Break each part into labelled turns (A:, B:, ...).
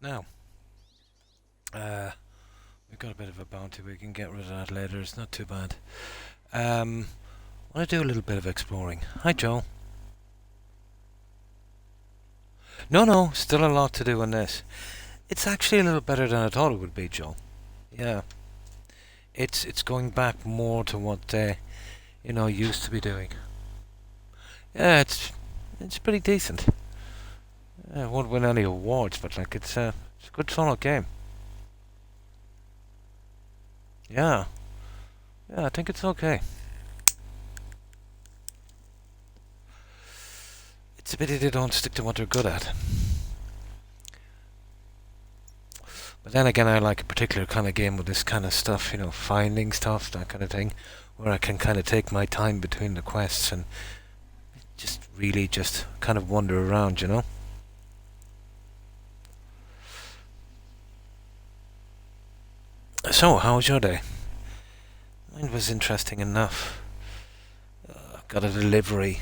A: Now, uh, we've got a bit of a bounty. We can get rid of that later. It's not too bad. I want to do a little bit of exploring. Hi, Joel. No, still a lot to do on this. It's actually a little better than I thought it would be, Joel. Yeah, it's going back more to what used to be doing. Yeah, it's pretty decent. It won't win any awards, but like it's a good solid game. Yeah, yeah, I think it's okay. It's a pity they don't stick to what they're good at. But then again, I like a particular kind of game with this kind of stuff, finding stuff, that kind of thing, where I can kind of take my time between the quests and just really just kind of wander around. So, how was your day? Mine was interesting enough. Got a delivery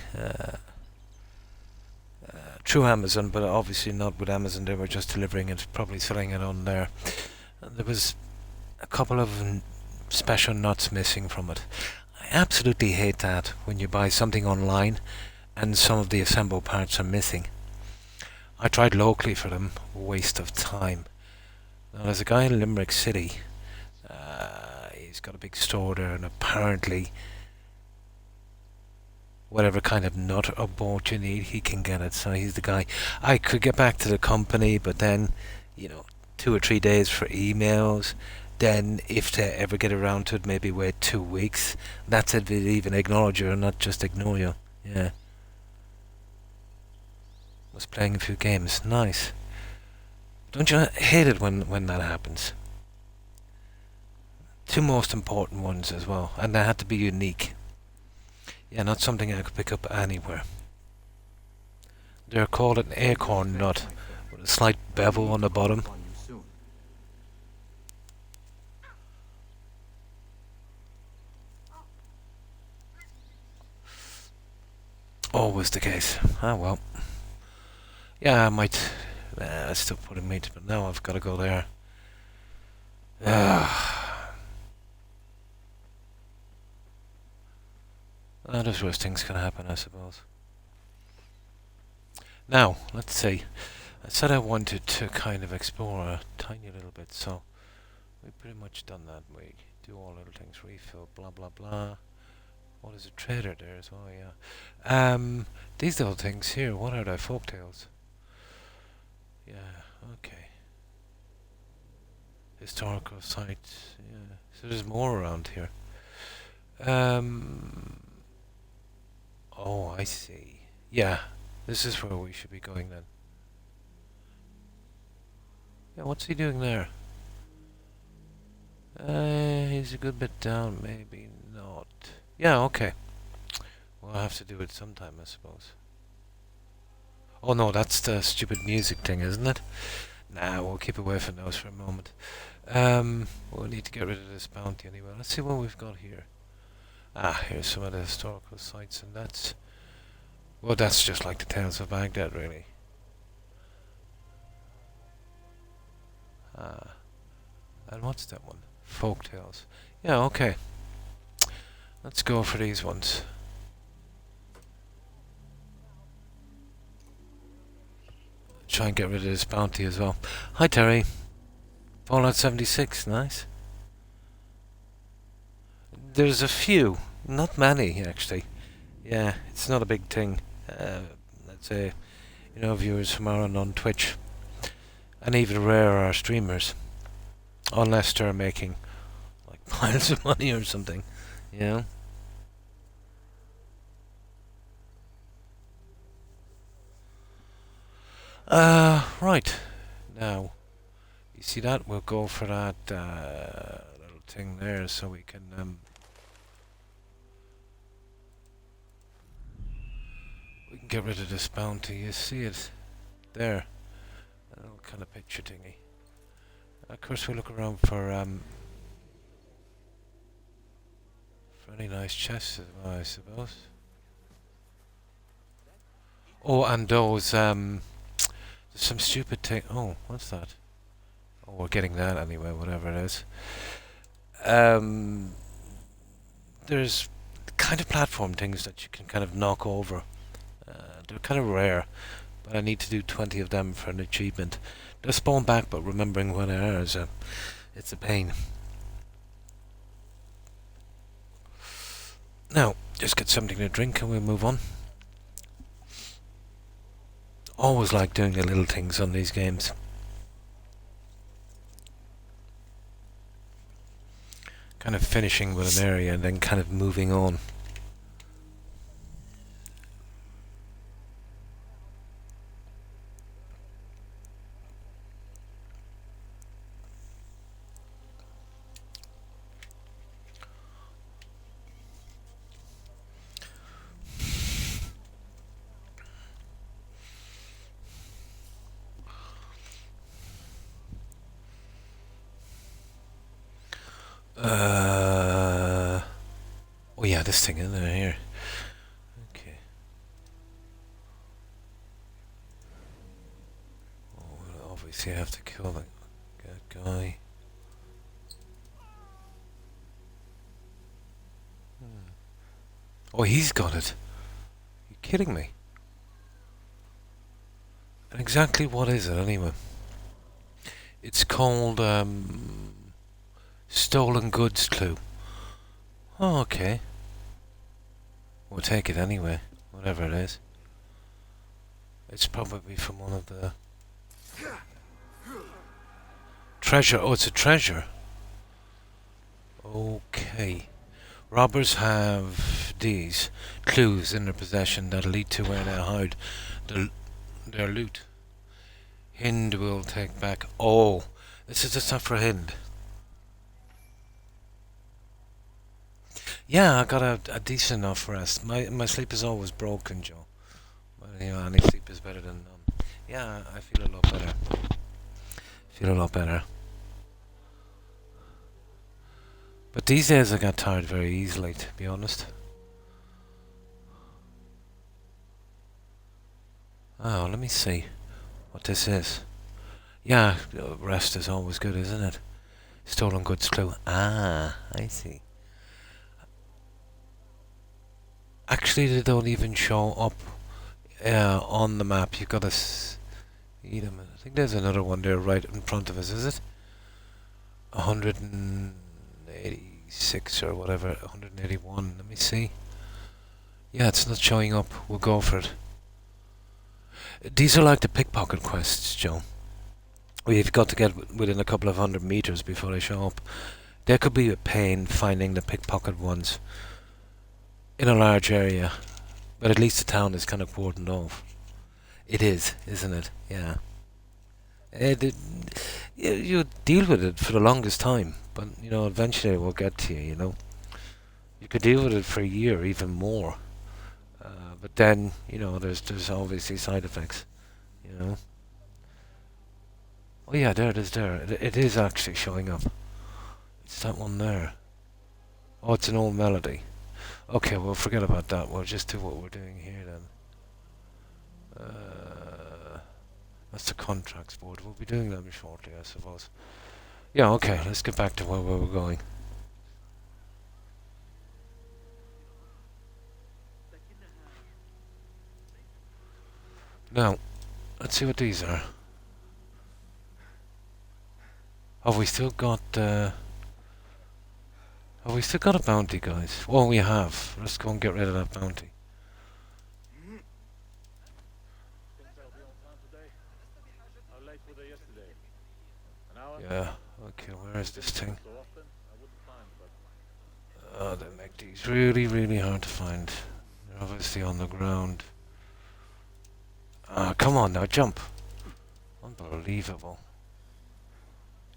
A: through Amazon, but obviously not with Amazon. They were just delivering it, probably selling it on there. And there was a couple of special nuts missing from it. I absolutely hate that when you buy something online and some of the assembled parts are missing. I tried locally for them, waste of time. Now there's a guy in Limerick City. He's got a big store there, and apparently whatever kind of nut or bolt you need, he can get it. So he's the guy. I could get back to the company, but then, 2 or 3 days for emails. Then, if they ever get around to it, maybe wait 2 weeks. That's if they even acknowledge you and not just ignore you. Yeah. Was playing a few games. Nice. Don't you hate it when that happens? Two most important ones as well, and they had to be unique. Yeah, not something I could pick up anywhere. They're called an acorn nut, with a slight bevel on the bottom. Always the case. Ah, well. Yeah, I might still put in meat, but now I've got to go there. There's worse things can happen, I suppose. Now, let's see. I said I wanted to kind of explore a tiny little bit, so we've pretty much done that. We do all little things, refill, blah blah blah. Oh, there's a trader there as well, yeah. These little things here, what are they? Folktales. Yeah, okay. Historical sites, yeah. So there's more around here. Oh, I see. Yeah, this is where we should be going then. Yeah, what's he doing there? He's a good bit down, maybe not. Yeah, okay. We'll have to do it sometime, I suppose. Oh no, that's the stupid music thing, isn't it? Nah, we'll keep away from those for a moment. We'll need to get rid of this bounty anyway. Let's see what we've got here. Ah, here's some of the historical sites, and that's... Well, that's just like the Tales of Baghdad, really. Ah. And what's that one? Folk tales. Yeah, okay. Let's go for these ones. Try and get rid of this bounty as well. Hi, Terry. Fallout 76, nice. There's a few. Not many, actually. Yeah, it's not a big thing. Let's say, viewers from on Twitch. And even rarer are streamers. Unless they're making like piles of money or something, you know. Right. Now, you see that? We'll go for that little thing there so we can get rid of this bounty. You see it there? A little kind of picture thingy. Of course, we look around for any nice chests as well, I suppose. Oh, and those there's some stupid thing. Oh, what's that? Oh, we're getting that anyway, whatever it is. Um, there's kind of platform things that you can kind of knock over. They're kind of rare, but I need to do 20 of them for an achievement. They'll spawn back, but remembering where they are it's a pain. Now, just get something to drink and we'll move on. Always like doing the little things on these games. Kind of finishing with an area and then kind of moving on. Oh yeah, this thing in there here. Okay. Oh, well, obviously I have to kill that guy. Oh, he's got it. You kidding me? And exactly what is it anyway? It's called stolen goods clue. Oh, okay. We'll take it anyway, whatever it is. It's probably from one of the treasure. Oh, it's a treasure. Okay. Robbers have these clues in their possession that lead to where they hide their loot. Hind will take back. Oh, this is the stuff for Hind. Yeah, I got a decent enough rest. My sleep is always broken, Joe. But you know, any sleep is better than none. Yeah, I feel a lot better. Feel a lot better. But these days I got tired very easily, to be honest. Oh, let me see what this is. Yeah, rest is always good, isn't it? Stolen goods clue. Ah, I see. Actually, they don't even show up on the map. You've got to see them. I think there's another one there right in front of us, is it? 186 or whatever, 181. Let me see. Yeah, it's not showing up. We'll go for it. These are like the pickpocket quests, Joe. You've got to get within a couple of 100 meters before they show up. There could be a pain finding the pickpocket ones in a large area, but at least the town is kind of cordoned off. It is, isn't it? Yeah. You deal with it for the longest time, but you know eventually it will get to you. You know, you could deal with it for a year, even more. But then you know there's obviously side effects. You know. Oh yeah, there it is. There it is actually showing up. It's that one there. Oh, it's an old melody. Okay, well forget about that. We'll just do what we're doing here then. That's the contracts board. We'll be doing them shortly, I suppose. Yeah, okay, let's get back to where we were going. Now, let's see what these are. Have we still got a bounty, guys? Well, we have. Let's go and get rid of that bounty. Yeah, okay, where is this thing? Oh, they make these really, really hard to find. They're obviously on the ground. Ah, come on now, jump! Unbelievable.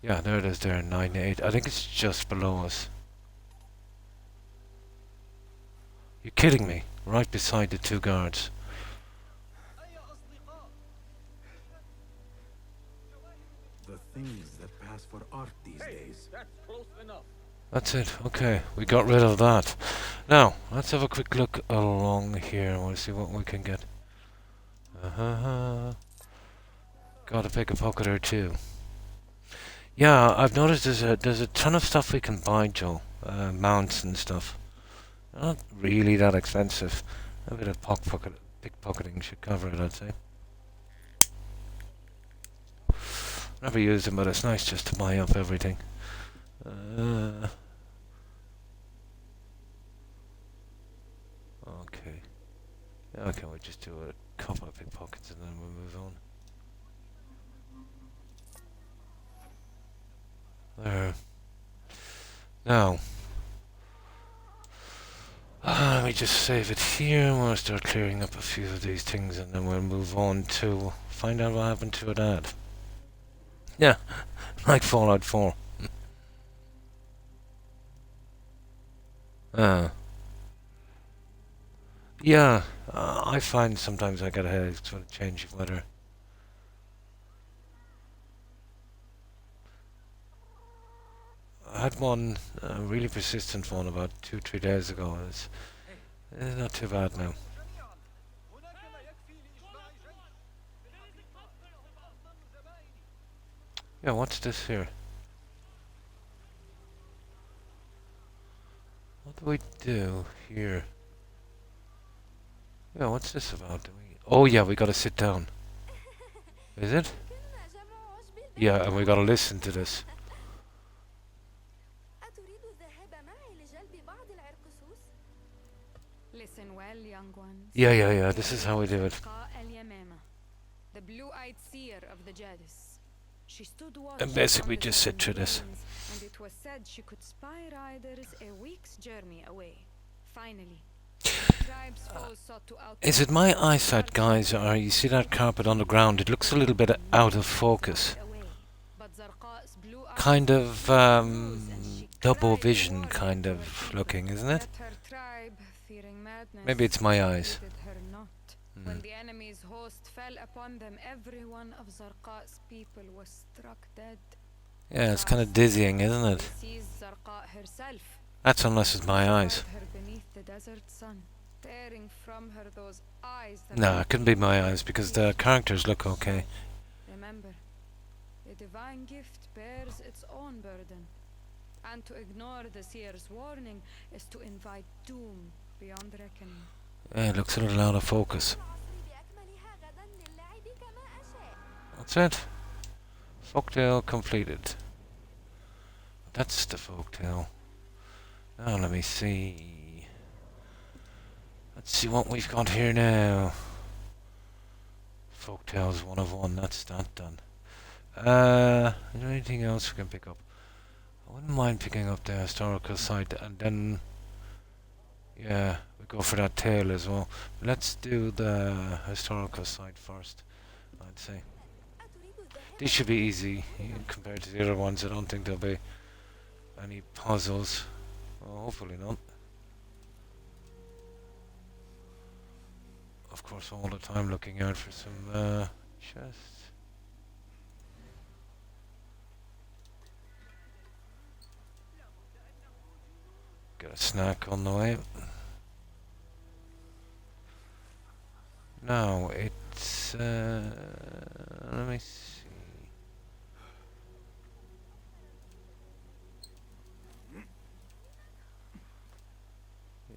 A: Yeah, there it is there, 9-8. I think it's just below us. You're kidding me? Right beside the two guards.
B: The things that pass for art these days.
C: That's close enough.
A: That's it. Okay, we got rid of that. Now, let's have a quick look along here. We'll see what we can get. Gotta pick a pocket or two. Yeah, I've noticed there's a ton of stuff we can buy, Joe. Mounts and stuff. Not really that expensive. A bit of pickpocketing should cover it, I'd say. Never used them, but it's nice just to buy up everything. Okay. Okay, we'll just do a couple of pickpockets and then we'll move on. There. Now, let me just save it here. We'll start clearing up a few of these things and then we'll move on to find out what happened to it ad. Yeah, like Fallout 4. Yeah, I find sometimes I get a headache when it changes weather. I had one really persistent one about 2-3 days ago. It's not too bad now. Yeah, what's this here? What do we do here? Yeah, what's this about? Oh yeah, we gotta sit down. Is it? Yeah, and we gotta listen to this.
C: Listen well, young ones.
A: Yeah, this is how we do it.
C: The blue-eyed seer of the Jadis. She stood watch
A: And basically
C: from the
A: just sit through
C: southern
A: this.
C: plains, and it was said she could spy riders a week's journey away. Finally, the tribe's foes sought to out.
A: Is it my eyesight, guys, or you see that carpet on the ground? It looks a little bit out of focus. Kind of double vision kind of looking, isn't it? Maybe it's my eyes.
C: When the enemy's host fell upon them, every one of Zarqa's people was struck dead.
A: Yeah, it's kind of dizzying, isn't it?
C: Seized Zarqa herself.
A: That's unless it's my eyes.
C: Her beneath the desert sun, tearing from her those eyes that
A: No, it couldn't be my eyes because the characters look okay.
C: Remember, a divine gift bears its own burden, and to ignore the seer's warning is to invite doom beyond reckoning.
A: Yeah, it looks a little out of focus. That's it. Folktale completed. That's the folktale. Now let me see. Let's see what we've got here now. Folktales 1 of 1, that's that done. Is there anything else we can pick up? I wouldn't mind picking up the historical side and then yeah, we go for that tale as well. But let's do the historical side first, I'd say. These should be easy compared to the other ones. I don't think there'll be any puzzles. Well, hopefully not. Of course, all the time looking out for some chests. Get a snack on the way. Now it's let me see.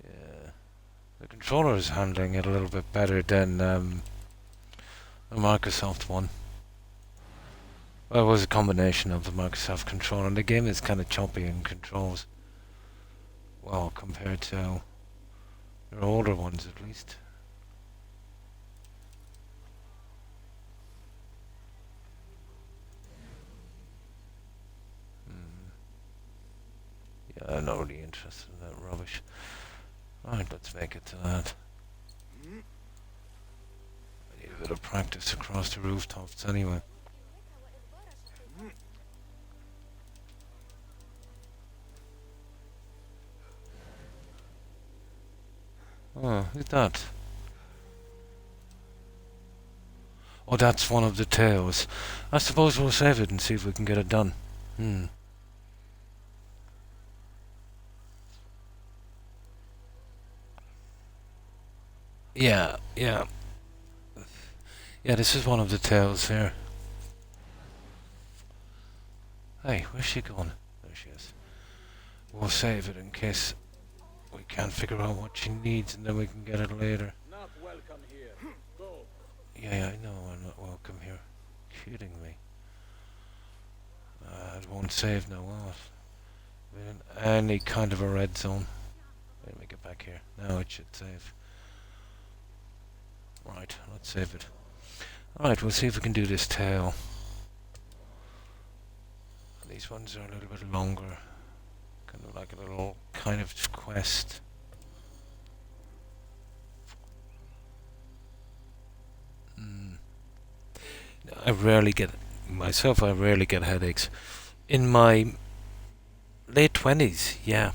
A: Yeah, the controller is handling it a little bit better than the Microsoft one. Well, it was a combination of the Microsoft controller, and the game is kind of choppy in controls. Well, compared to your older ones, at least. Yeah, I'm not really interested in that rubbish. Alright, let's make it to that. I need a bit of practice across the rooftops anyway. Oh, who's that? Oh, that's one of the tales. I suppose we'll save it and see if we can get it done. Yeah. Yeah, this is one of the tales here. Hey, where's she going? There she is. We'll save it in case we can't figure out what she needs and then we can get it later.
B: Not welcome here. Go.
A: Yeah, I know I'm not welcome here. Kidding me. It won't save now, will it? We're in any kind of a red zone. Let me get back here. Now it should save. Right, let's save it. Alright, we'll see if we can do this tail. These ones are a little bit longer. Kind of like a little kind of quest. I rarely get headaches. In my late 20s, yeah.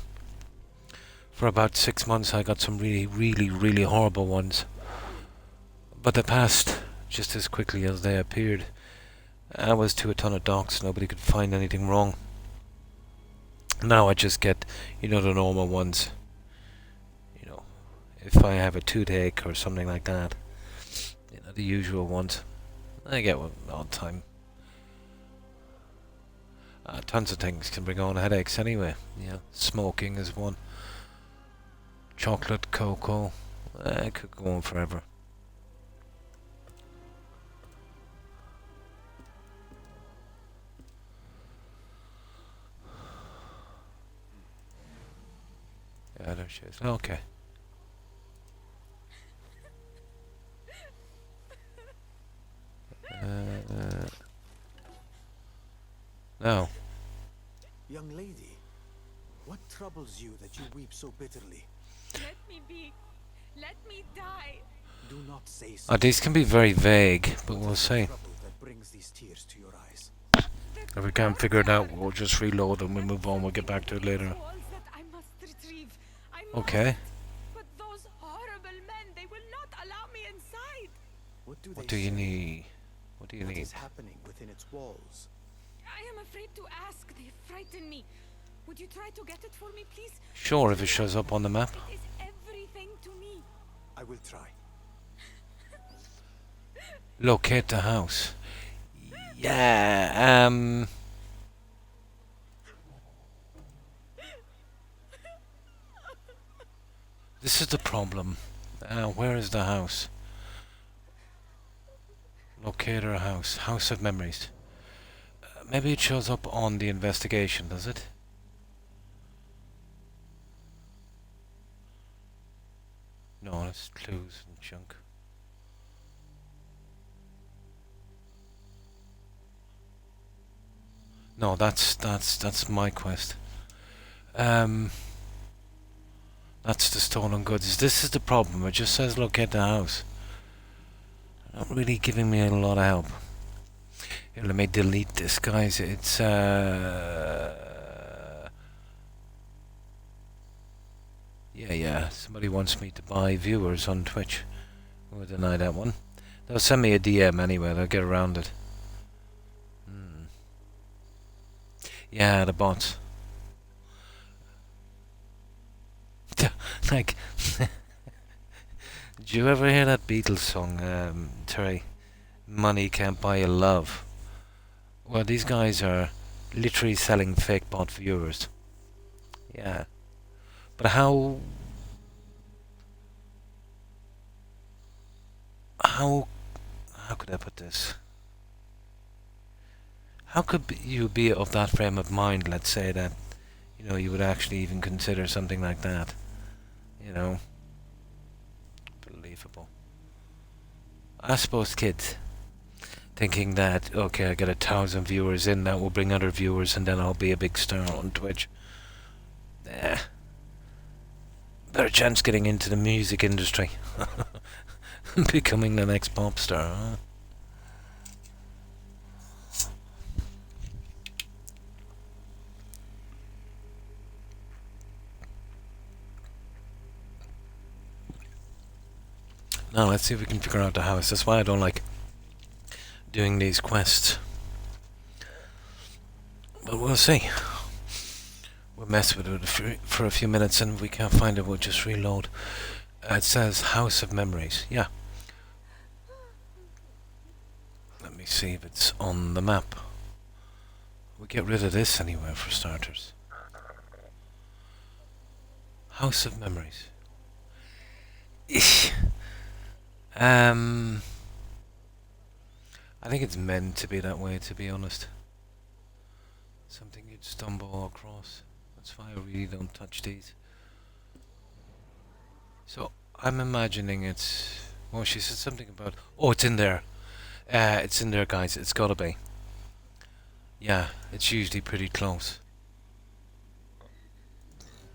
A: For about 6 months I got some really horrible ones. But they passed just as quickly as they appeared. I was to a ton of docs, nobody could find anything wrong. Now I just get, the normal ones. If I have a toothache or something like that. The usual ones. I get one all the time. Tons of things can bring on headaches anyway. Smoking is one. Chocolate, cocoa. It could go on forever. Yeah, there she is. Okay. Now.
B: Young lady, what troubles you that you weep so bitterly?
C: Let me be. Let me die.
B: Do not say so.
A: These can be very vague, but we'll see.
B: Trouble that brings these tears to your eyes.
A: If we can't figure it out, we'll just reload and we'll move on. We'll get back to it later. Okay.
C: But those horrible men, they will not allow me inside.
B: What do
A: What
B: they
A: do you
B: say?
A: need? What do you
B: What
A: need?
B: is happening within its walls?
C: I am afraid to ask. They frighten me. Would you try to get it for me, please?
A: Sure, if it shows up on the map.
C: It is everything to me.
B: I will try.
A: Locate the house. Yeah, this is the problem. Where is the house? Locate our house. House of Memories. Maybe it shows up on the investigation, does it? No, it's clues and junk. No, that's my quest. That's the stolen goods. This is the problem. It just says locate the house. Not really giving me a lot of help. Here, let me delete this, guys. It's yeah. Somebody wants me to buy viewers on Twitch. We'll deny that one. They'll send me a DM anyway. They'll get around it. Yeah, the bots. Like, did you ever hear that Beatles song, Terry? Money can't buy you love. Well, these guys are literally selling fake bot viewers. Yeah. But how could I put this? How could you be of that frame of mind, let's say, that, you would actually even consider something like that? Believable. I suppose kids thinking that, okay, I get 1,000 viewers in, that will bring other viewers and then I'll be a big star on Twitch. Better chance getting into the music industry. Becoming the next pop star, huh? Now let's see if we can figure out the house. That's why I don't like doing these quests. But we'll see. We'll mess with it for a few minutes, and if we can't find it, we'll just reload. It says House of Memories. Yeah. Let me see if it's on the map. We get rid of this anyway, for starters. House of Memories. Eesh. I think it's meant to be that way, to be honest. Something you'd stumble across. That's why I really don't touch these. So, I'm imagining it's... Well, she said something about... Oh, it's in there. It's in there, guys. It's gotta be. Yeah, it's usually pretty close.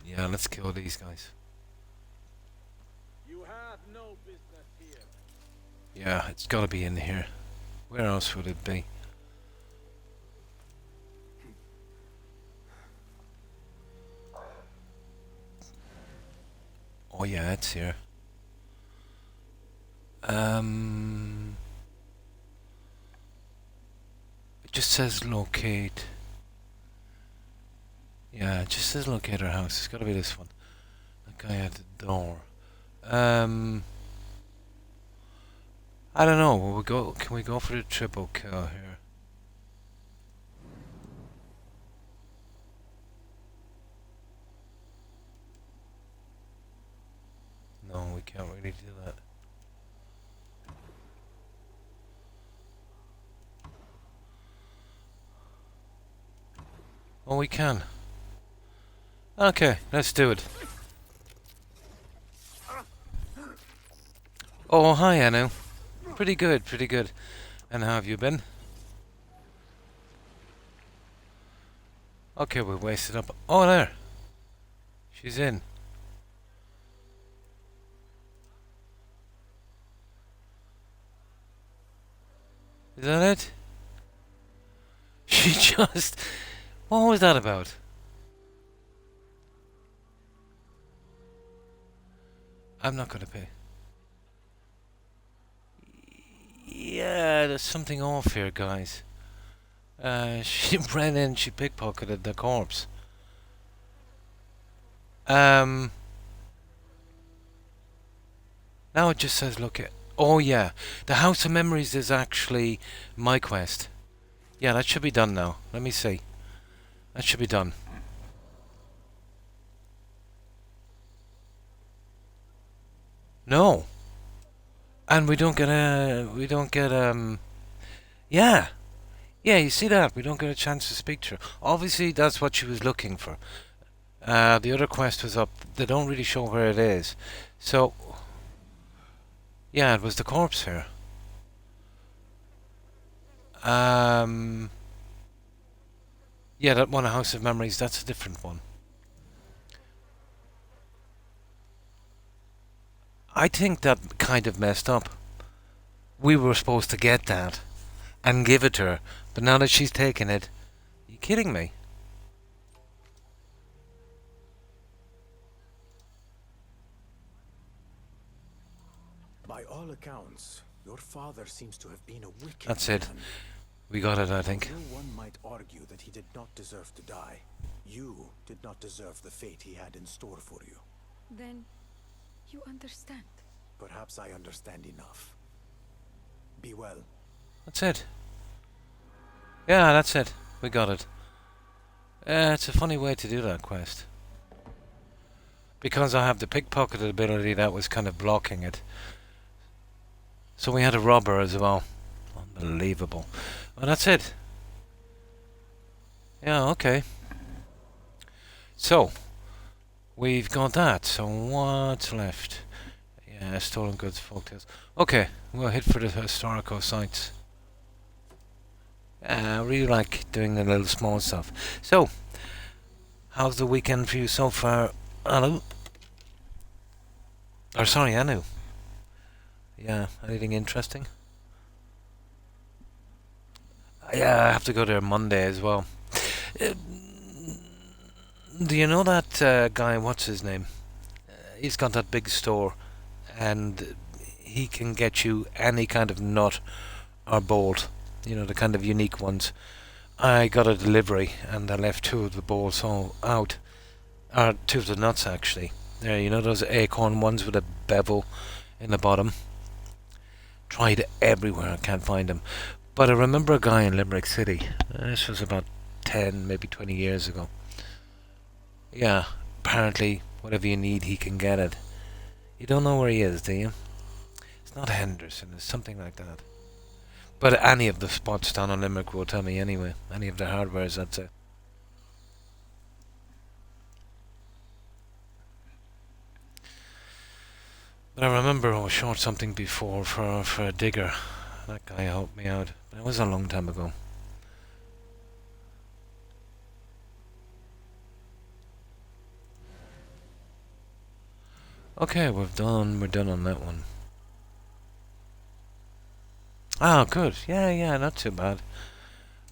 A: Yeah, let's kill these guys.
B: You have no business here.
A: Yeah, it's gotta be in here. Where else would it be? Oh yeah, it's here. It just says locate. Yeah, it just says locate our house. It's gotta be this one. That guy at the door. I don't know. Will we go? Can we go for the triple kill here? No, we can't really do that. Oh, we can. Okay, let's do it. Oh, hi, Anu. Pretty good, pretty good. And how have you been? Okay, we wasted up. Oh, there. She's in. Is that it? She just... What was that about? I'm not gonna pay. Yeah, there's something off here, guys. She ran in, she pickpocketed the corpse. Now it just says look at... Oh yeah, the House of Memories is actually my quest. Yeah, that should be done now. Let me see. That should be done. No. And we don't get yeah. Yeah, you see that? We don't get a chance to speak to her. Obviously, that's what she was looking for. The other quest was up. They don't really show where it is. So, yeah, it was the corpse here. Yeah, that one, House of Memories, that's a different one. I think that kind of messed up. We were supposed to get that and give it to her, but now that she's taken it, are you kidding me?
B: By all accounts, your father seems to have been a wicked
A: That's it.
B: man.
A: We got it, I think.
B: Though one might argue that he did not deserve to die, you did not deserve the fate he had in store for you.
C: Then you understand.
B: Perhaps I understand enough. Be well.
A: That's it. Yeah, that's it. We got it. It's a funny way to do that quest. Because I have the pickpocketed ability that was kind of blocking it. So we had a robber as well. Unbelievable. Well, that's it. Yeah, okay. So, we've got that. So what's left? Yeah, stolen goods, folktales. Okay, we'll hit for the historical sites. I really like doing the little small stuff. So, how's the weekend for you so far, Anu? Or sorry, Anu. Yeah, anything interesting? Yeah, I have to go there Monday as well. Do you know that guy, what's his name? He's got that big store and he can get you any kind of nut or bolt. You know, the kind of unique ones. I got a delivery and I left two of the bolts all out. Or two of the nuts actually. There, you know those acorn ones with a bevel in the bottom? Tried everywhere, I can't find them. But I remember a guy in Limerick City, this was about 10, maybe 20 years ago. Yeah, apparently whatever you need, he can get it. You don't know where he is, do you? It's not Henderson, it's something like that. But any of the spots down on Limerick will tell me anyway. Any of the hardwares, that's it. But I remember I was short something before for a digger. That guy helped me out. But it was a long time ago. Okay, we're done on that one. Ah, good. Yeah, not too bad.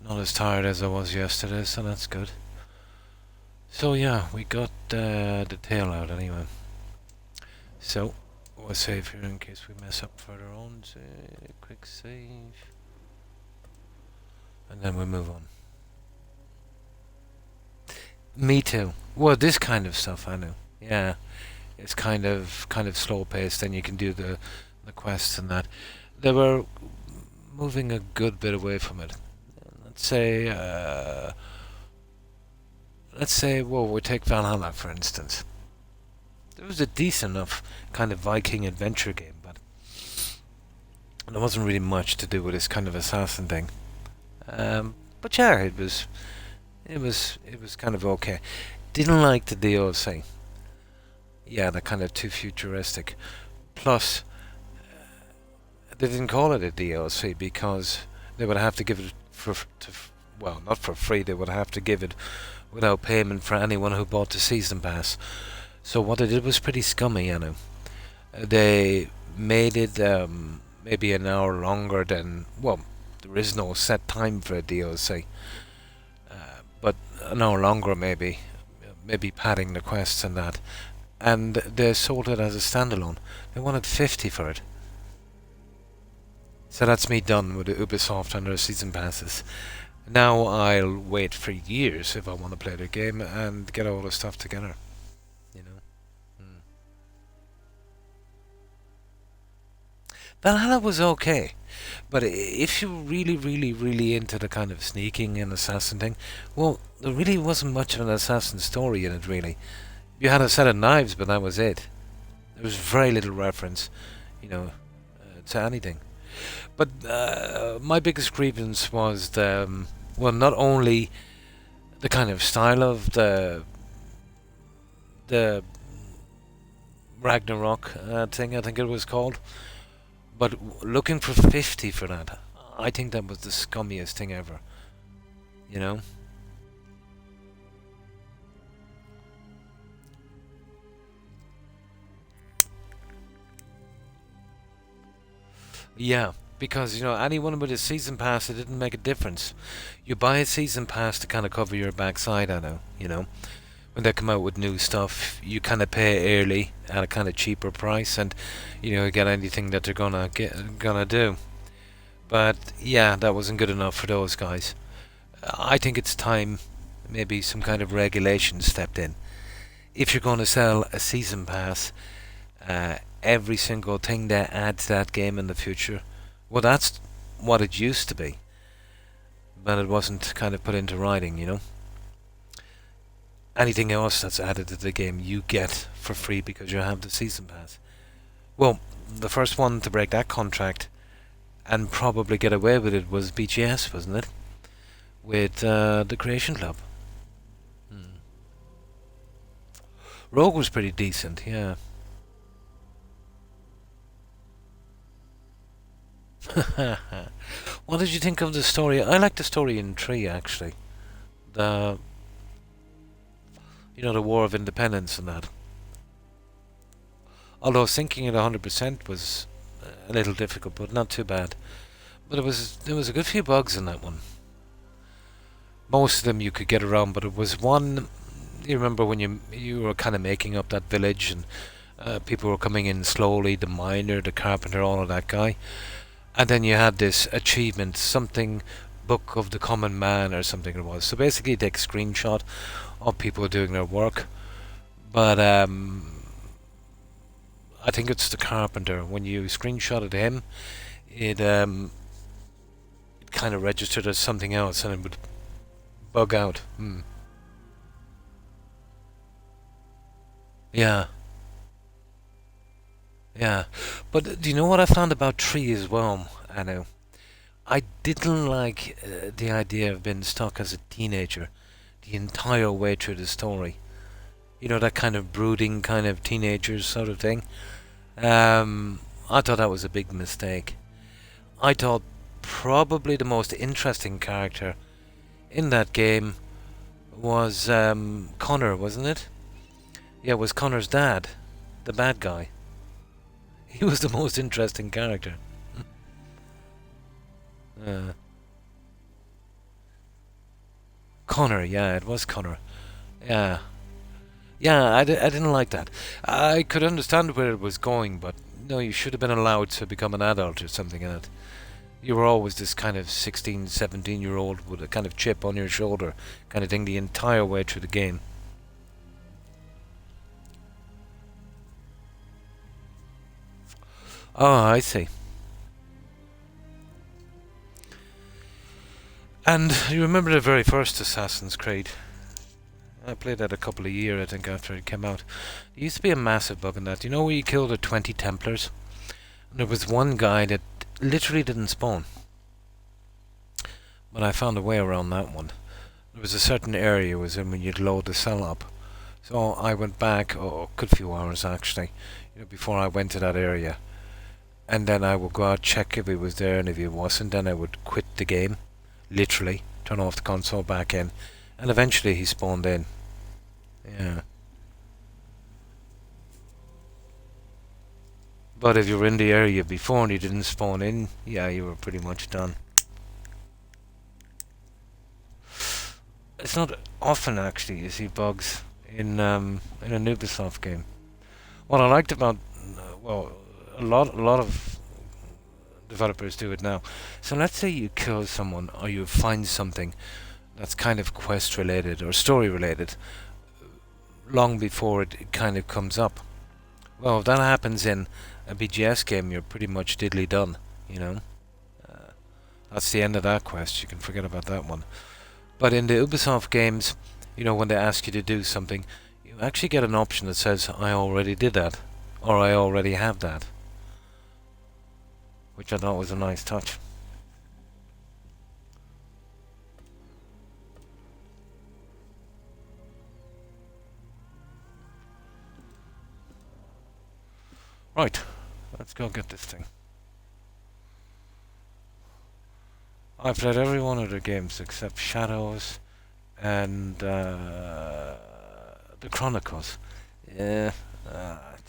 A: Not as tired as I was yesterday, so that's good. So yeah, we got the tail out anyway. So, we'll save here in case we mess up further on. Quick save. And then we move on. Me too. Well, this kind of stuff, I know. Yeah. It's kind of slow paced, and you can do the quests and that. They were moving a good bit away from it. Let's say, well, we take Valhalla for instance. It was a decent enough kind of Viking adventure game, but there wasn't really much to do with this kind of assassin thing. But yeah, it was kind of okay. Didn't like the DLC. Yeah, they're kind of too futuristic. Plus, they didn't call it a DLC because they would have to give it well, not for free. They would have to give it without payment for anyone who bought the season pass. So what they did was pretty scummy, you know. They made it maybe an hour longer than, well, there is no set time for a DLC, but an hour longer maybe padding the quests and that. And they sold it as a standalone. They wanted 50 for it. So that's me done with the Ubisoft and their season passes. Now I'll wait for years if I want to play the game and get all the stuff together. You know. Valhalla was okay, but if you're really into the kind of sneaking and assassin thing, well, there really wasn't much of an assassin story in it, really. You had a set of knives, but that was it. There was very little reference, you know, to anything. But my biggest grievance was well, not only the kind of style of the Ragnarok thing, I think it was called, but looking for 50 for that, I think that was the scummiest thing ever. You know. Yeah, because, you know, anyone with a season pass, it didn't make a difference. You buy a season pass to kind of cover your backside, I know, you know. When they come out with new stuff, you kind of pay early at a kind of cheaper price, and, you know, get anything that they're gonna do. But yeah, that wasn't good enough for those guys. I think it's time maybe some kind of regulation stepped in. If you're going to sell a season pass, every single thing that adds that game in the future, well, that's what it used to be, but it wasn't kind of put into writing, you know. Anything else that's added to the game you get for free because you have the season pass. Well, the first one to break that contract and probably get away with it was BGS, wasn't it? With the Creation Club. Rogue was pretty decent, yeah. What did you think of the story? I like the story in 3, actually. The, you know, the War of Independence and that. Although sinking it 100% was a little difficult, but not too bad. But there was a good few bugs in that one. Most of them you could get around, but it was one. You remember when you were kind of making up that village, and people were coming in slowly. The miner, the carpenter, all of that guy. And then you had this achievement, something, Book of the Common Man or something it was. So basically you take a screenshot of people doing their work. But I think it's the carpenter. When you screenshotted him, it kind of registered as something else, and it would Bug out. Yeah, yeah. But do you know what I found about 3 as well, Anu? I didn't like the idea of being stuck as a teenager the entire way through the story. You know, that kind of brooding kind of teenager sort of thing. I thought that was a big mistake. I thought probably the most interesting character in that game was Connor, wasn't it? Yeah, it was Connor's dad, the bad guy. He was the most interesting character. Uh, Connor, yeah, it was Connor. Yeah. Yeah, I didn't like that. I could understand where it was going, but no, you should have been allowed to become an adult or something in it. You were always this kind of 16, 17-year-old with a kind of chip on your shoulder kind of thing the entire way through the game. Oh, I see. And you remember the very first Assassin's Creed? I played that a couple of years, I think, after it came out. There used to be a massive bug in that. You know where you killed the 20 Templars? And there was one guy that literally didn't spawn. But I found a way around that one. There was a certain area it was in when you'd load the cell up. So I went back, a good few hours actually, before I went to that area. And then I would go out, check if he was there, and if he wasn't, then I would quit the game. Literally. Turn off the console, back in. And eventually he spawned in. Yeah. But if you were in the area before and you didn't spawn in, yeah, you were pretty much done. It's not often actually you see bugs in an Ubisoft game. What I liked about, well, a lot of developers do it now. So let's say you kill someone or you find something that's kind of quest related or story related long before it kind of comes up. Well, if that happens in a BGS game, you're pretty much diddly done, you know. That's the end of that quest. You can forget about that one. But in the Ubisoft games, when they ask you to do something, you actually get an option that says, I already did that, or I already have that. Which I thought was a nice touch. Right, let's go get this thing. I've played every one of the games except Shadows and the Chronicles. Yeah,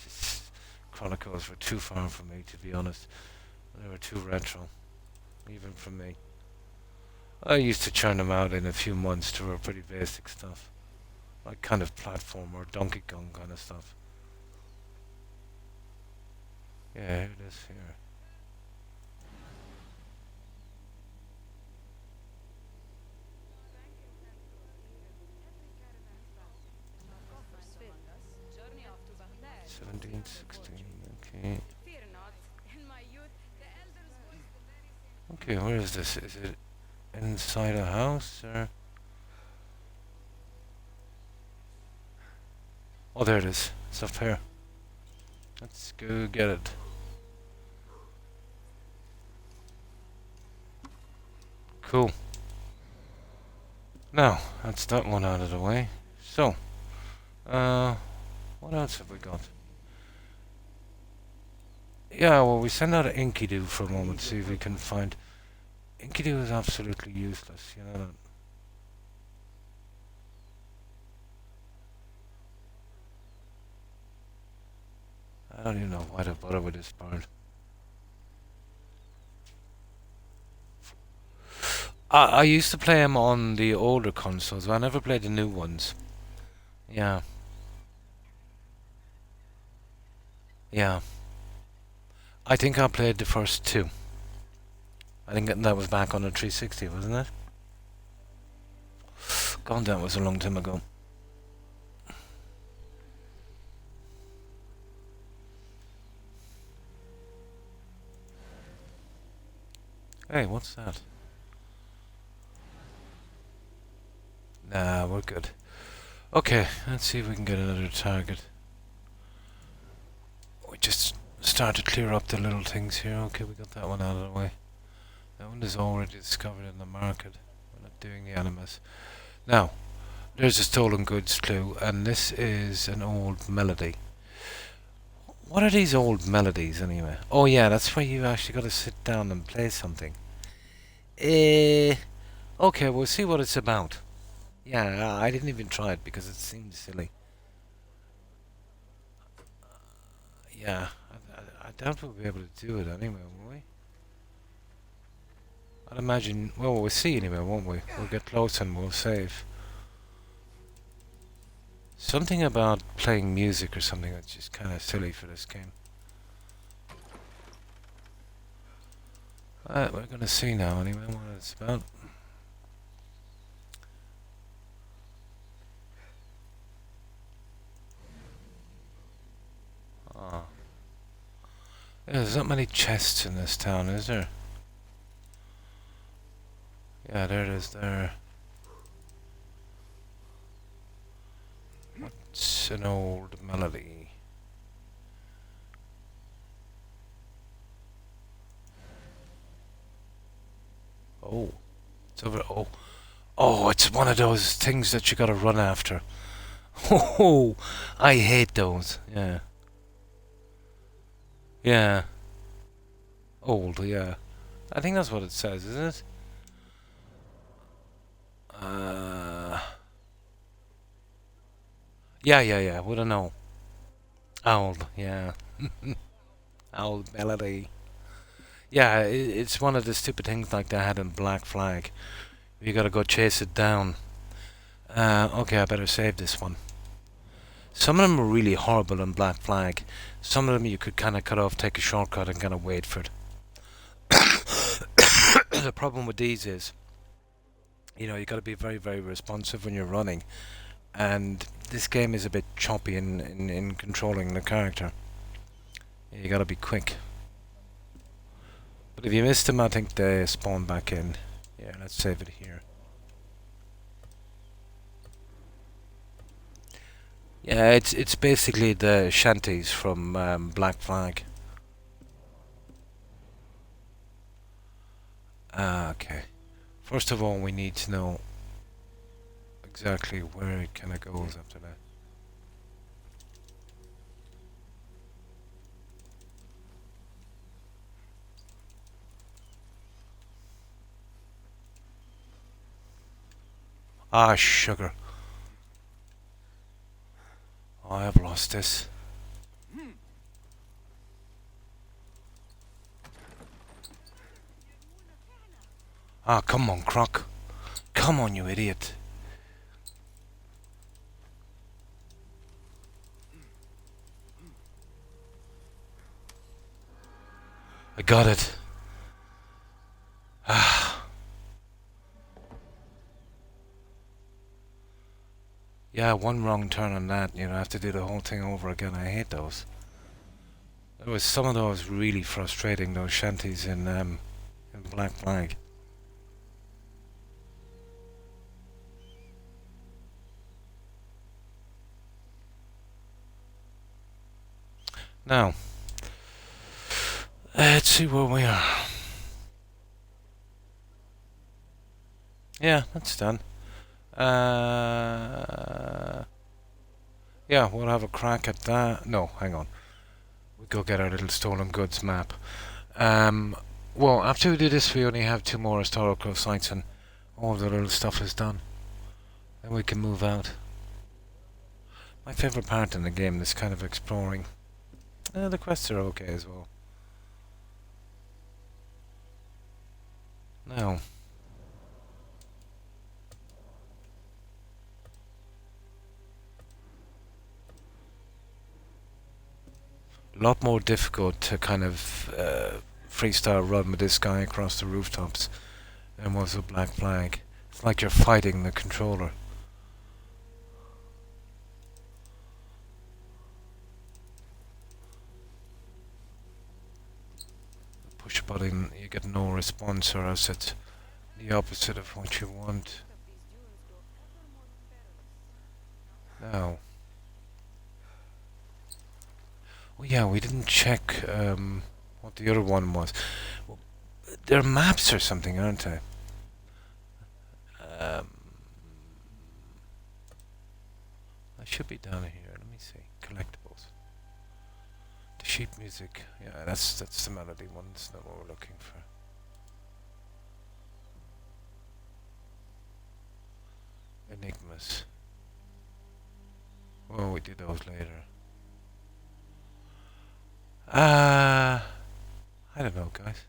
A: just Chronicles were too far from me, to be honest. They were too retro, even for me. I used to churn them out in a few months to pretty basic stuff, like kind of platform or Donkey Kong kind of stuff. Yeah, here it is here.
C: Journey off to Baghdad.
A: 17, 16, okay.
C: Fear not. In my youth, the elders voiced the very same.
A: Okay, where is this? Is it inside a house or? Oh, there it is. It's up here. Let's go get it. Cool. Now, that's that one out of the way. So, what else have we got? Yeah, well, we send out an Enkidu for a moment, see if we can find... Enkidu is absolutely useless, you know that? I don't even know why to bother with this part. I used to play him on the older consoles, but I never played the new ones. Yeah. Yeah. I think I played the first 2. I think that was back on the 360, wasn't it? God, that was a long time ago. Hey, what's that? Nah, we're good. Okay, let's see if we can get another target. We just start to clear up the little things here. Okay, we got that one out of the way. That one is already discovered in the market. We're not doing the animus. Now, there's a stolen goods clue, and this is an old melody. What are these old melodies anyway? Oh yeah, that's where you actually got to sit down and play something. Okay, we'll see what it's about. Yeah, I didn't even try it because it seemed silly. Yeah, I doubt we'll be able to do it anyway, will we? I'd imagine, well, we'll see anyway, won't we? We'll get close and we'll save. Something about playing music or something that's just kind of silly for this game. We're gonna see now anyway what it's about. Oh. Yeah, there's not many chests in this town, is there? Yeah, there it is there. What's an old melody? Oh. It's over. Oh. Oh, it's one of those things that you gotta run after. Oh, I hate those. Yeah. Yeah. Old, yeah. I think that's what it says, isn't it? Yeah. We don't know. Old, yeah. Old melody. Yeah, it's one of the stupid things like they had in Black Flag. You gotta go chase it down. Okay, I better save this one. Some of them were really horrible in Black Flag. Some of them you could kind of cut off, take a shortcut, and kind of wait for it. The problem with these is, you know, you got to be very, very responsive when you're running, and this game is a bit choppy in controlling the character. You got to be quick. But if you missed them, I think they spawn back in. Yeah, let's save it here. Yeah, it's basically the shanties from Black Flag. Okay. First of all, we need to know exactly where it kind of goes after that. Ah, sugar. Oh, I have lost this. Ah, come on, Croc. Come on, you idiot. I got it. Ah. Yeah, one wrong turn on that, you know, I have to do the whole thing over again. I hate those. There was some of those really frustrating, those shanties in Black Flag. Now, let's see where we are. Yeah, that's done. Yeah, we'll have a crack at that. No, hang on. We go get our little stolen goods map. Well, after we do this, we only have 2 more historical sites, and all the little stuff is done. Then we can move out. My favorite part in the game is kind of exploring. The quests are okay as well. Now, a lot more difficult to kind of freestyle run with this guy across the rooftops than was with Black Flag. It's like you're fighting the controller. Push a button, you get no response, or else it's the opposite of what you want. Now. Oh yeah, we didn't check what the other one was. Well, they're maps or something, aren't they? I should be down here. Let me see. Collectibles. The sheet music. Yeah, that's the melody one. That's not what we're looking for. Enigmas. Oh, we do those later. I don't know, guys.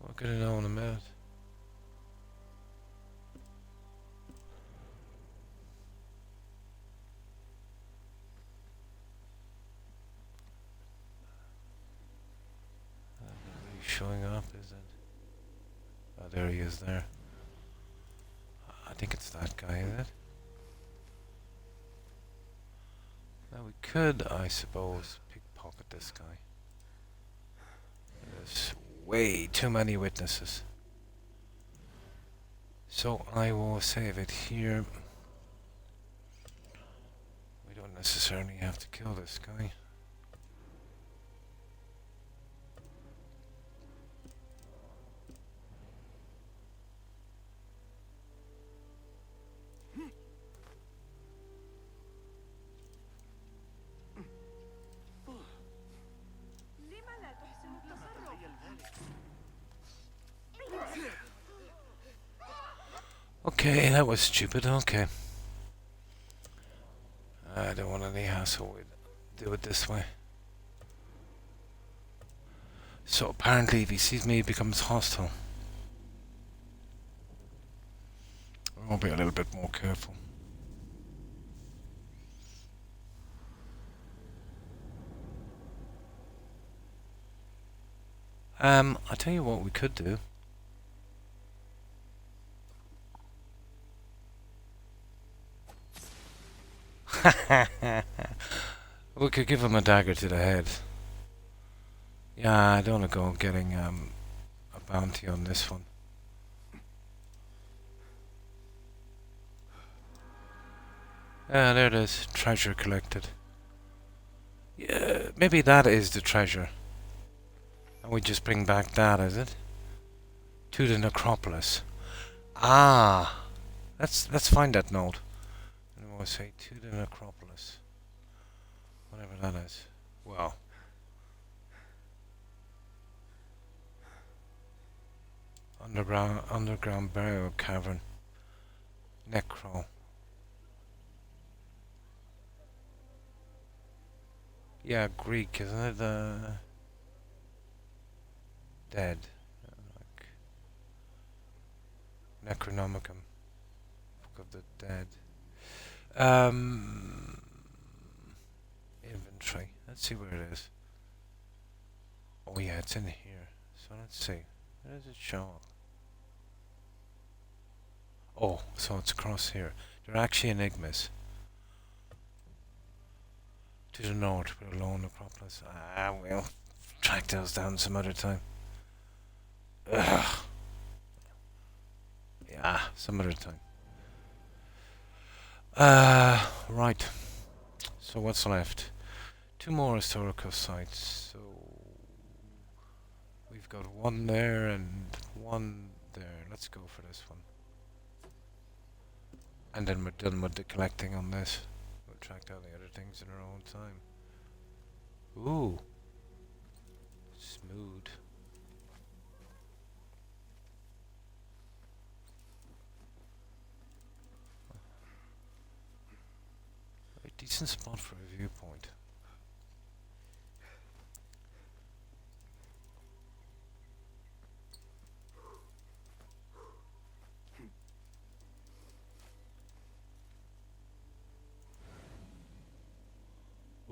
A: We're gonna know in a minute. Not really showing up, is it? Oh, there he is there. I think it's that guy, is it? Now we could, I suppose, pickpocket this guy. There's way too many witnesses. So I will save it here. We don't necessarily have to kill this guy. Okay, that was stupid. Okay. I don't want any hassle with do it this way. So apparently if he sees me he becomes hostile. I'll be a little bit more careful. I'll tell you what we could do. We could give him a dagger to the head. Yeah, I don't want to go getting a bounty on this one. Yeah, there it is. Treasure collected. Yeah, maybe that is the treasure. And we just bring back that, is it? To the necropolis. Ah! Let's find that note. And we'll say to the necropolis. Whatever that is. Well. Underground burial cavern. Necro. Yeah, Greek, isn't it? Dead. Like Necronomicon. Book of the Dead. Inventory. Let's see where it is. Oh yeah, it's in here. So let's see. Where does it show up? Oh, so it's across here. They're actually enigmas. To the north, with a lone necropolis. We'll track those down some other time. Ugh. Yeah, some other time. Right. So what's left? 2 more historical sites. So we've got 1 there and 1 there. Let's go for this one. And then we're done with the collecting on this. We'll track down the other things in our own time. Ooh. Smooth. A decent spot for a viewpoint.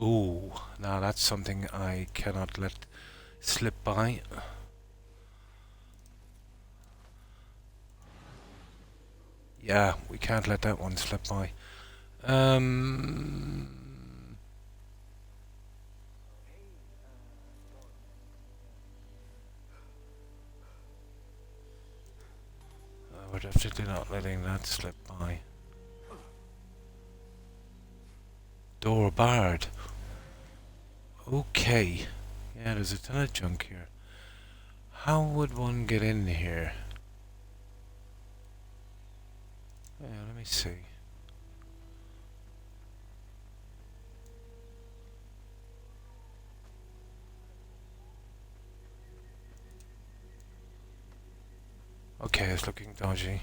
A: Ooh, now that's something I cannot let slip by. Yeah, we can't let that one slip by. We're definitely not letting that slip by. Door barred. Okay. Yeah, there's a ton of junk here. How would one get in here? Yeah, let me see. Okay, it's looking dodgy.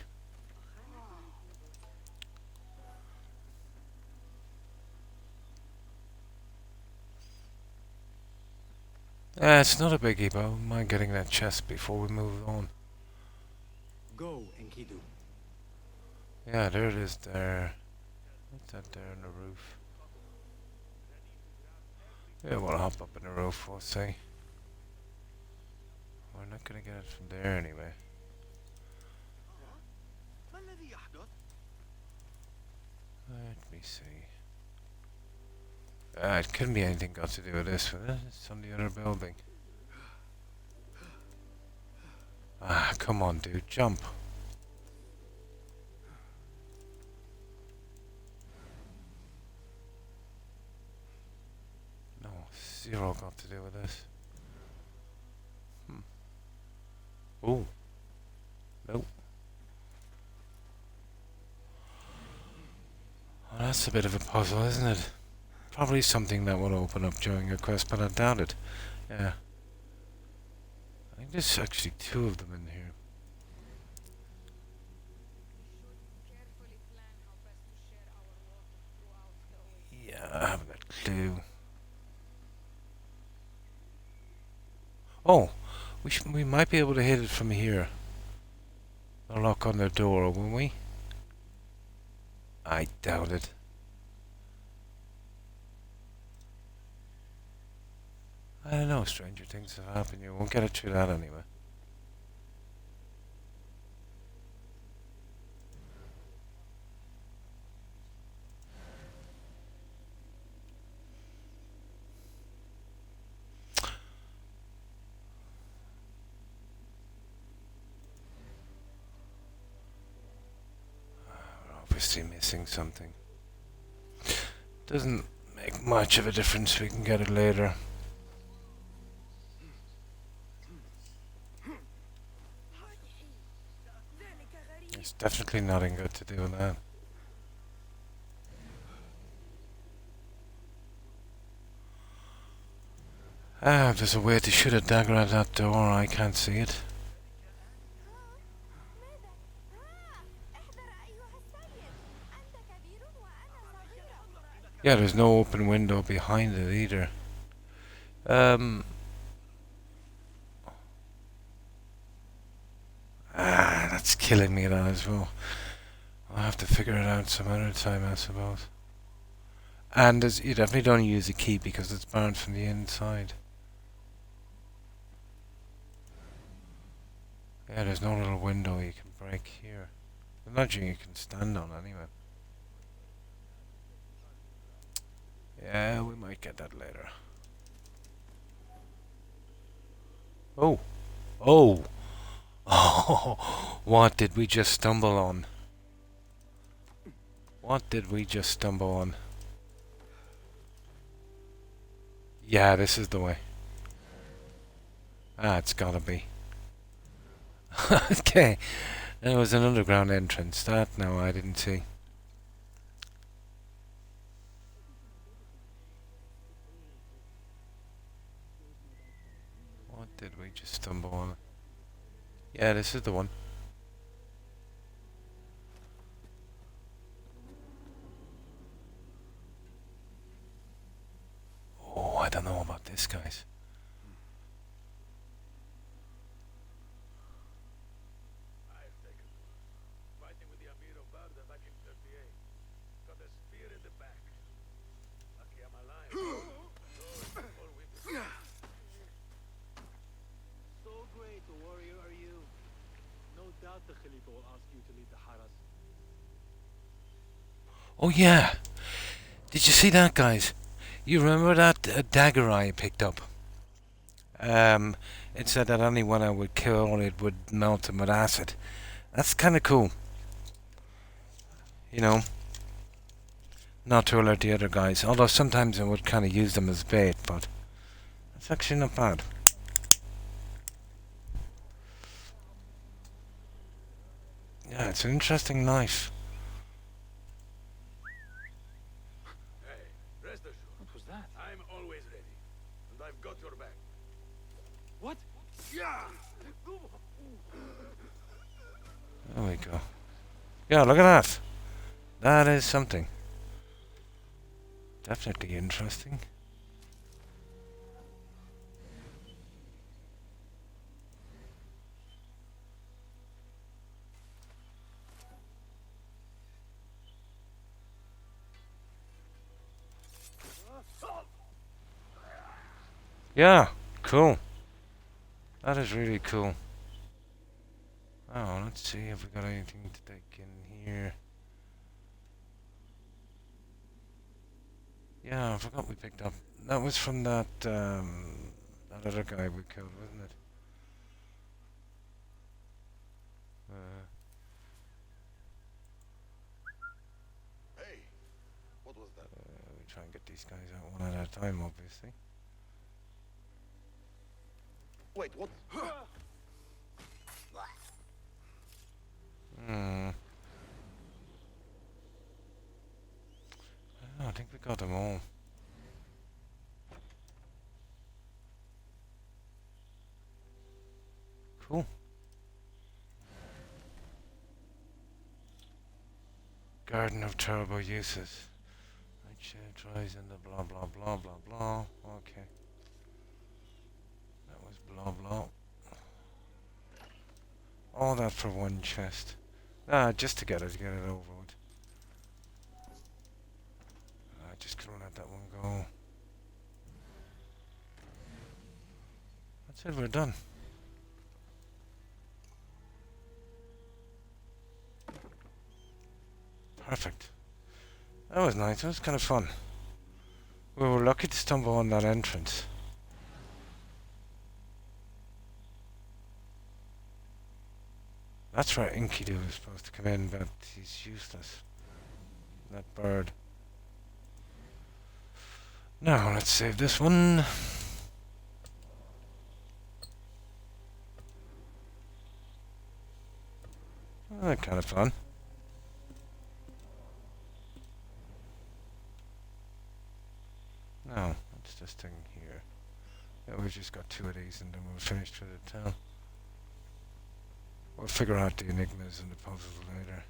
A: It's not a biggie, but I wouldn't mind getting that chest before we move on.
B: Go, Enkidu.
A: Yeah, there it is there. What's that there on the roof? Yeah, we'll hop up in the roof, we'll see. We're not gonna get it from there anyway. Let me see. It couldn't be anything got to do with this, but it's on the other building. Ah, come on, dude, jump. No, zero got to do with this. Oh. Nope. Well, that's a bit of a puzzle, isn't it? Probably something that will open up during a quest, but I doubt it. Yeah. I think there's actually two of them in here. Yeah, I haven't a clue. Oh, we might be able to hit it from here. A lock on the door, won't we? I doubt it. I don't know, stranger things have happened. You won't get it through that anyway. We're obviously missing something. Doesn't make much of a difference. We can get it later. There's definitely nothing good to do with that. Ah, if there's a way to shoot a dagger at that door, I can't see it. Yeah, there's no open window behind it either. That's killing me that as well. I'll have to figure it out some other time, I suppose. And you definitely don't use a key because it's barred from the inside. Yeah, there's no little window you can break here. There's nothing you can stand on anyway. Yeah, we might get that later. Oh! Oh! Oh! What did we just stumble on? What did we just stumble on? Yeah, this is the way. Ah, it's gotta be. Okay. There was an underground entrance. That, no, I didn't see. What did we just stumble on? Yeah, this is the one. Oh, I don't know about this, guys.
B: The Khalifa will ask you to lead the Haras.
A: Oh yeah! Did you see that, guys? You remember that dagger I picked up? It said that anyone I would kill, it would melt him with acid. That's kind of cool. You know, not to alert the other guys. Although sometimes I would kind of use them as bait, but it's actually not bad. Yeah, it's an interesting knife.
D: Hey, rest assured.
E: What was that?
D: I'm always ready. And I've got your back.
E: What?
D: Yeah!
A: There we go. Yeah, look at that. That is something. Definitely interesting. Yeah, cool. That is really cool. Oh, let's see if we got anything to take in here. Yeah, I forgot we picked up. That was from that that other guy we killed, wasn't it?
D: Hey, what was that?
A: We try and get these guys out one at a time, obviously.
D: Wait, what?
A: Hmm. I think we got them all. Cool. Garden of Terrible Uses. Which tries in the blah blah blah blah blah. Okay. That was blah blah. All that for one chest. Ah, just to get it over with. Just couldn't let that one go. That's it, we're done. Perfect. That was nice, that was kind of fun. We were lucky to stumble on that entrance. That's where Enkidu is supposed to come in, but he's useless. That bird. Now, let's save this one. Oh, kind of fun. Now, what's this thing here? Yeah, we've just got 2 of these and then we're finished with the town. We'll figure out the enigmas and the puzzles later.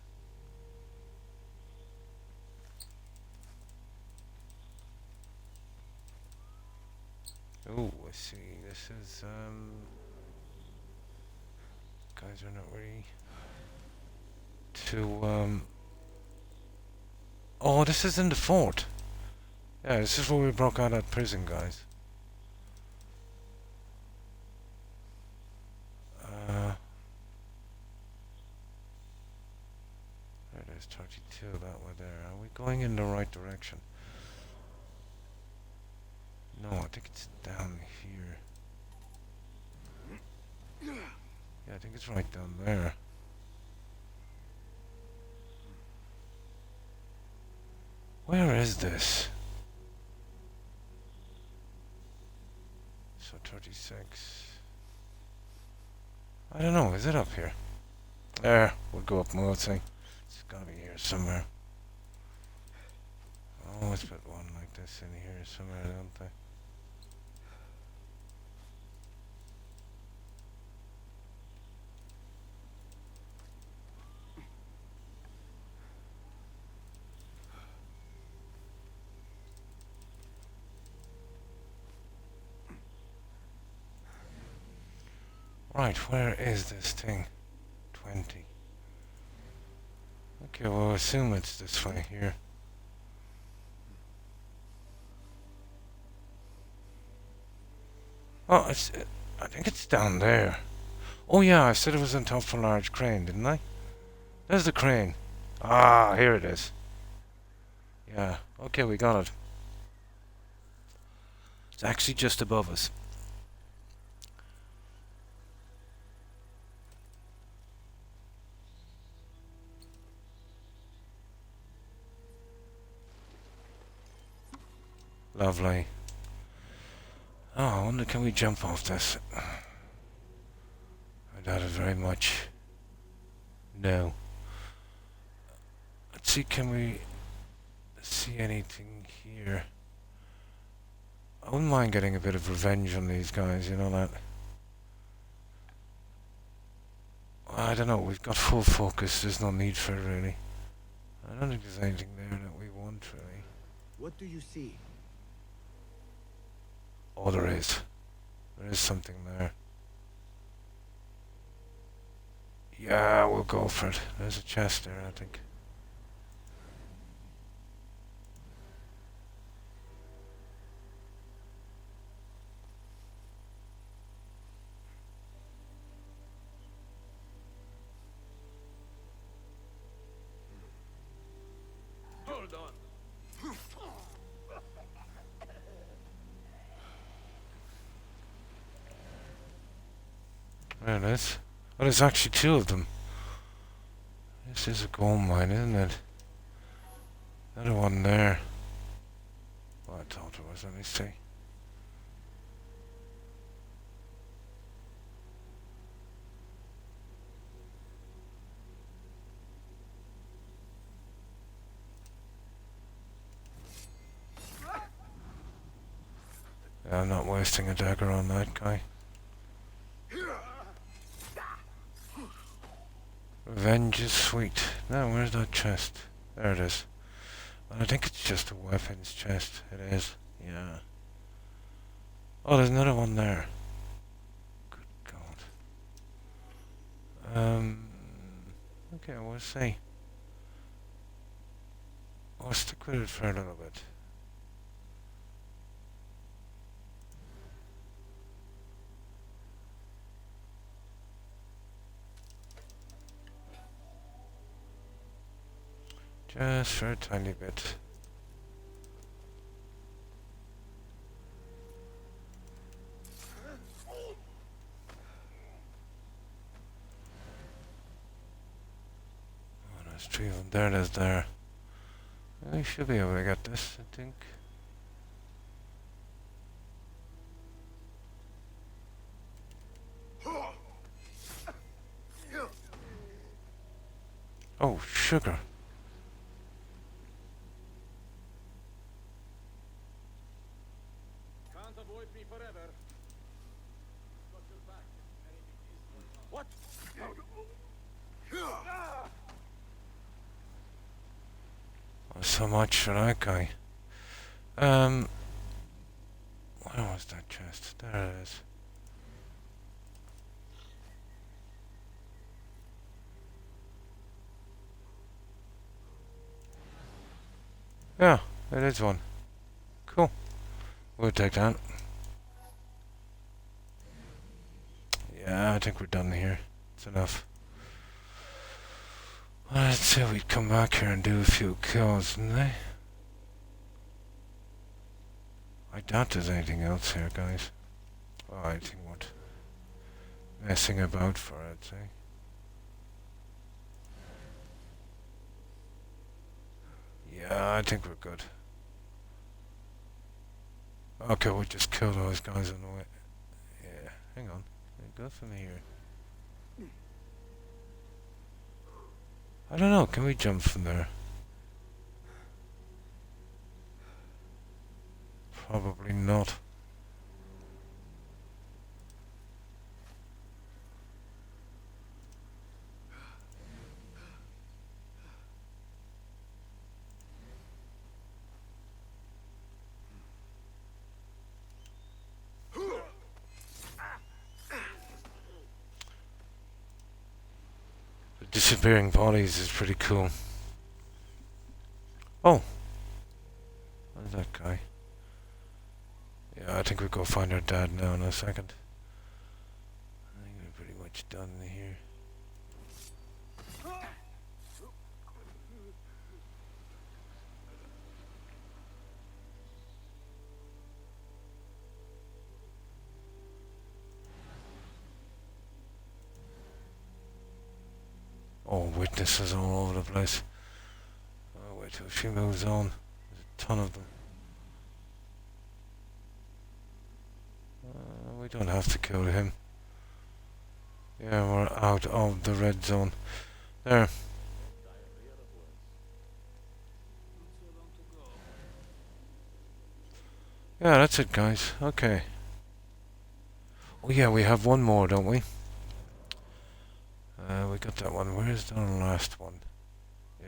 A: Oh, I see. This is, guys are not really too, oh, this is in the fort. Yeah, this is where we broke out of prison, guys. There's 32, that way there. Are we going in the right direction? No, I think it's down here. Yeah, I think it's right down there. Where is this? So 36. I don't know, is it up here? There, we'll go up more thing. It's gotta be here somewhere. I always put one like this in here somewhere, don't they? Right, where is this thing? 20. Okay, we'll assume it's this way here. Oh, it's. I think it's down there. Oh yeah, I said it was on top of a large crane, didn't I? There's the crane. Ah, here it is. Yeah, okay, we got it. It's actually just above us. Lovely. Oh, I wonder, can we jump off this? I doubt it very much. No. Let's see, can we see anything here? I wouldn't mind getting a bit of revenge on these guys, you know that? I don't know, we've got full focus, there's no need for it really. I don't think there's anything there that we want really.
B: What do you see?
A: Oh, there is. There is something there. Yeah, we'll go for it. There's a chest there, I think.
D: Hold on.
A: There it is. Oh, there's actually two of them. This is a gold mine, isn't it? Another one there. Well, I thought it was. Let me see. Yeah, I'm not wasting a dagger on that guy. Revenge is sweet. Now, where's that chest? There it is. Well, I think it's just a weapons chest. It is. Yeah. Oh, there's another one there. Good God. Okay, we'll see. I'll stick with it for a little bit. Just for a tiny bit. Oh, there's three of them. There it is there. We should be able to get this, I think. Oh, sugar.
D: Can't avoid me forever. Got your back. What?
A: Oh, so much for that guy. Where was that chest? There it is. Yeah, it is one. Cool. We'll take that. Yeah, I think we're done here. It's enough. Well, I'd say we'd come back here and do a few kills, wouldn't they? I doubt there's anything else here, guys. Oh, I think what? Messing about for, I'd say. Yeah, I think we're good. Okay, we'll just kill those guys on the way. Yeah, hang on. Go from here. I don't know, can we jump from there? Probably not. The disappearing bodies is pretty cool. Oh! Where's that guy? Yeah, I think we'll go find our dad now in a second. I think we're pretty much done here. Oh, witnesses all over the place. Oh, wait till she moves on. There's a ton of them. We don't have to kill him. Yeah, we're out of the red zone. There. Yeah, that's it, guys. Okay. Oh yeah, we have one more, don't we? We got that one. Where's the last one?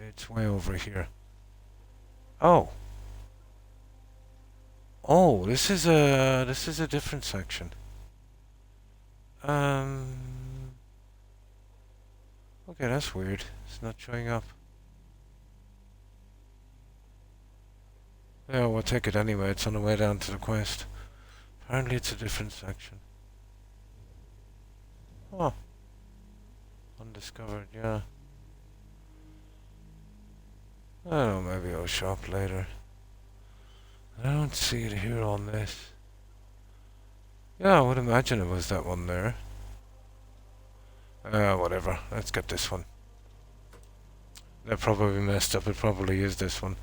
A: It's way over here. Oh. Oh, this is a different section. Okay, that's weird. It's not showing up. Yeah, we'll take it anyway. It's on the way down to the quest. Apparently it's a different section. Oh. Undiscovered, yeah. I don't know, maybe I'll shop later. I don't see it here on this. Yeah, I would imagine it was that one there. Whatever. Let's get this one. They're probably messed up. It probably is this one.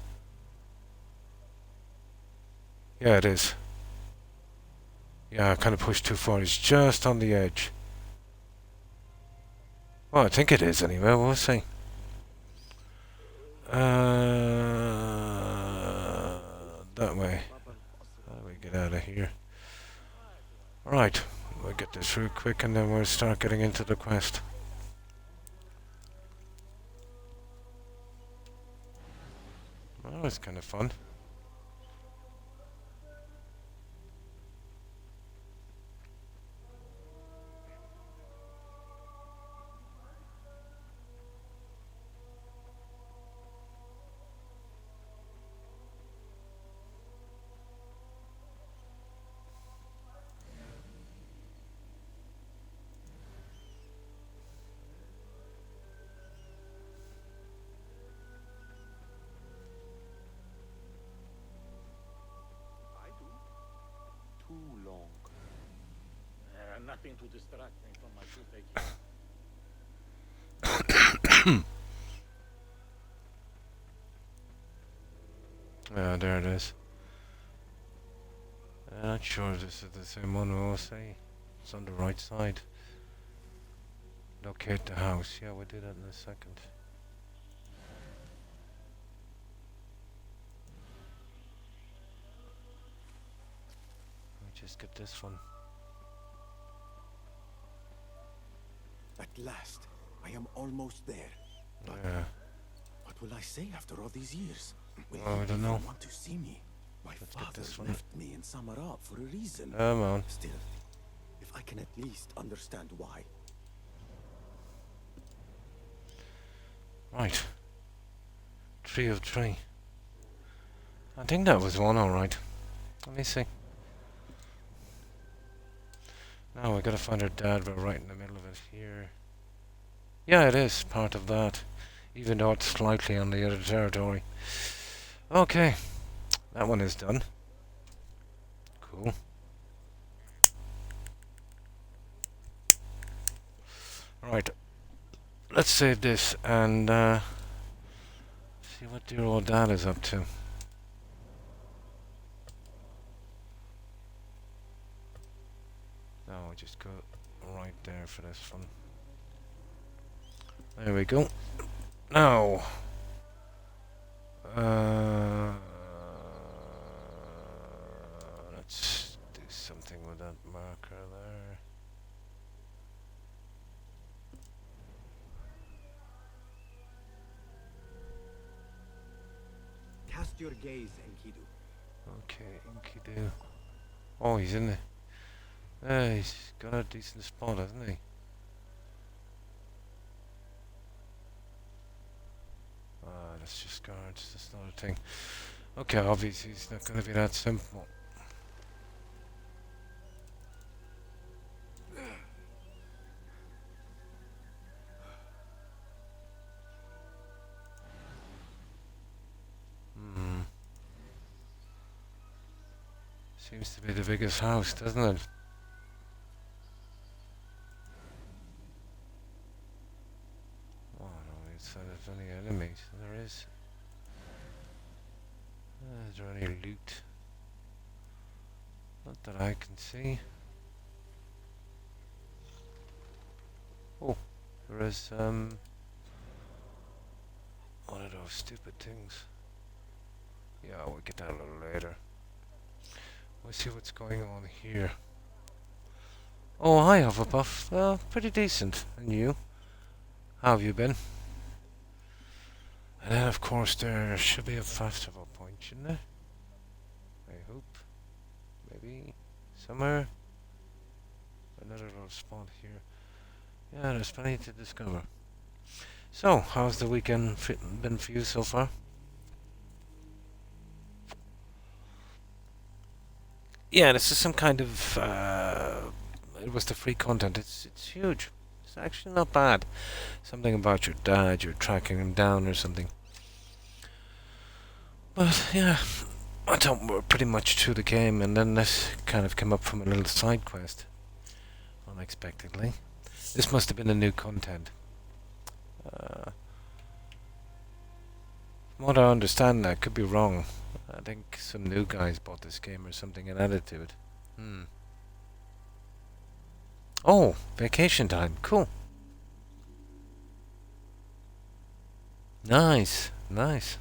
A: Yeah, it is. Yeah, I kind of pushed too far. It's just on the edge. Well, I think it is anyway. We'll see. That way. How do we get out of here? Right. We'll get this through quick and then we'll start getting into the quest. Well, that was kind of fun.
B: Too long.
D: Nothing to distract me from my toothache.
A: Yeah, there it is. I'm not sure if this is the same one. We'll see. It's on the right side. Locate the house. Yeah, we'll do that in a second. Let me just get this one.
B: At last, I am almost there.
A: Yeah.
B: What will I say after all these years? Will
A: Oh, I
B: he
A: don't
B: even
A: know.
B: want to see me? My
A: Let's get
B: father
A: this one.
B: left me in Samarab for a reason.
A: Come on.
B: Still, if I can at least understand why.
A: Right. 3 of 3. I think that was one, alright. Let me see. Now we gotta find our dad. We're right in the middle of it here. Yeah, it is part of that. Even though it's slightly on the other territory. Okay. That one is done. Cool. Right. Let's save this and see what dear old dad is up to. Now we just go right there for this one. There we go. Now, let's do something with that marker there.
B: Cast your gaze, Enkidu.
A: Okay, Enkidu. Oh, he's in there. He's got a decent spot, hasn't he? That's just guards, that's not a thing. Okay, obviously it's not going to be that simple. Seems to be the biggest house, doesn't it? Oh no, it's not there's any enemies. There is. Is there any loot? Not that I can see. There is one of those stupid things. Yeah, we'll get that a little later. We'll see what's going on here. Oh, hi Hufflepuff. Pretty decent. And you? How have you been? And then of course there should be a festival point, shouldn't there? I hope. Maybe somewhere. Another little spot here. Yeah, there's plenty to discover. So, how's the weekend been for you so far? Yeah, this is some kind of it was the free content. It's huge. It's actually not bad. Something about your dad, you're tracking him down or something. But yeah, I thought we're pretty much through the game, and then this kind of came up from a little side quest, unexpectedly. This must have been the new content. From what I understand, I could be wrong. I think some new guys bought this game or something and added to it. Oh, vacation time. Cool. Nice, nice.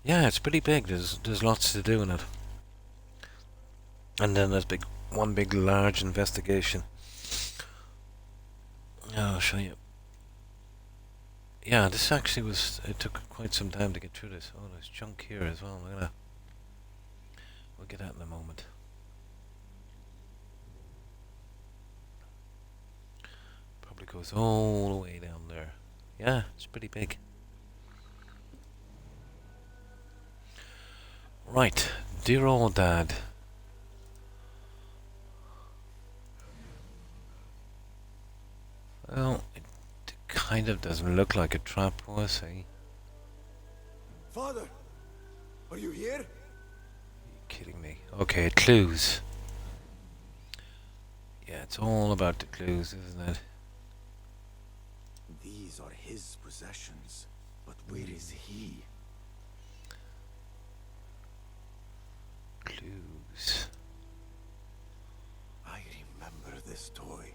A: Yeah, it's pretty big. There's lots to do in it. And then there's one big large investigation. I'll show you. Yeah, this actually it took quite some time to get through this. Oh, there's junk here as well. We'll get that in a moment. Probably goes all the way down there. Yeah, it's pretty big. Right, dear old dad. Well, it kind of doesn't look like a trap, was he?
B: Father, are you here?
A: Are you kidding me? Okay, clues. Yeah, it's all about the clues, isn't it?
B: These are his possessions, but where is he?
A: Clues.
B: I remember this toy.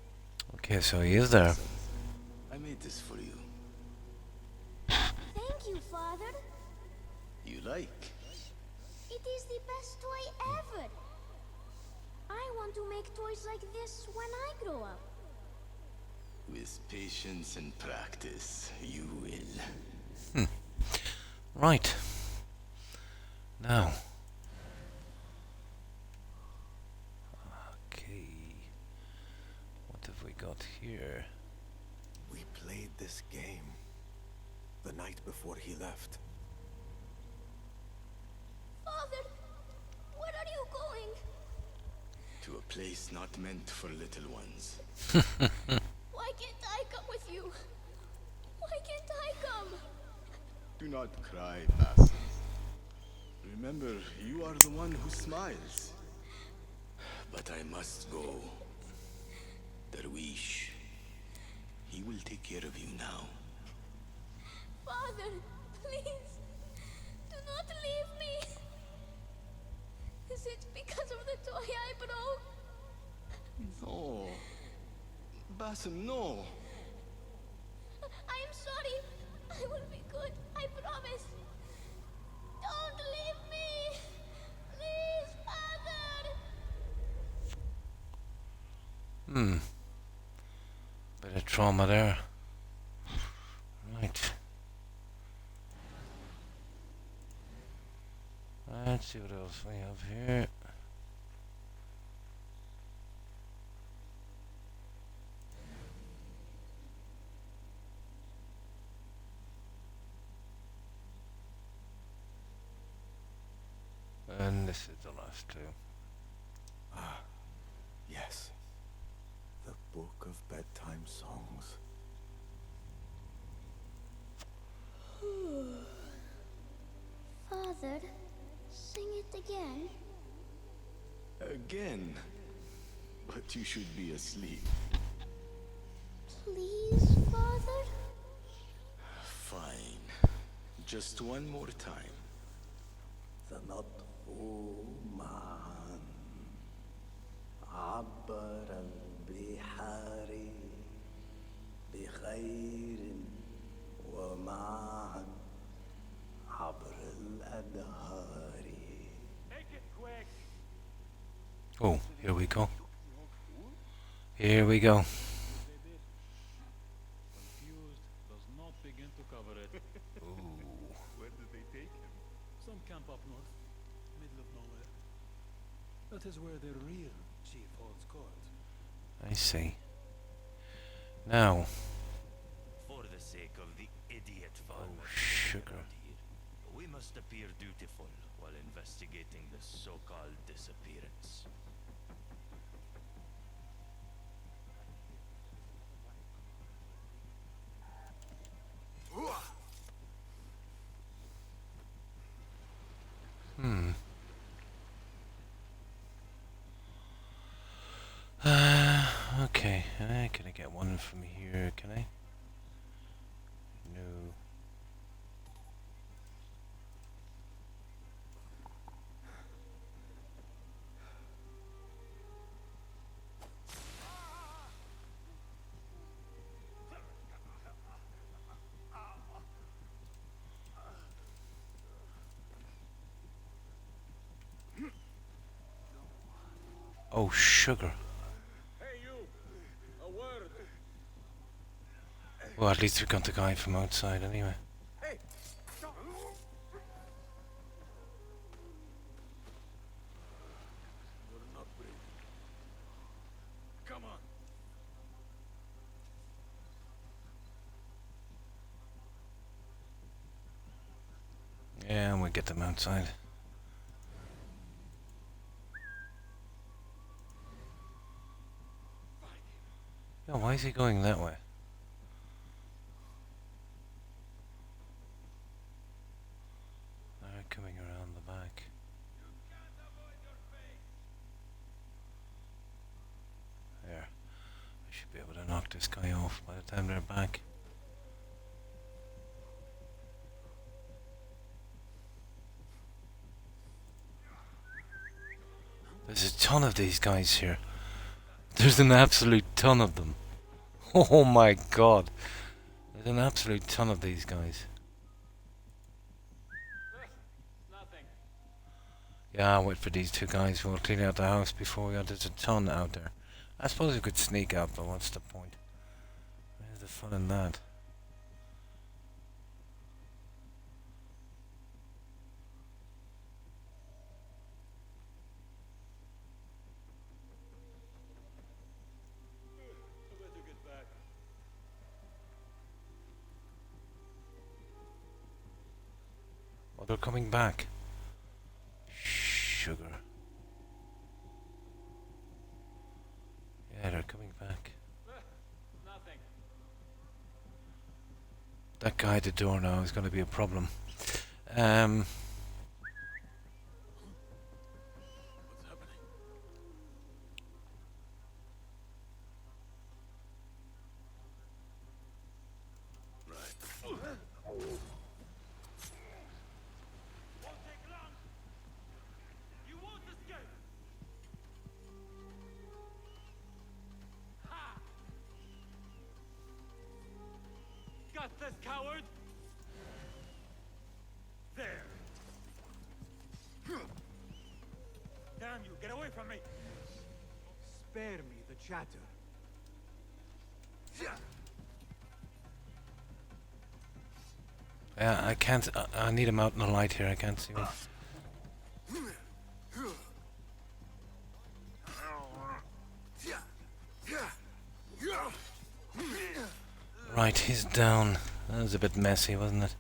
A: Okay, so he is there.
E: I made this for you.
F: Thank you, Father.
E: You like?
F: It is the best toy ever. I want to make toys like this when I grow up.
E: With patience and practice, you will.
A: Right. Now. Okay. What have we got here?
B: We played this game the night before he left.
F: Father, where are you going?
E: To a place not meant for little ones.
F: Why can't I come with you? Why can't I come?
E: Do not cry, Basim. Remember, you are the one who smiles. But I must go. Darwish. He will take care of you now.
F: Father, please, do not leave me. Is it because of the toy I broke?
E: No. Basim, no.
F: I am sorry. I will be good. I promise. Don't leave me. Please, Father.
A: Bit of trauma there. Right. Let's see what else we have here. And this is the last two.
B: Ah, yes. The Book of Bedtime Songs.
F: Father, sing it again.
E: Again? But you should be asleep.
F: Please, Father?
E: Fine. Just one more time.
B: سنطفو معا عبر البحار بخير ومعا عبر الأنهار.
D: Make it quick.
A: Oh, here we go. Here we go.
G: Confused, does not begin to cover it.
E: Where did they take him?
G: Some camp up north, middle of nowhere. That is where the real chief holds court.
A: I see. Now,
H: For the sake of the idiot farmer
A: sugar.
H: around here, we must appear dutiful while investigating the so-called disappearance.
A: Hmm. Okay. Can I get one from here? Can I? No. Oh, sugar.
D: Hey, you. A word.
A: Well, at least we got the guy from outside anyway.
D: Hey. Stop.
E: You're not brave. Come on.
A: Yeah, and we get them outside. Yeah, why is he going that way? They're coming around the back. There. I should be able to knock this guy off by the time they're back. There's a ton of these guys here. There's an absolute ton of them. Oh my god. There's an absolute ton of these guys.
G: Nothing.
A: Yeah, I'll wait for these two guys. We'll clean out the house before we go. There's a ton out there. I suppose we could sneak out, but what's the point? Where's the fun in that?
G: I better get back.
A: Oh, they're coming back. Sugar. Yeah, they're coming back.
G: Nothing.
A: That guy at the door now is going to be a problem.
E: What's happening? Right.
D: Won't take long. You won't escape. Ha! Got this, coward. There. Damn you! Get away from me.
B: Spare me the chatter.
A: Yeah, I can't. I need him out in the light here. I can't see him. Right, he's down. That was a bit messy, wasn't it?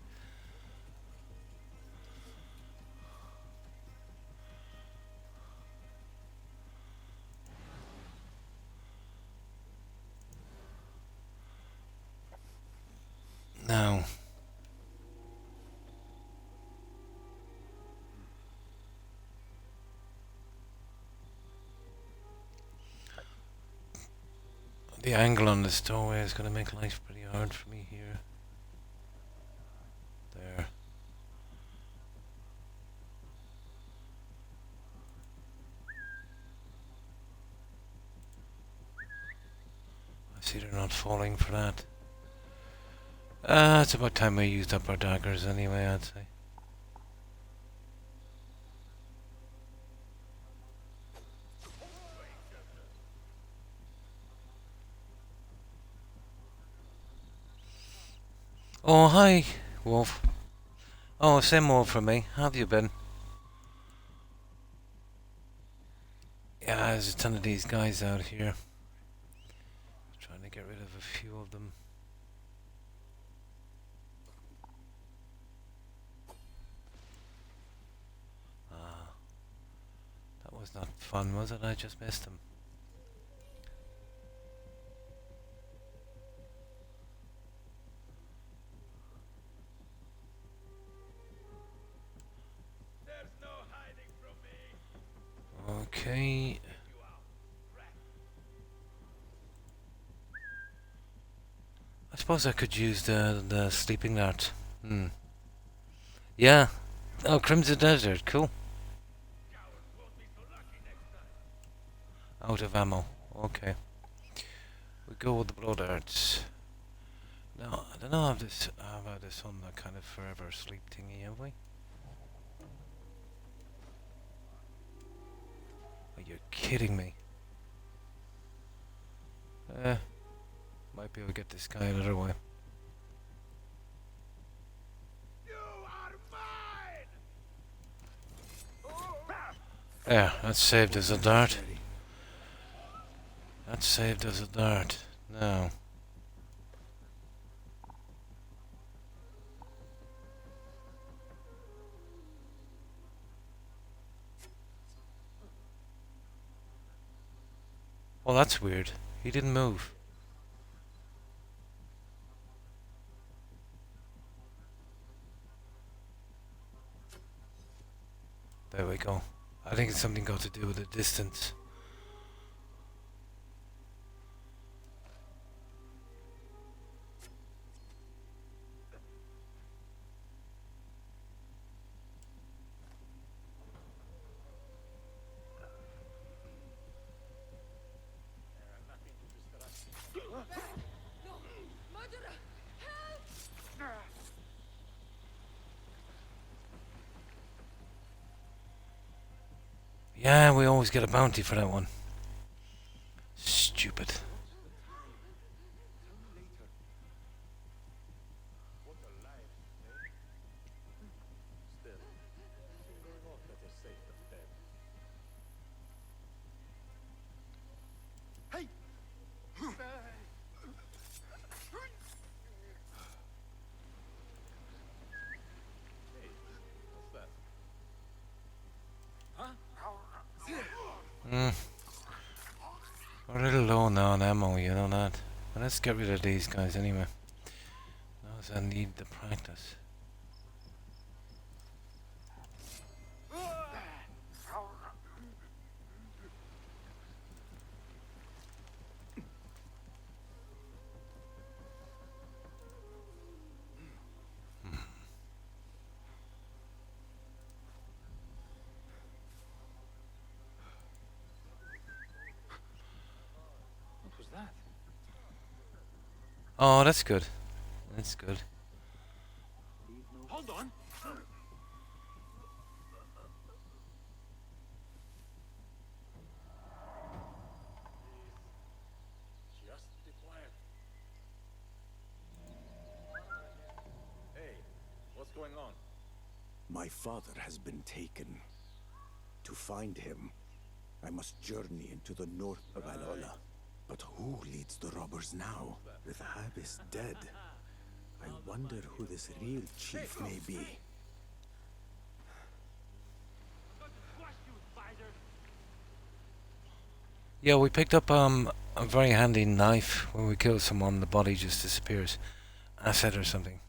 A: Now. The angle on this doorway is going to make life pretty hard for me here. There. See, they're not falling for that. It's about time we used up our daggers anyway, I'd say. Oh, hi, Wolf. Oh, same old for me. How have you been? Yeah, there's a ton of these guys out here. Trying to get rid of a few of them. That was not fun, was it? I just missed them.
D: There's no hiding from me.
A: Okay. I suppose I could use the sleeping dart. Yeah. Oh, Crimson Desert. Cool. Out of ammo. Okay. We go with the blow darts. Now, I don't know if this about this on the kind of forever sleep thingy, have we? Are you kidding me? Might be able to get this guy another way.
D: You are mine.
A: There, that saved us a dart. That saved us a dart. Now. Well, that's weird. He didn't move. There we go. I think it's something got to do with the distance. Yeah, we always get a bounty for that one. Stupid.
D: What a life, eh? Still, you're not better safe than dead. Hey! Hey, what's that?
A: We're a little low now on ammo, you know that. Well, let's get rid of these guys anyway. Those I need the practice.
G: What was that?
A: Oh, that's good. That's good.
G: Hold on.
D: Just be quiet. Hey, what's going on?
B: My father has been taken. To find him, I must journey into the north of Alola. But who leads the robbers now? Rithab is dead. I wonder who this real chief may be.
A: Yeah, we picked up a very handy knife when we kill someone. The body just disappears. Asset or something.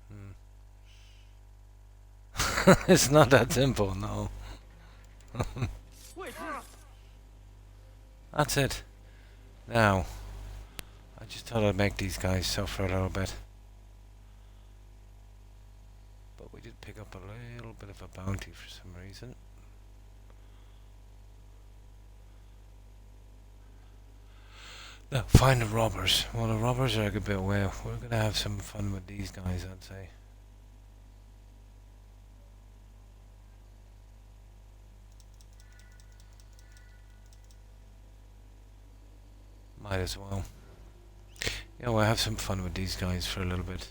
A: It's not that simple, no. That's it. Now, I just thought I'd make these guys suffer a little bit. But we did pick up a little bit of a bounty for some reason. No, find the robbers. Well, the robbers are a good bit away. We're gonna have some fun with these guys, I'd say. Might as well. Yeah, we'll have some fun with these guys for a little bit.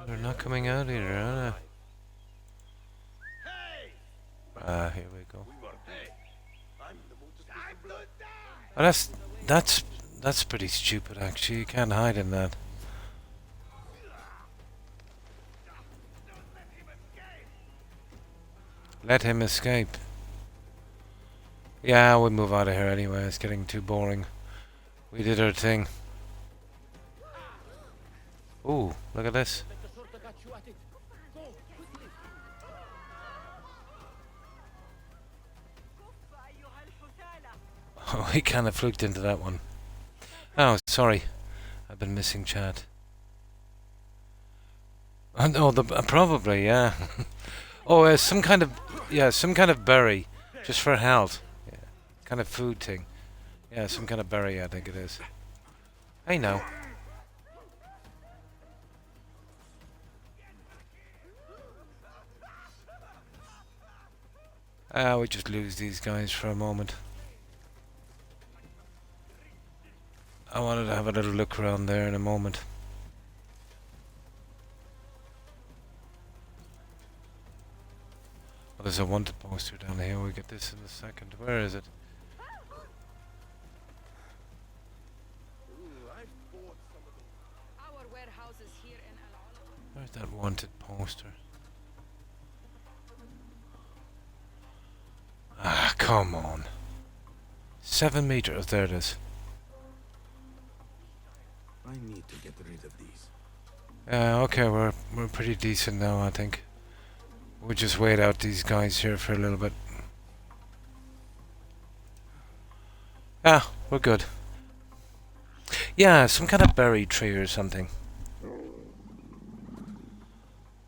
A: They're not coming out either, are they? Here we go. Oh, that's pretty stupid, actually. You can't hide in that. Let him escape. Yeah, we'll move out of here anyway. It's getting too boring. We did our thing. Ooh, look at this. Oh, he kind of fluked into that one. Oh, sorry. I've been missing chat. Oh, no, probably, yeah. Oh, some kind of berry, just for health. Yeah, kind of food thing. Yeah, some kind of berry, I think it is. I know. We just lose these guys for a moment. I wanted to have a little look around there in a moment. Well, there's a wanted poster down here. We'll get this in a second. Where is it?
C: Our warehouse is here in Al-Ala.
A: Where's that wanted poster? Ah, come on. 7 meters. There it is.
B: I need to get rid of these.
A: Okay, we're pretty decent now, I think. We'll just wait out these guys here for a little bit. Ah, we're good. Yeah, some kind of berry tree or something.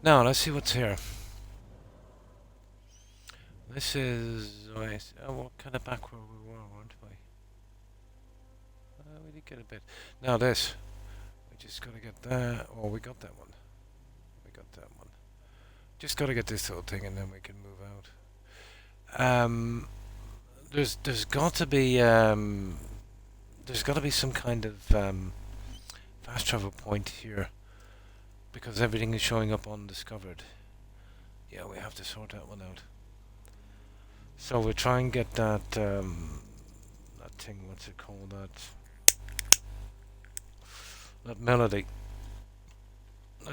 A: Now, let's see what's here. This is... Oh, what kind of back where we were, weren't we? We did get a bit. Now this. We just gotta get that. Oh, we got that one. We got that one. Just gotta get this little thing and then we can move out. There's got to be some kind of fast travel point here because everything is showing up undiscovered. Yeah, we have to sort that one out. So we'll try and get that that thing. What's it called? That melody.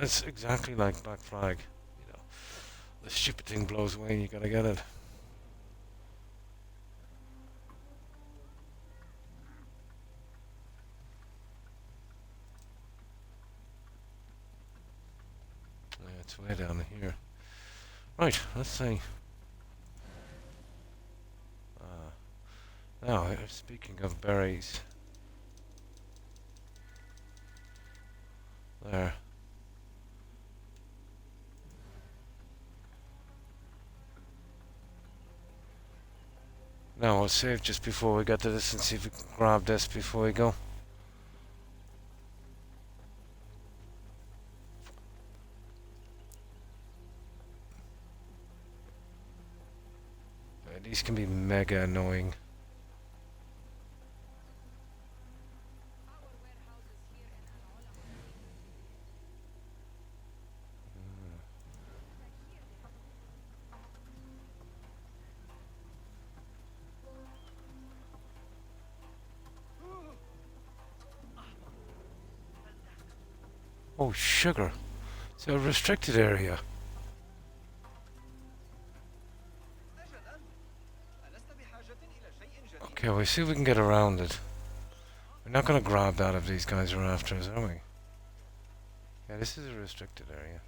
A: It's exactly like Black Flag. You know, the stupid thing blows away and you gotta get it. Yeah, it's way down here. Right, let's see. Now, speaking of berries. There. Now we'll save just before we get to this and see if we can grab this before we go. These can be mega annoying. Oh, sugar. It's a restricted area. Okay, we'll see if we can get around it. We're not going to grab that if these guys are after us, are we? Yeah, this is a restricted area.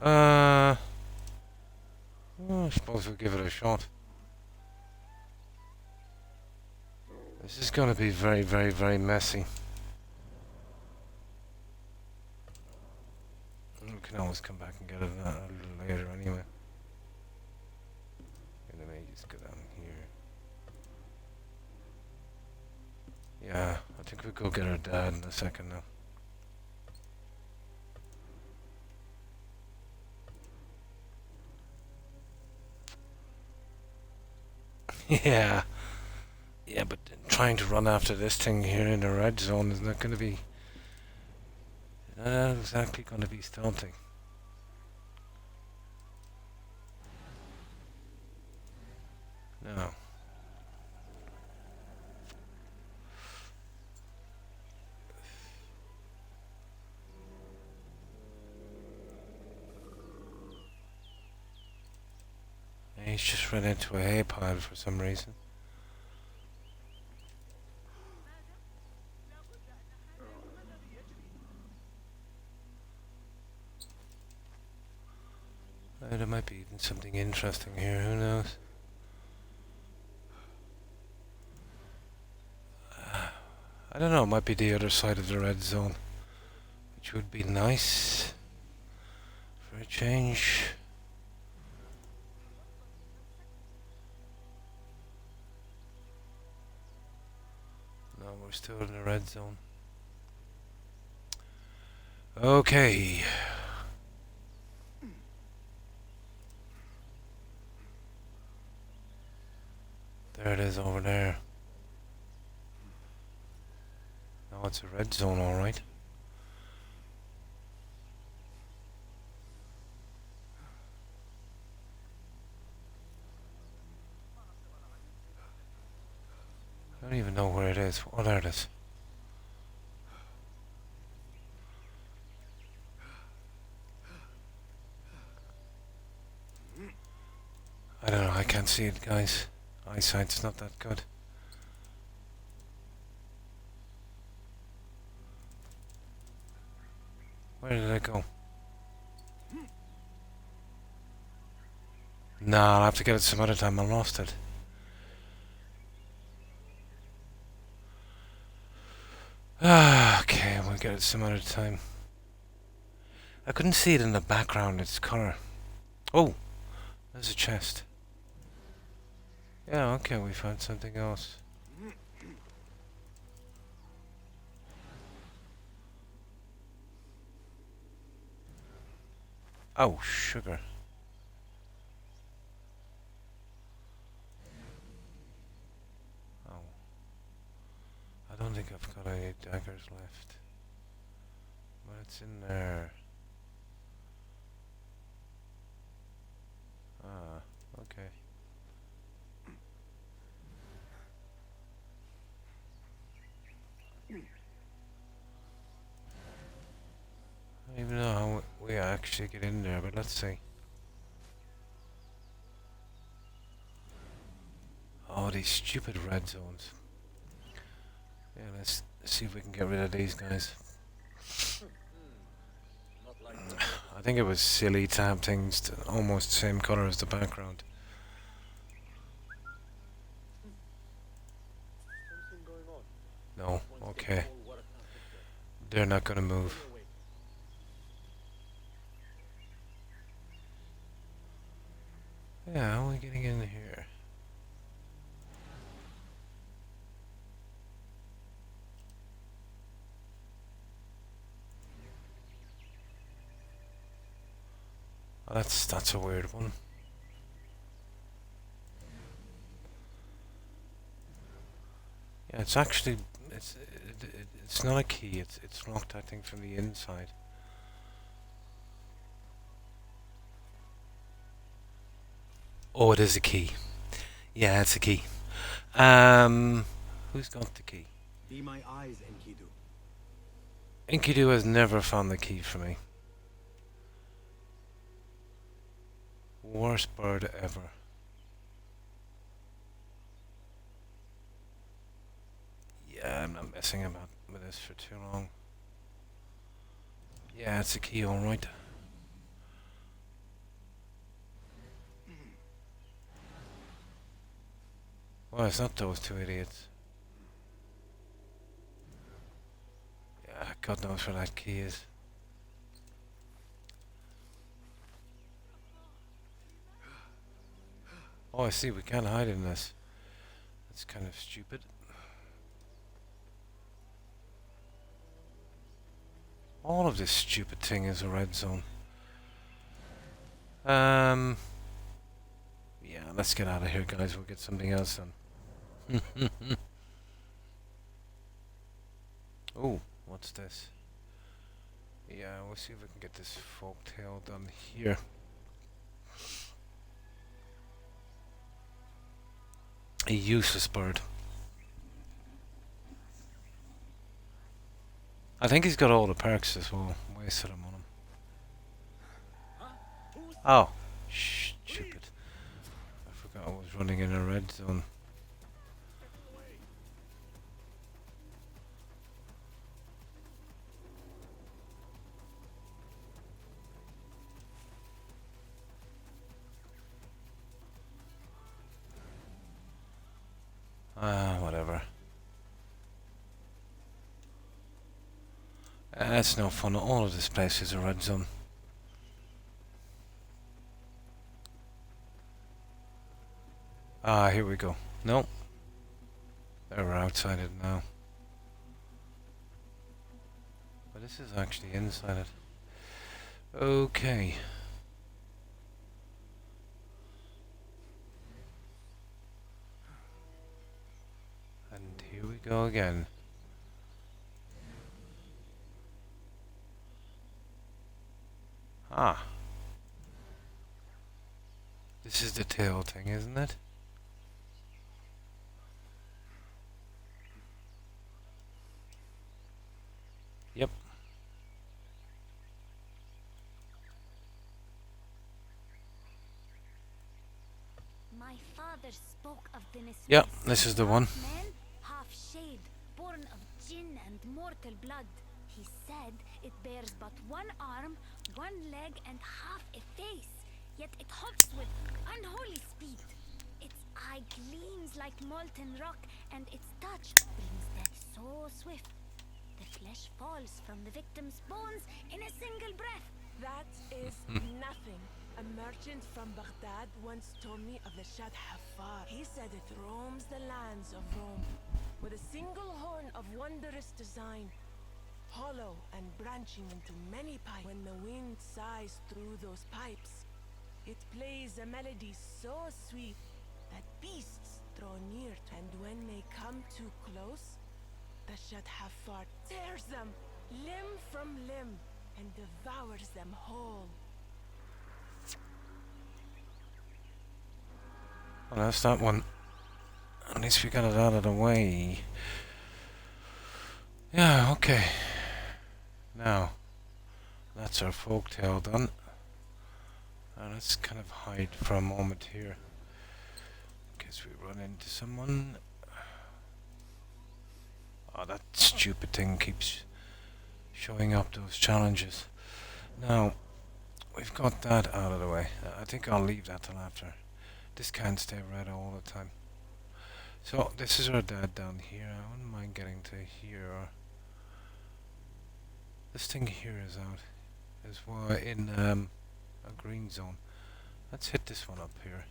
A: I suppose we'll give it a shot. This is going to be very, very, very messy. We can always come back and get it a little later anyway. And let me just go down here. Yeah, I think we'll go get our dad in a second now. Yeah. Yeah, but trying to run after this thing here in the red zone is not going to be... not exactly going to be daunting. No. He's just run into a hay pile for some reason. There might be even something interesting here, who knows? I don't know, it might be the other side of the red zone, which would be nice for a change. No, we're still in the red zone. Okay. There it is over there. Now it's a red zone, alright. I don't even know where it is. Oh, there it is. I don't know, I can't see it, guys. Eyesight's not that good. Where did it go? Nah, I'll have to get it some other time. I lost it. Okay, we'll get it some other time. I couldn't see it in the background, its colour. Oh, there's a chest. Yeah, okay, we found something else. Oh, sugar. Oh. I don't think I've got any daggers left. But it's in there. Ah, okay. I don't even know how we actually get in there, but let's see. Oh, these stupid red zones. Yeah, let's see if we can get rid of these guys. I think it was silly to have things almost the same colour as the background.
D: Something going on.
A: No, okay. They're not gonna move. Yeah, how are we getting in here? Oh, that's a weird one. Yeah, it's actually it's not a key. It's locked, I think, from the inside. Oh, it is a key. Yeah, it's a key. Who's got the key?
B: Be my eyes, Enkidu.
A: Enkidu has never found the key for me. Worst bird ever. Yeah, I'm not messing about with this for too long. Yeah, it's a key, alright. Well, it's not those two idiots. God knows where that key is. Oh, I see, we can't hide in this. That's kind of stupid. All of this stupid thing is a red zone. Yeah, let's get out of here, guys. We'll get something else done. Oh, what's this? Yeah, we'll see if we can get this folktale done here. A useless bird. I think he's got all the perks as well. Wasted them on him. Oh, stupid. I forgot I was running in a red zone. Whatever. That's no fun. All of this place is a red zone. Ah, here we go. No. We're outside it now. But this is actually inside it. Okay. And here we go again. Ah. This is the tail thing, isn't it? Yep.
F: My father spoke of the
A: Yep, this is the one.
F: man, half shade, born of gin and mortal blood. He said it bears but one arm, one leg, and half a face. Yet it hops with unholy speed. Its eye gleams like molten rock, and its touch brings death so swift. The flesh falls from the victim's bones in a single breath.
I: That is nothing. A merchant from Baghdad once told me of the Shad Hafar. He said it roams the lands of Rome with a single horn of wondrous design, hollow and branching into many pipes. When the wind sighs through those pipes, it plays a melody so sweet that beasts draw near. And when they come too close, the Shad Hafar tears them limb from limb and devours them whole.
A: Well, that's that one. At least we got it out of the way. Yeah, okay. Now, that's our folktale done. Let's kind of hide for a moment here. In case we run into someone. Oh, that stupid thing keeps showing up those challenges. Now, we've got that out of the way. I think I'll leave that till after. This can't stay red all the time. So, this is our dad down here. I wouldn't mind getting to here. This thing here is out. Is in a green zone. Let's hit this one up here.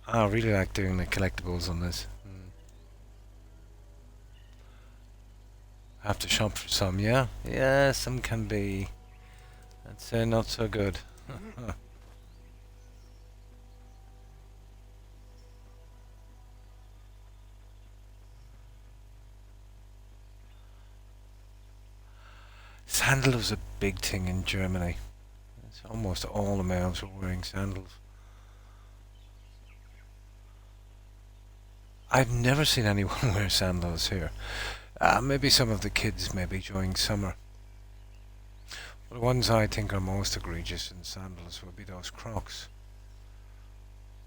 A: I really like doing the collectibles on this. Have to shop for some, yeah? Yeah, some can be, I'd say, not so good. Sandal was a big thing in Germany. It's almost all the males were wearing sandals. I've never seen anyone wear sandals here. Maybe some of the kids, maybe during summer. But the ones I think are most egregious in sandals would be those Crocs.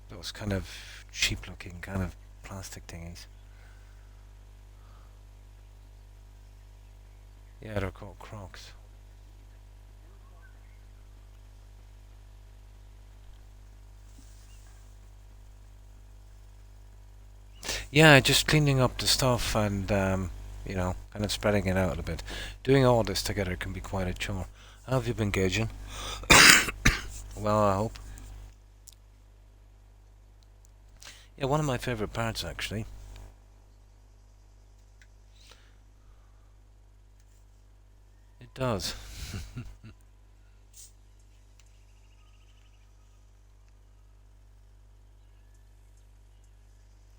A: Those kind of cheap-looking, kind of plastic thingies. Yeah, they're called Crocs. Yeah, just cleaning up the stuff and, you know, kind of spreading it out a bit. Doing all this together can be quite a chore. How have you been gauging? Well, I hope. Yeah, one of my favourite parts, actually. It does.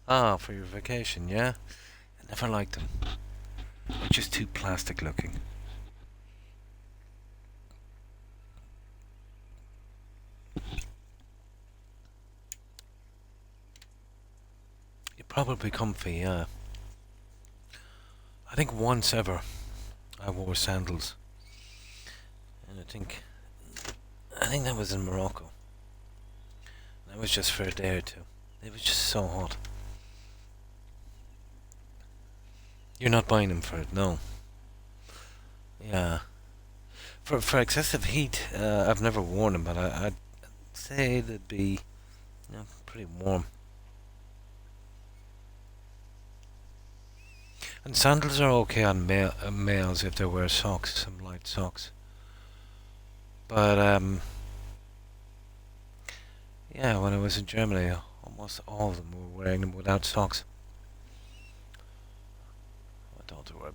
A: Ah, for your vacation, yeah? I never liked them. They're just too plastic looking. You're probably comfy, yeah. I think once ever I wore sandals. And I think that was in Morocco. That was just for a day or two. It was just so hot. You're not buying them for it, no. Yeah. For excessive heat, I've never worn them, but I'd say they'd be, you know, pretty warm. And sandals are okay on males if they wear socks, some light socks. But yeah, when I was in Germany, almost all of them were wearing them without socks. I thought they were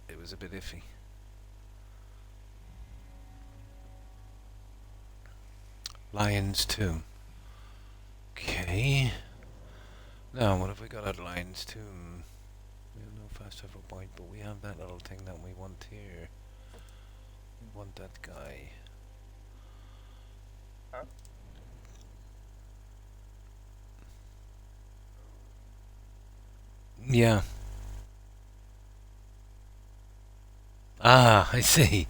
A: it was a bit iffy. Lions Tomb. Okay. Now, what have we got at Lions Tomb? We have no fast travel point, but we have that little thing that we want here. We want that guy. Yeah. Ah, I see.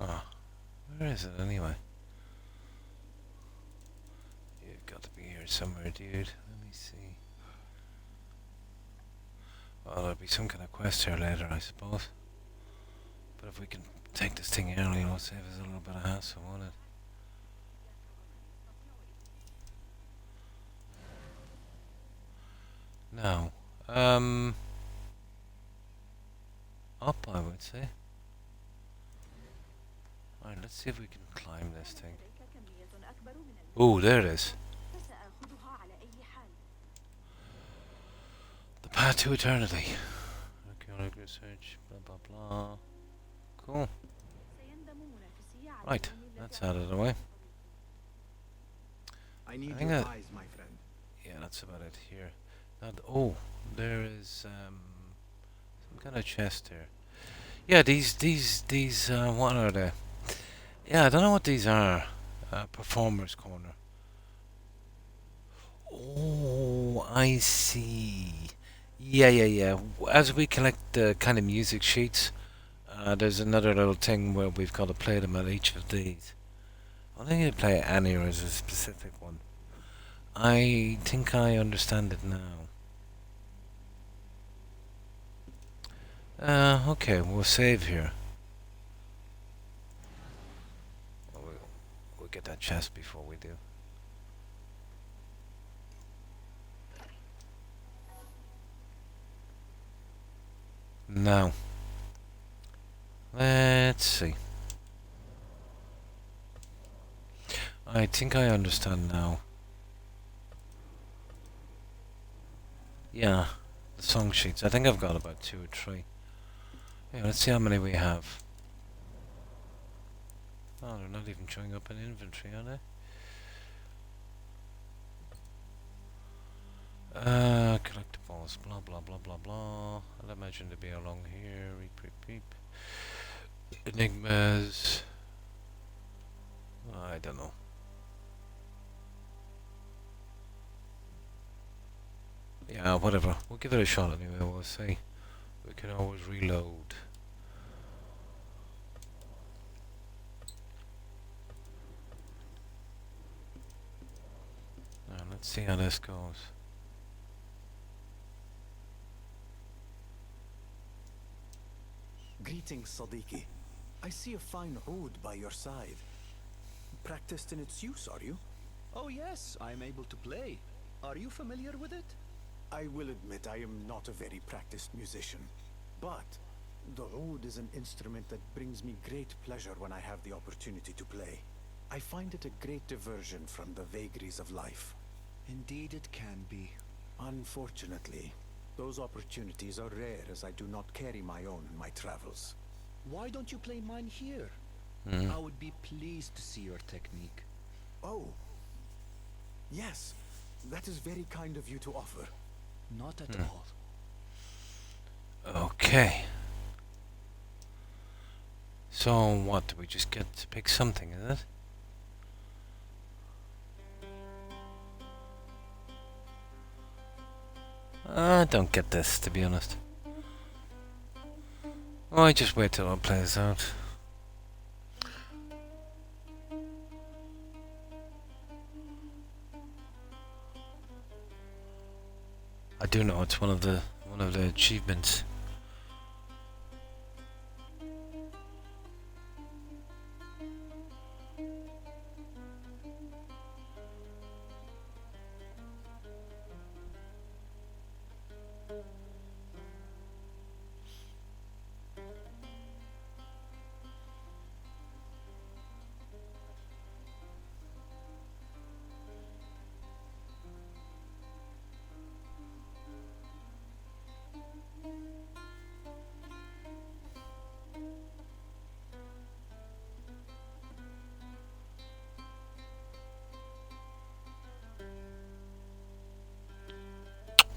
A: Ah, where is it anyway? You've got to be here somewhere, dude. Let me see. Well, there'll be some kind of quest here later, I suppose. But if we can take this thing early, it'll save us a little bit of hassle, won't it? Now, up, I would say. Alright, let's see if we can climb this thing. Oh, there it is. The path to eternity. Archaeological research, blah blah blah. Cool. Right, that's out of the way.
B: I need
A: think
B: your
A: that-
B: eyes, my friend.
A: Yeah, that's about it here. Now, oh, there is some kind of chest here. Yeah, these, what are they? Yeah, I don't know what these are. Performer's corner. Oh, I see. Yeah. As we collect the kind of music sheets, there's another little thing where we've got to play them at each of these. I think you play Annie as a specific one. I think I understand it now. Okay, we'll save here. We'll get that chest before we do. Now, let's see. I think I understand now. Yeah, the song sheets. I think I've got about 2 or 3. Yeah, let's see how many we have. Oh, they're not even showing up in inventory, are they? Collectibles, blah blah blah blah blah. I'd imagine to be along here. Reap. Enigmas. I don't know. Yeah, whatever. We'll give it a shot anyway, we'll see. We can always reload. Let's see how this goes.
B: Greetings, Sadiqi. I see a fine oud by your side. Practiced in its use, are you?
J: Oh yes, I am able to play. Are you familiar with it?
B: I will admit I am not a very practiced musician. But the oud is an instrument that brings me great pleasure when I have the opportunity to play. I find it a great diversion from the vagaries of life.
J: Indeed it can be.
B: Unfortunately, those opportunities are rare as I do not carry my own in my travels.
J: Why don't you play mine here? I would be pleased to see your technique.
B: Oh. Yes, that is very kind of you to offer.
J: Not at all.
A: Okay. So what, do we just get to pick something, is it? I don't get this, to be honest. Oh, I just wait till it plays out. I do know it's one of the achievements.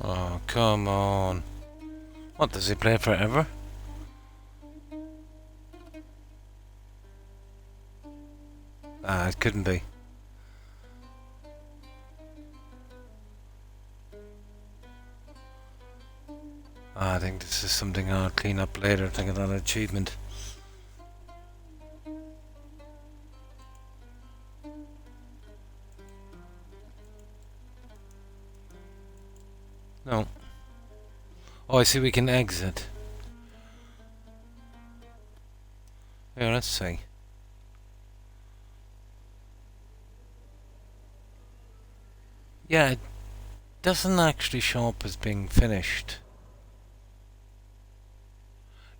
A: Oh, come on. What, does he play forever? Ah, it couldn't be. I think this is something I'll clean up later. Think of that achievement. No. Oh, I see we can exit. Yeah, let's see. Yeah, it doesn't actually show up as being finished.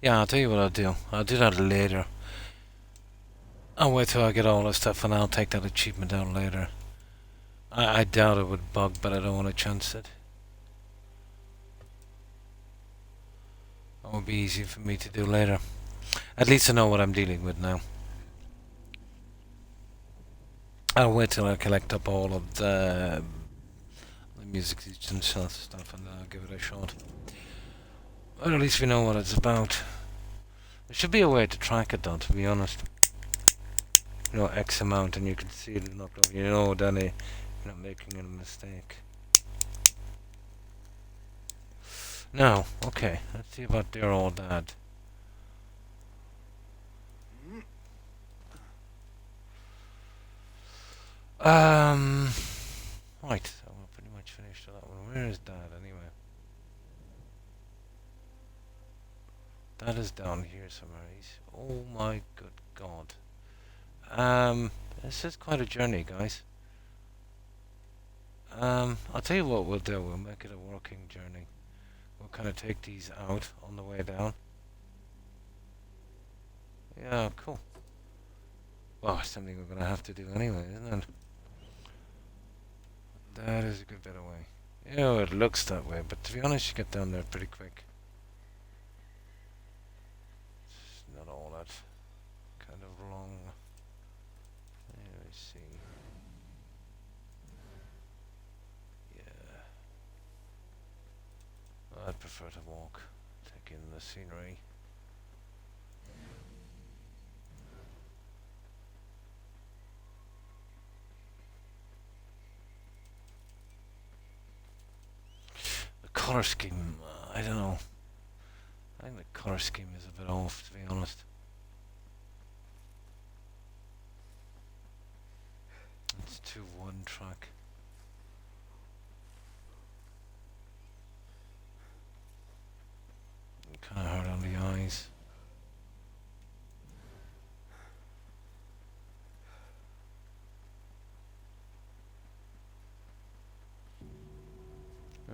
A: Yeah, I'll tell you what I'll do. I'll do that later. I'll wait till I get all this stuff and I'll take that achievement out later. I doubt it would bug, but I don't want to chance it. That would be easy for me to do later. At least I know what I'm dealing with now. I'll wait till I collect up all of the music and stuff and I'll give it a shot. Or at least we know what it's about. There should be a way to track it though, to be honest. You know, X amount and you can see it up. You know, Danny, you're not making a mistake. Now, okay, let's see about dear old dad. Right, so we're pretty much finished with that one. Where is Dad anyway? Dad is down here somewhere. Oh my good God. This is quite a journey, guys. I'll tell you what we'll do. We'll make it a working journey. We'll kind of take these out on the way down. Yeah, cool. Well, it's something we're gonna have to do anyway, isn't it? That is a good bit away. You know, it looks that way, but to be honest, you get down there pretty quick. It's not all that kind of long. Let me see. Yeah. I'd prefer to walk, take in the scenery. Color scheme, I don't know. I think the color scheme is a bit off, to be honest. It's too one track. Kind of hard on the eyes.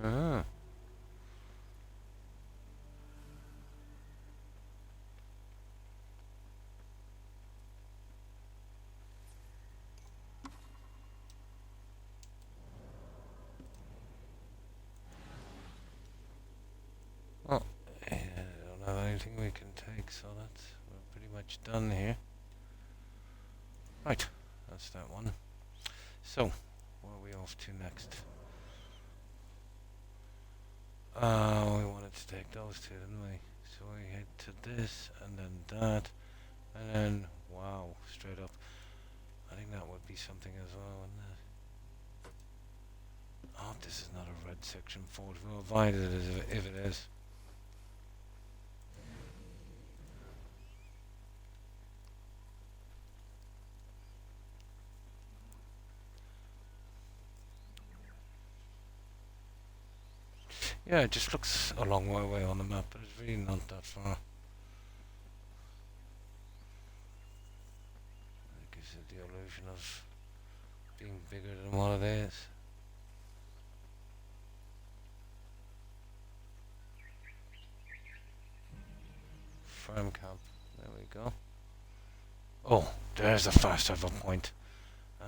A: Ah. Oh, I don't have anything we can take, so we're pretty much done here. Right, that's that one. So, what are we off to next? We wanted to take those two, didn't we? So we head to this, and then that, and then, wow, straight up. I think that would be something as well, wouldn't it? Oh, this is not a red section forward. We'll avoid it if it is. Yeah, it just looks a long way away on the map, but it's really not that far. It gives it the illusion of being bigger than what it is. Farm camp. There we go. Oh, there's a fast travel point.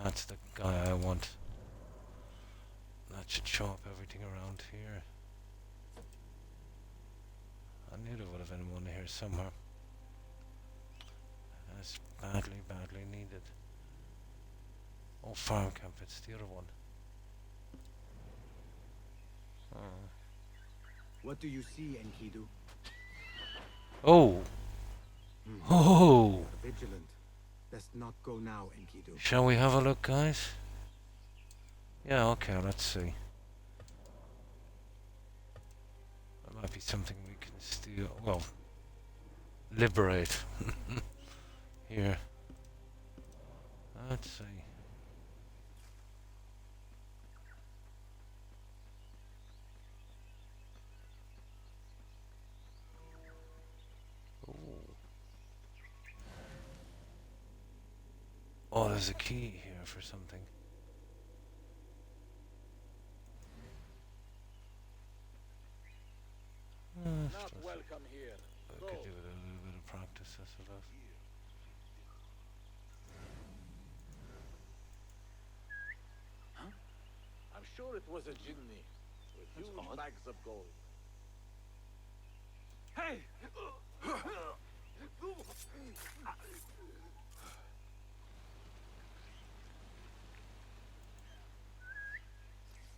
A: That's the guy I want. That should show up everything around here. I knew there would have been one here somewhere. And it's badly, badly needed. Oh, farm camp, it's the other one. Oh.
B: What do you see, Enkidu?
A: Oh! Oh!
B: Vigilant. Best not go now, Enkidu.
A: Shall we have a look, guys? Yeah, okay, let's see. There might be something we can steal. Well, liberate. Here. Let's see. Oh, there's a key here for something.
D: Not welcome here.
A: I could do with a little bit of practice, I suppose.
D: Huh? I'm sure it was a jinni with huge bags of gold. Hey!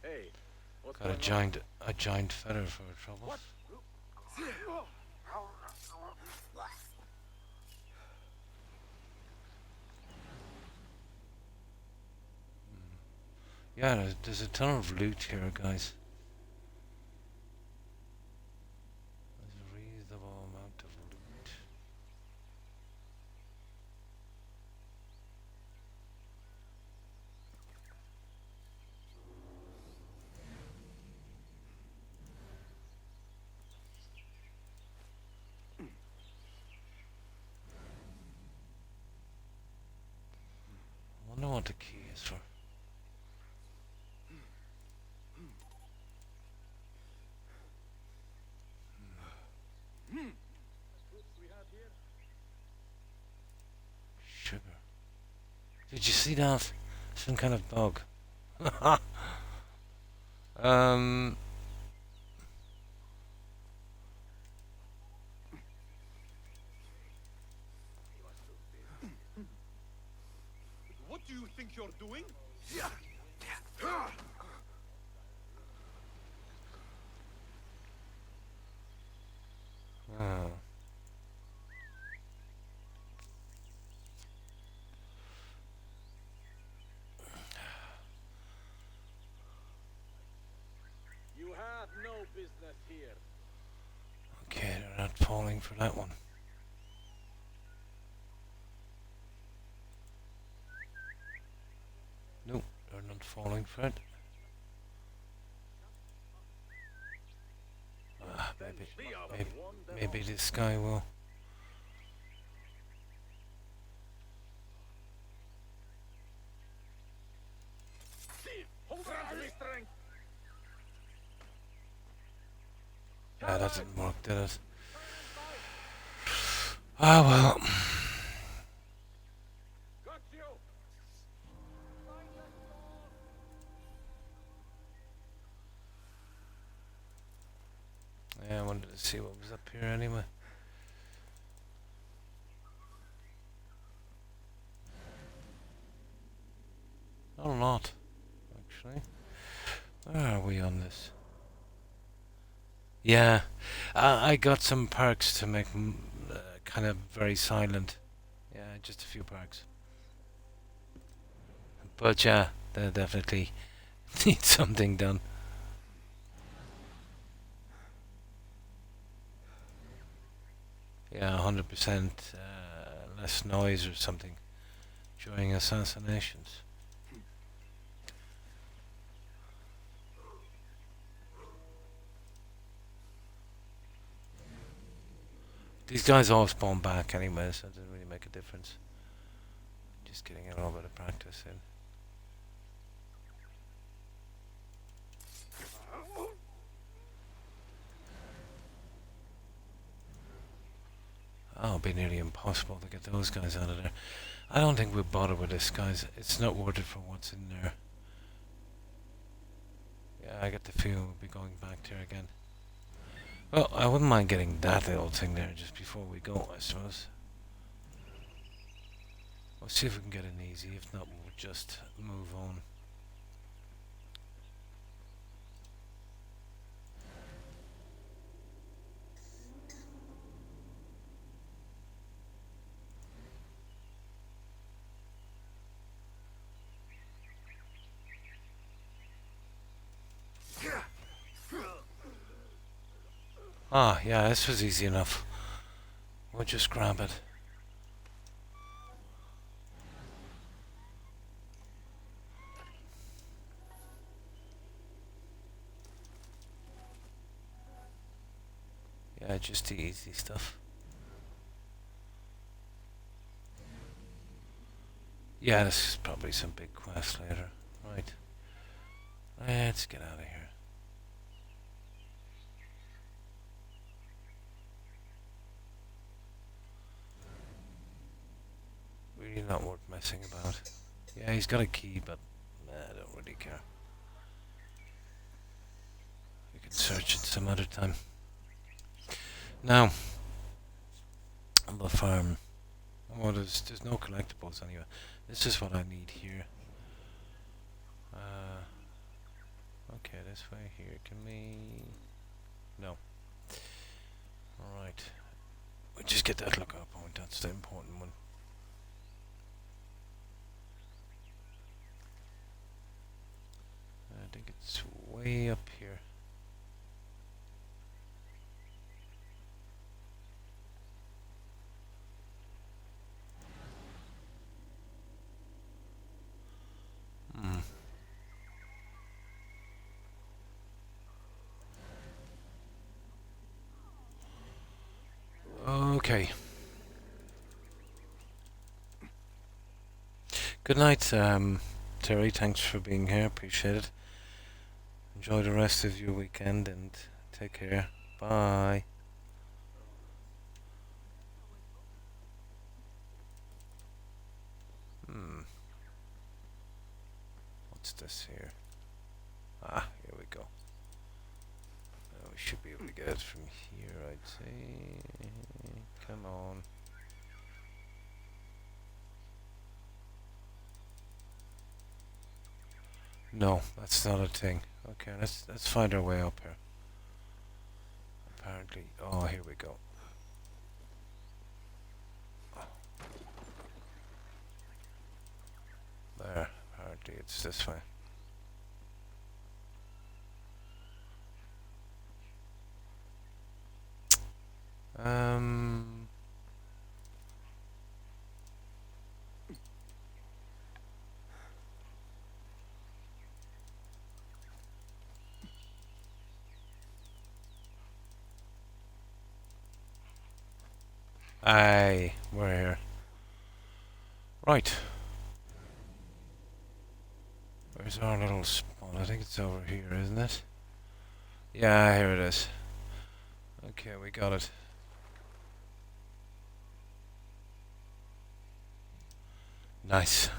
D: Hey, what's
A: Got a giant feather for troubles.
D: What?
A: Yeah, there's a ton of loot here, guys. There's a reasonable amount of loot. I wonder what the key is for. Sugar. Did you see that? Some kind of bug.
D: What do you think you're doing?
A: Oh.
D: You have no business here.
A: Okay, they're not falling for that one. No, they're not falling for it. Ah. Maybe this guy will. Yeah, that didn't work, did it? Ah, well. Yeah, I wanted to see what was up here anyway. Not a lot, actually. Where are we on this? Yeah, I got some perks to make kind of very silent. Yeah, just a few perks. But yeah, they definitely need something done. Yeah, 100% less noise or something during assassinations. These guys all spawn back anyway, so it doesn't really make a difference. Just getting a little bit of practice in. Oh, it'll be nearly impossible to get those guys out of there. I don't think we'll bother with this, guys. It's not worth it for what's in there. Yeah, I get the feeling we'll be going back there again. Well, I wouldn't mind getting that little thing there just before we go, I suppose. We'll see if we can get an easy. If not, we'll just move on. Ah, yeah, this was easy enough. We'll just grab it. Yeah, just the easy stuff. Yeah, this is probably some big quest later. Right. Let's get out of here. Really not worth messing about. Yeah, he's got a key, but I don't really care. We can search it some other time. Now, on the farm. Oh, there's no collectibles anyway. This is what I need here. Okay, this way here. Can we? No. Alright. We just get that lookout point. That's the important one. I think it's way up here. Okay. Good night, Terry. Thanks for being here. Appreciate it. Enjoy the rest of your weekend and take care. Bye. What's this here? Ah, here we go. We should be able to get it from here, I'd say. Come on. No, that's not a thing. Okay, let's find our way up here. Apparently, oh, here we go. There, apparently it's this way. Aye, we're here. Right. Where's our little spot? I think it's over here, isn't it? Yeah, here it is. Okay, we got it. Nice.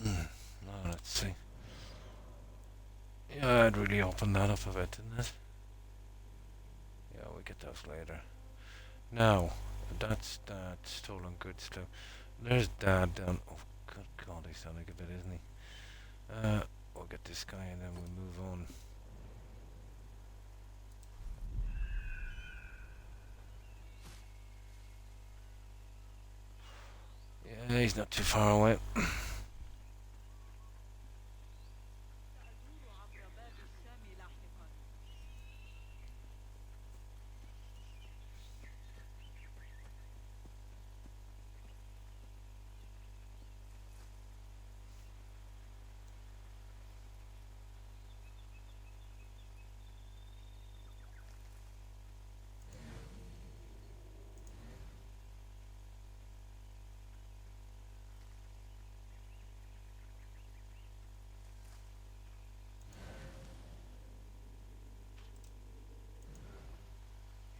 A: Now let's see. Yeah, I'd really open that up a bit, didn't it? Yeah, we get those later. Now, that's that stolen goods too. There's Dad down. Oh, good God, he's sounding a bit, isn't he? We'll get this guy and then we'll move on. Yeah, he's not too far away.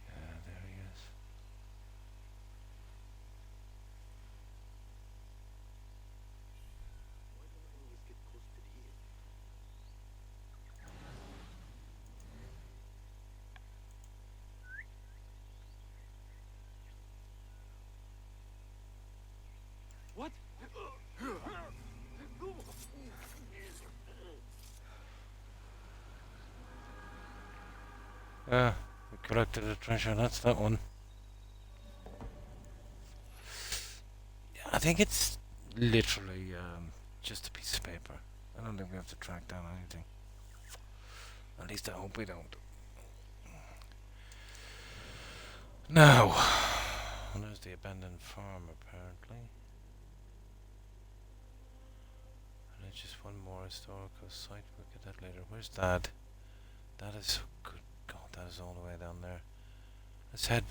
A: Yeah, there he is.
B: Why do I always get posted here?
G: What?
A: Yeah, we collected the treasure, that's that one. Yeah, I think it's literally just a piece of paper. I don't think we have to track down anything. At least I hope we don't. Now, there's the abandoned farm apparently. And there's just one more historical site. We'll get that later. Where's Dad? That is, good God, that is all the way down there. Let's head.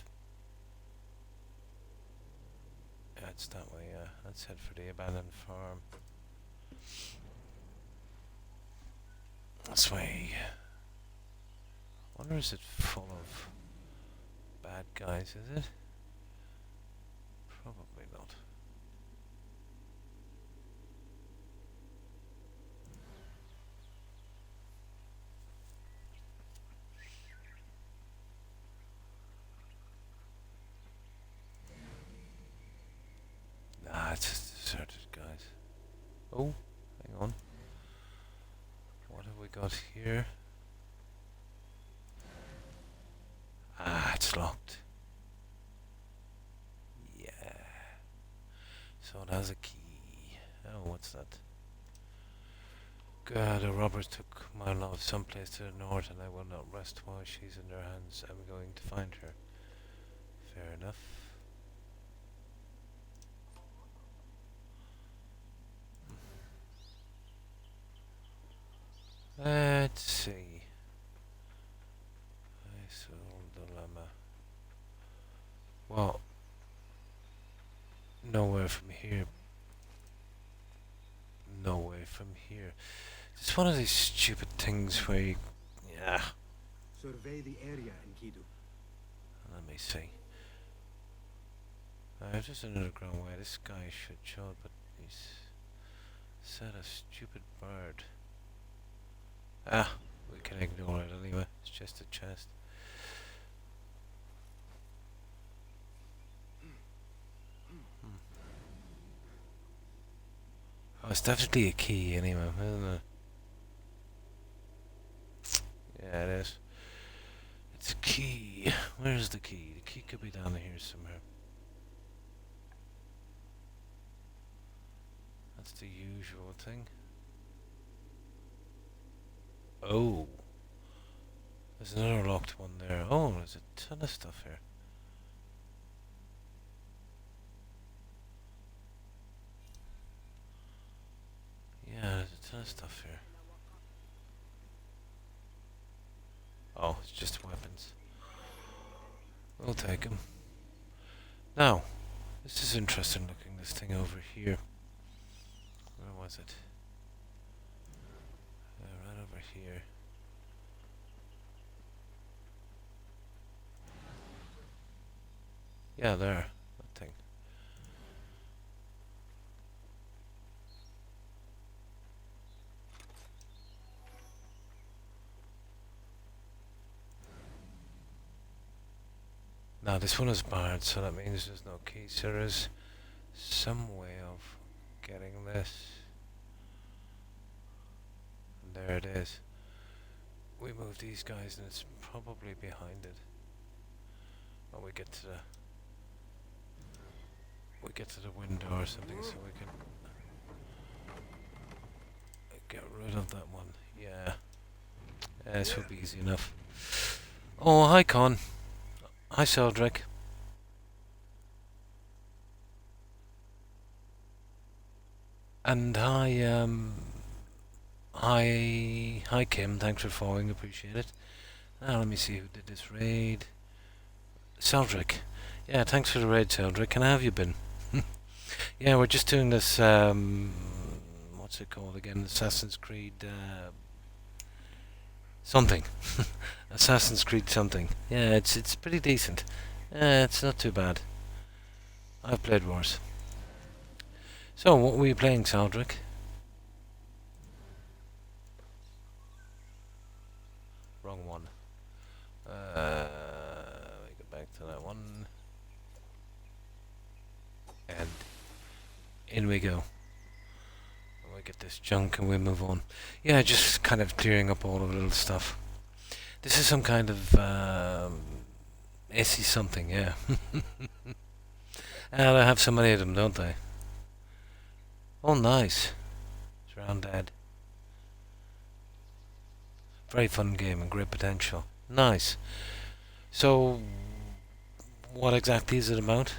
A: Yeah, it's that way, yeah. Let's head for the abandoned farm. This way. I wonder, is it full of bad guys, is it? Probably not. Nah, it's just deserted, guys. Oh, hang on. What have we got here? Ah, it's locked. Yeah. So it has a key. Oh, what's that? The robbers took my love someplace to the north, and I will not rest while she's in their hands. I'm going to find her. Fair enough. Let's see. Isol dilemma. Well, nowhere from here. Nowhere from here. It's one of these stupid things where you... Yeah.
B: Survey the area, Enkidu.
A: Let me see. Just an underground way. This guy should show it, but he's said a stupid bird. Ah, we can ignore it anyway. It's just a chest. Oh, it's definitely a key anyway, isn't it? Yeah, it is. It's a key. Where's the key? The key could be down here somewhere. That's the usual thing. Oh. There's another locked one there. Oh, there's a ton of stuff here. Yeah, there's a ton of stuff here. Oh, it's just weapons. We'll take them. Now, this is interesting looking, this thing over here. Where was it? Right over here. Yeah, there. That thing. Now this one is barred, so that means there's no key. So there is some way of getting this. And there it is. We move these guys and it's probably behind it. When we get to the window or something, so we can get rid of that one. Yeah. This will be easy enough. Oh, hi Con. Hi Seldrick. And hi Kim, thanks for following, appreciate it. Now let me see who did this raid. Seldrick. Yeah, thanks for the raid, Seldrick. How have you been? Yeah, we're just doing this, what's it called again? Assassin's Creed, something. Assassin's Creed something. Yeah, it's pretty decent. It's not too bad. I've played worse. So, what were you playing, Seldrick? Wrong one. We go back to that one. And in we go. We get this junk and we move on. Yeah, just kind of clearing up all the little stuff. This is some kind of SE something, yeah. And they have so many of them, don't they? Oh, nice. It's round dead. Very fun game and great potential. Nice. So, what exactly is it about?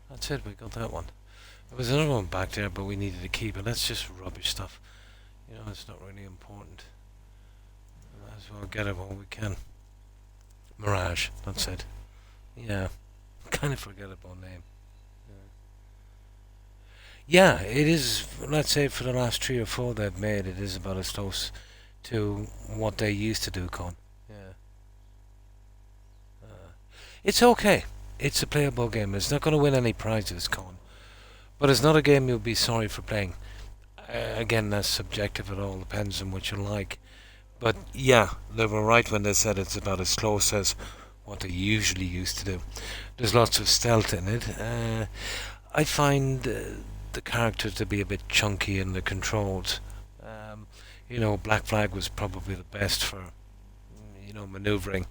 A: That's it, we got that one. There was another one back there, but we needed a key, but that's just rubbish stuff. You know, it's not really important. We might as well get it while we can. Mirage, that's it. Yeah, kind of forgettable name. Yeah, it is, let's say for the last 3 or 4 they've made, it is about as close to what they used to do, Con. Yeah. It's okay. It's a playable game. It's not going to win any prizes, Con. But it's not a game you'll be sorry for playing. Again, that's subjective. It all depends on what you like. But yeah, they were right when they said it's about as close as what they usually used to do. There's lots of stealth in it. I find the character to be a bit chunky in the controls. You know, Black Flag was probably the best for, you know, maneuvering.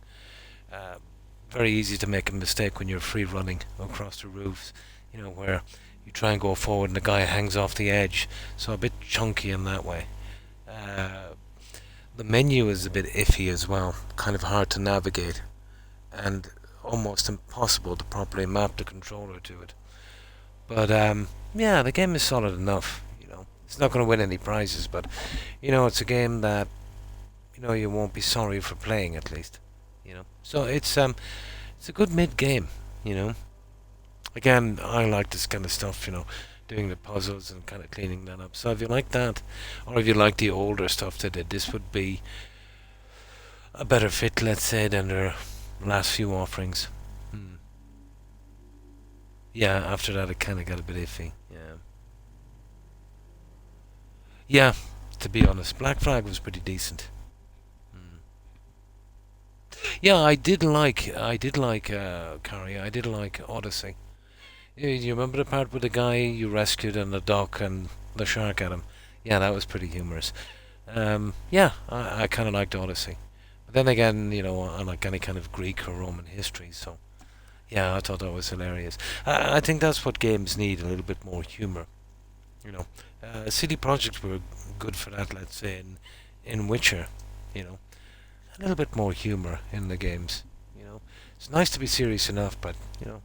A: Very easy to make a mistake when you're free running across the roofs, you know, where you try and go forward and the guy hangs off the edge, so a bit chunky in that way. The menu is a bit iffy as well, kind of hard to navigate, and almost impossible to properly map the controller to it. But yeah, the game is solid enough, you know. It's not going to win any prizes, but, you know, it's a game that, you know, you won't be sorry for playing, at least. You know, so it's a good mid game. You know, again, I like this kind of stuff. You know, doing the puzzles and kind of cleaning that up. So if you like that, or if you like the older stuff they did, this would be a better fit, let's say, than their last few offerings. Yeah, after that it kind of got a bit iffy. Yeah, to be honest, Black Flag was pretty decent. Yeah, I did like Carrie. I did like Odyssey. You remember the part with the guy you rescued on the dock and the shark at him? Yeah, that was pretty humorous. Yeah, I kind of liked Odyssey. But Then again, you know, I like any kind of Greek or Roman history, so yeah, I thought that was hilarious. I think that's what games need, a little bit more humour. You know, CD Projekt were good for that, let's say, in Witcher, you know. A little bit more humour in the games, you know. It's nice to be serious enough, but, you know.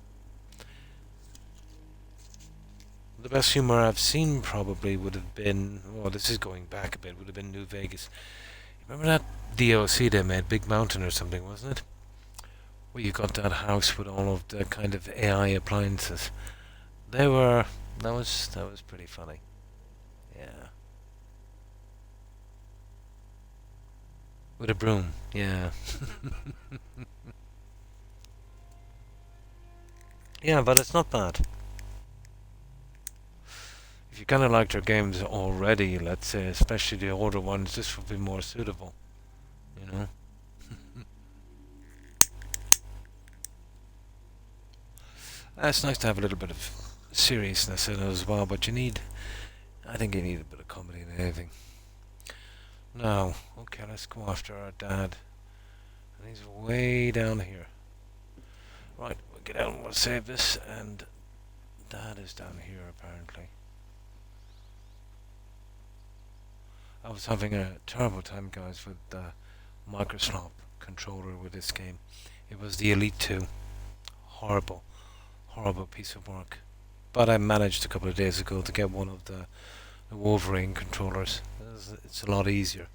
A: The best humour I've seen probably would have been, well, this is going back a bit, would have been New Vegas. Remember that DLC they made, Big Mountain or something, wasn't it? Where you got that house with all of the kind of AI appliances. That was pretty funny. Yeah. With a broom, yeah. Yeah, but it's not bad. If you kind of liked your games already, let's say, especially the older ones, this would be more suitable. You know? It's nice to have a little bit of seriousness in it as well, but I think you need a bit of comedy in anything. Now, okay, let's go after our dad. And he's way down here. Right, we'll get out and we'll save this, and Dad is down here apparently. I was having a terrible time, guys, with the Microsoft controller with this game. It was the Elite 2. Horrible piece of work. But I managed a couple of days ago to get one of the Wolverine controllers. It's a lot easier.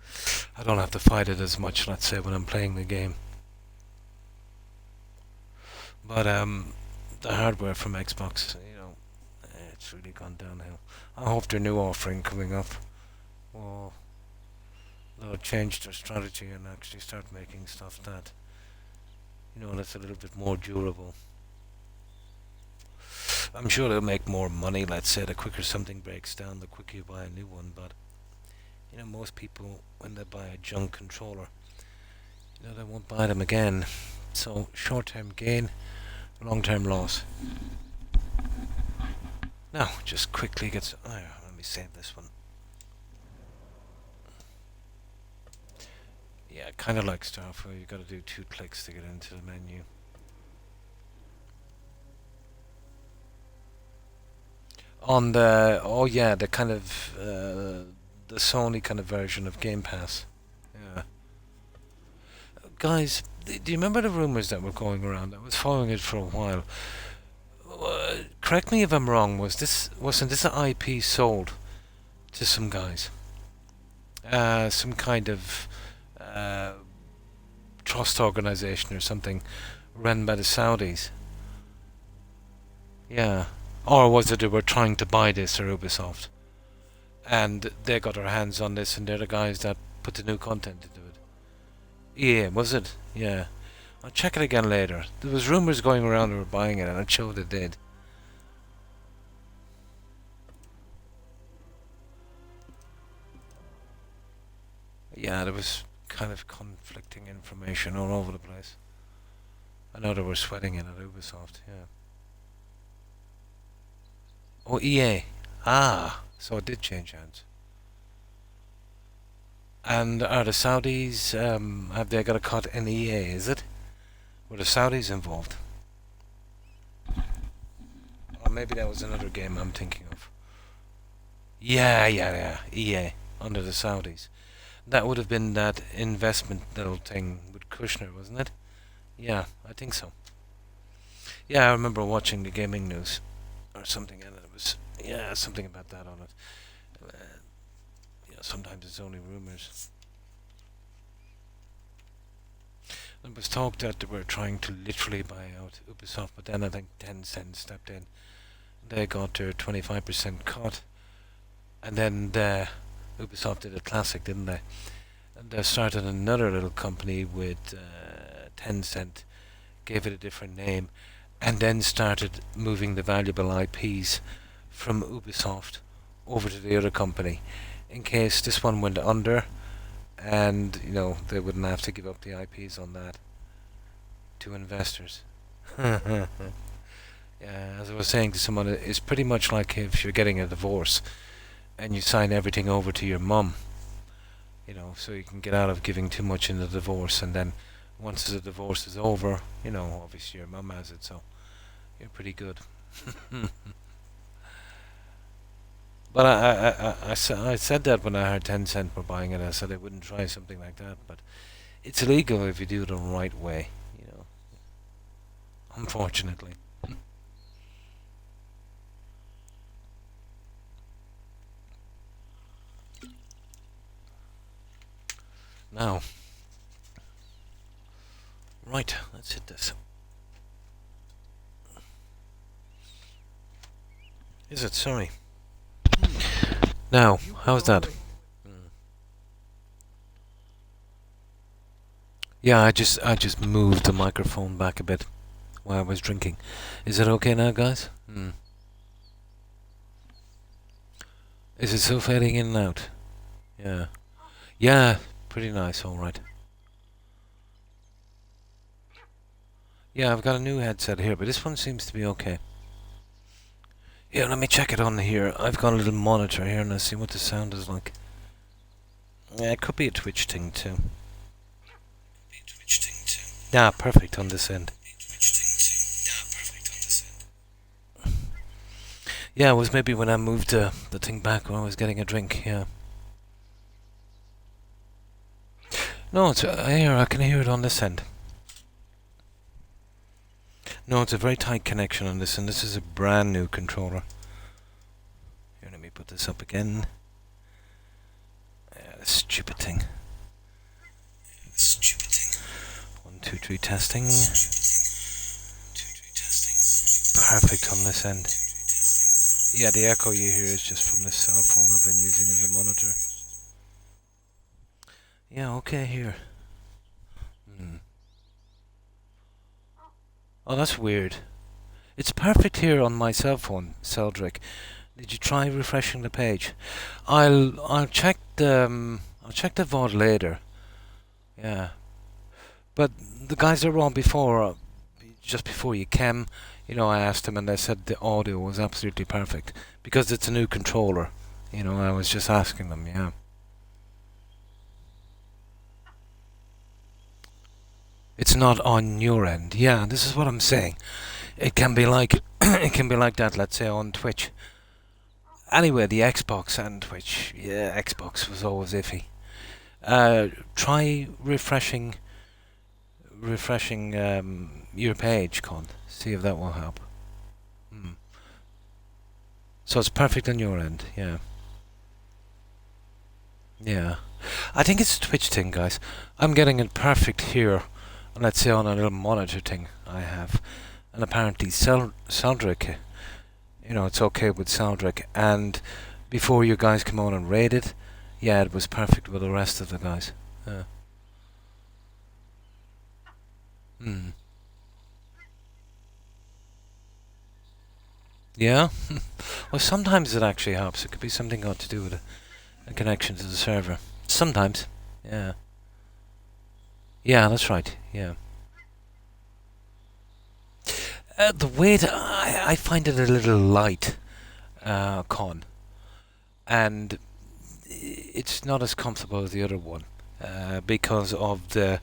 A: I don't have to fight it as much, let's say, when I'm playing the game. But the hardware from Xbox, you know, it's really gone downhill. I hope their new offering coming up they'll change their strategy and actually start making stuff that, you know, that's a little bit more durable. I'm sure they'll make more money, let's say. The quicker something breaks down, the quicker you buy a new one. But, you know, most people, when they buy a junk controller, you know, they won't buy them again. So, short-term gain, long-term loss. Now, just quickly let me save this one. Yeah, kind of like stuff where you got to do 2 clicks to get into the menu. On the the kind of the Sony kind of version of Game Pass. Yeah. Guys, do you remember the rumors that were going around? I was following it for a while. Correct me if I'm wrong. Wasn't this an IP sold to some guys? Some kind of trust organization or something run by the Saudis. Yeah. Or was it they were trying to buy this or Ubisoft? And they got their hands on this and they're the guys that put the new content into it. Yeah, was it? Yeah. I'll check it again later. There was rumours going around they were buying it and it showed they did. Yeah, there was kind of conflicting information all over the place. I know they were sweating it at Ubisoft, yeah. Oh, EA. Ah, so it did change hands. And are the Saudis, have they got a cut in EA, is it? Were the Saudis involved? Or maybe that was another game I'm thinking of. Yeah, EA, under the Saudis. That would have been that investment little thing with Kushner, wasn't it? Yeah, I think so. Yeah, I remember watching the gaming news or something, and it was something about that on it. Sometimes it's only rumors. There was talk that they were trying to literally buy out Ubisoft, but then I think Tencent stepped in. They got their 25% cut, and then Ubisoft did a classic, didn't they? And they started another little company with Tencent, gave it a different name, and then started moving the valuable IPs from Ubisoft over to the other company in case this one went under and, you know, they wouldn't have to give up the IPs on that to investors. Yeah, as I was saying to someone, it's pretty much like if you're getting a divorce and you sign everything over to your mum You know, so you can get out of giving too much in the divorce, and then once the divorce is over, you know, obviously your mum has it, so you're pretty good. But I said that when I heard Tencent were buying it. I said I wouldn't try something like that, but it's illegal if you do it the right way, you know. Unfortunately. Now, right, let's hit this. Is it? Sorry. Now, how's that? Yeah, I just moved the microphone back a bit while I was drinking. Is it okay now, guys? Is it still fading in and out? Yeah. Yeah, pretty nice, alright. Yeah, I've got a new headset here, but this one seems to be okay. Yeah, let me check it on here. I've got a little monitor here and I'll see what the sound is like. Yeah, it could be a Twitch thing too. Yeah, perfect on this end. Yeah, it was maybe when I moved the thing back when I was getting a drink, yeah. No, it's here, I can hear it on this end. No, it's a very tight connection on this, and this is a brand new controller. Here, let me put this up again. Yeah, this stupid thing. 1, 2, 3 testing. Perfect on this end. Yeah, the echo you hear is just from this cell phone I've been using as a monitor. Yeah, okay here. Oh, that's weird. It's perfect here on my cell phone, Celdric. Did you try refreshing the page? I'll check the VOD later. Yeah. But the guys that were on before, just before you came, you know, I asked them and they said the audio was absolutely perfect. Because it's a new controller. You know, I was just asking them, yeah. It's not on your end. Yeah, this is what I'm saying. It can be like it can be like that, let's say, on Twitch. Anyway, the Xbox and Twitch. Yeah, Xbox was always iffy. Try refreshing your page, Con. See if that will help. So it's perfect on your end, yeah. Yeah. I think it's a Twitch thing, guys. I'm getting it perfect here. Let's say on a little monitor thing I have. And apparently Celdric, you know, it's okay with Celdric. And before you guys come on and raid it, yeah, it was perfect with the rest of the guys. Yeah? Well, sometimes it actually helps. It could be something got to do with a connection to the server. Sometimes. Yeah. Yeah, that's right. Yeah. The weight, I find it a little light, Con. And it's not as comfortable as the other one. Because of the,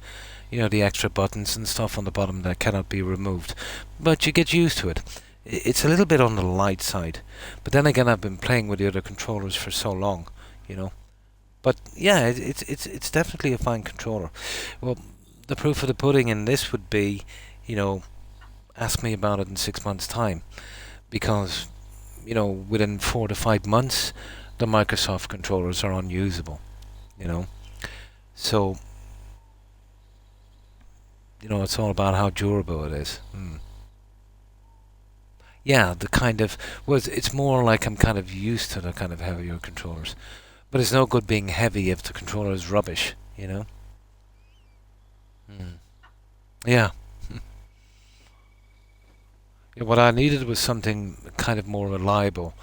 A: you know, the extra buttons and stuff on the bottom that cannot be removed. But you get used to it. It's a little bit on the light side. But then again, I've been playing with the other controllers for so long, you know. But yeah, it's definitely a fine controller. Well, the proof of the pudding in this would be, you know, ask me about it in 6 months' time. Because, you know, within 4 to 5 months, the Microsoft controllers are unusable, you know. So, you know, it's all about how durable it is. Yeah, the kind of... Well, it's more like I'm kind of used to the kind of heavier controllers. But it's no good being heavy if the controller is rubbish, you know? Yeah. Yeah. What I needed was something kind of more reliable,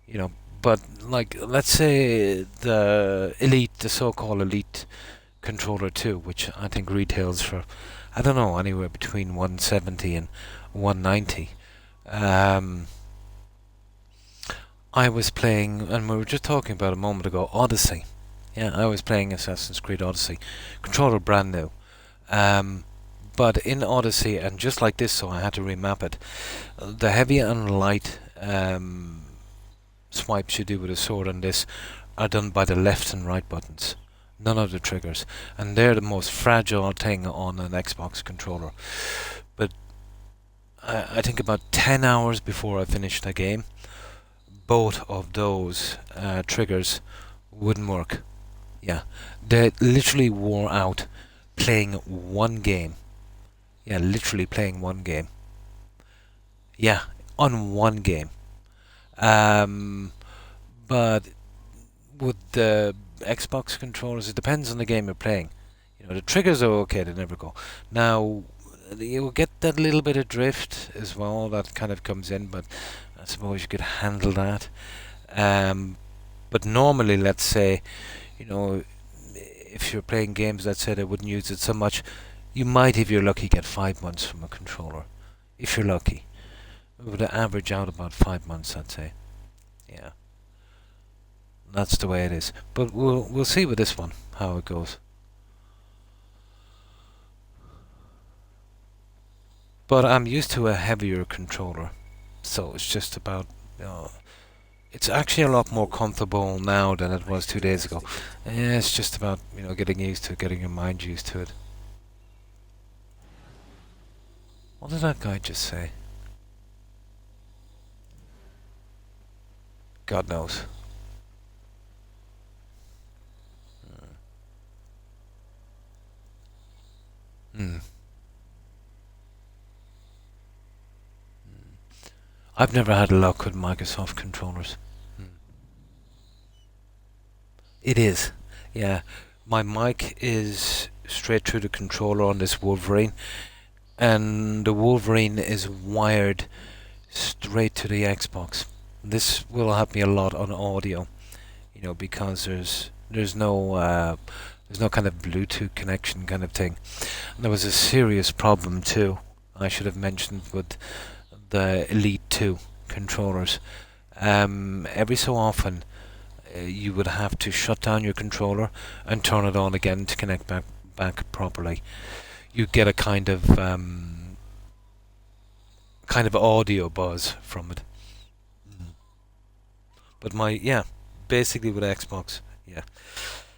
A: you know. But, like, let's say the Elite, the so-called Elite Controller 2, which I think retails for, I don't know, anywhere between 170 and 190. I was playing, and we were just talking about a moment ago, Odyssey. Yeah, I was playing Assassin's Creed Odyssey. Controller brand new. But in Odyssey, and just like this, so I had to remap it. The heavy and light swipes you do with a sword on this are done by the left and right buttons, none of the triggers, and they're the most fragile thing on an Xbox controller. But I think about 10 hours before I finished the game, both of those triggers wouldn't work. Yeah, they literally wore out playing one game. Yeah, literally playing one game. Yeah, on one game. But with the Xbox controllers, it depends on the game you're playing. You know, the triggers are okay; they never go. Now, you get that little bit of drift as well that kind of comes in, but I suppose you could handle that. But normally, let's say, you know, if you're playing games, let's say they wouldn't use it so much, you might, if you're lucky, get 5 months from a controller. If you're lucky. It would average out about 5 months, I'd say. Yeah. That's the way it is. But we'll see with this one, how it goes. But I'm used to a heavier controller. So it's just about, it's actually a lot more comfortable now than it was 2 days ago. Yeah, it's just about, getting used to it, getting your mind used to it. What did that guy just say? God knows. I've never had luck with Microsoft controllers. It is. Yeah. My mic is straight through the controller on this Wolverine, and the Wolverine is wired straight to the Xbox. This will help me a lot on audio, because there's no kind of Bluetooth connection kind of thing. And there was a serious problem too, I should have mentioned, with the Elite 2 controllers. Every so often you would have to shut down your controller and turn it on again to connect back properly. You get a kind of audio buzz from it. But basically with Xbox,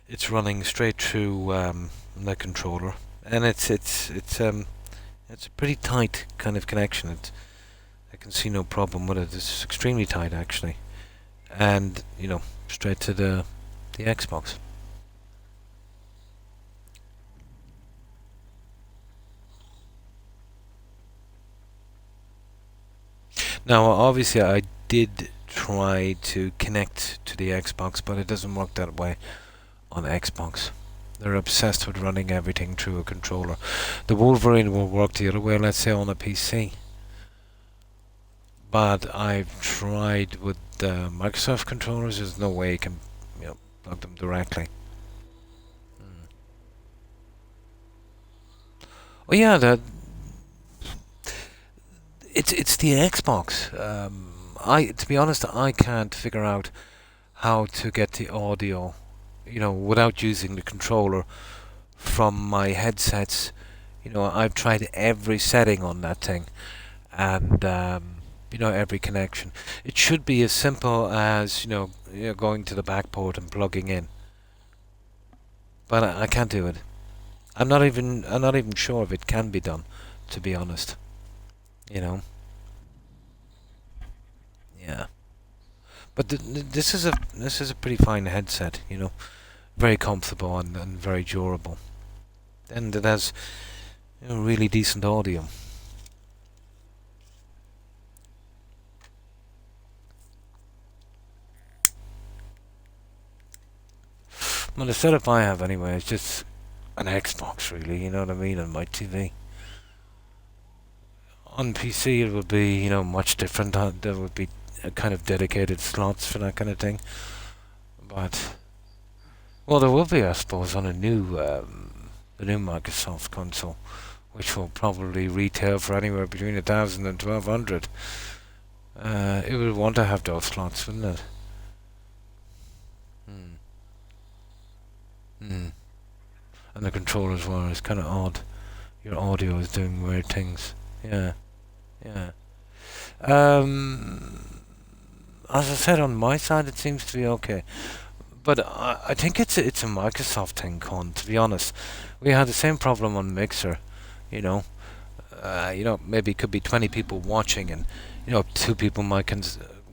A: it's running straight through the controller, and it's a pretty tight kind of connection. I can see no problem with it. It's extremely tight actually, and straight to the Xbox. Now, obviously, I did try to connect to the Xbox, but it doesn't work that way on Xbox. They're obsessed with running everything through a controller. The Wolverine will work the other way, let's say on a PC. But I've tried with the Microsoft controllers. There's no way you can, plug them directly. Oh yeah, it's the Xbox. To be honest, I can't figure out how to get the audio, without using the controller from my headsets. I've tried every setting on that thing, and every connection. It should be as simple as going to the back port and plugging in. But I can't do it. I'm not even sure if it can be done, to be honest. Yeah. But this is a pretty fine headset, very comfortable and very durable, and it has really decent audio. Well, the setup I have anyway is just an Xbox, really, you know what I mean, and my TV. On PC it would be, much different. There would be a kind of dedicated slots for that kind of thing. But, well, there will be, I suppose, on the new Microsoft console, which will probably retail for anywhere between 1,000 and 1,200. It would want to have those slots, wouldn't it? Mm. And the controller as well is kind of odd. Your audio is doing weird things. Yeah. Yeah. As I said, on my side, it seems to be okay. But I think it's a Microsoft thing, Con. To be honest, we had the same problem on Mixer. You know, maybe it could be 20 people watching, and 2 people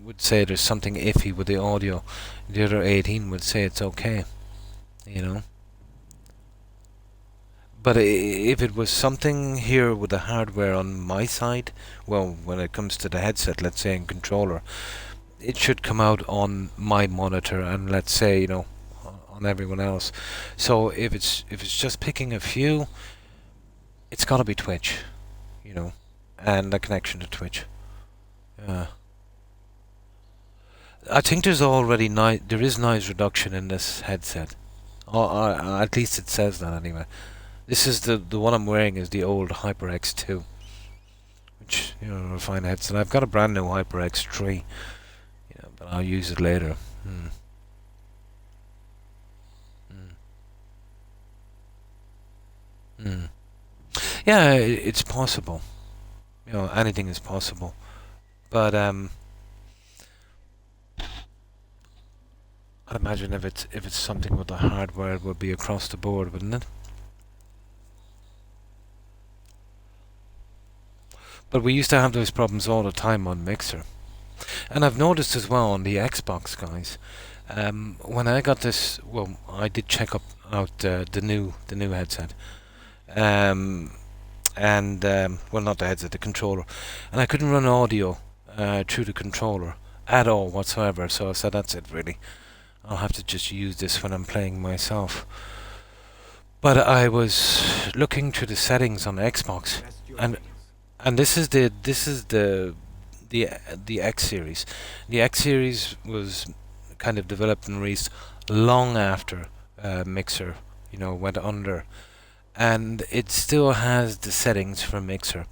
A: would say there's something iffy with the audio. The other 18 would say it's okay. You know. But if it was something here with the hardware on my side, well, when it comes to the headset, let's say, and controller, it should come out on my monitor, and let's say, on everyone else. So if it's just picking a few, it's got to be Twitch, and a connection to Twitch. I think there is noise reduction in this headset. Or at least it says that anyway. This is the one I'm wearing is the old HyperX 2, which a fine headset. I've got a brand new HyperX 3, but I'll use it later. Yeah, it's possible. Anything is possible, but I'd imagine if it's something with the hardware, it would be across the board, wouldn't it? But we used to have those problems all the time on Mixer. And I've noticed as well on the Xbox, guys, when I got this, well, I did check out the new headset. Well, not the headset, the controller. And I couldn't run audio through the controller at all whatsoever, so I said, that's it, really. I'll have to just use this when I'm playing myself. But I was looking through the settings on Xbox, and this is the X series. The X series was kind of developed and released long after Mixer, went under, and it still has the settings for Mixer.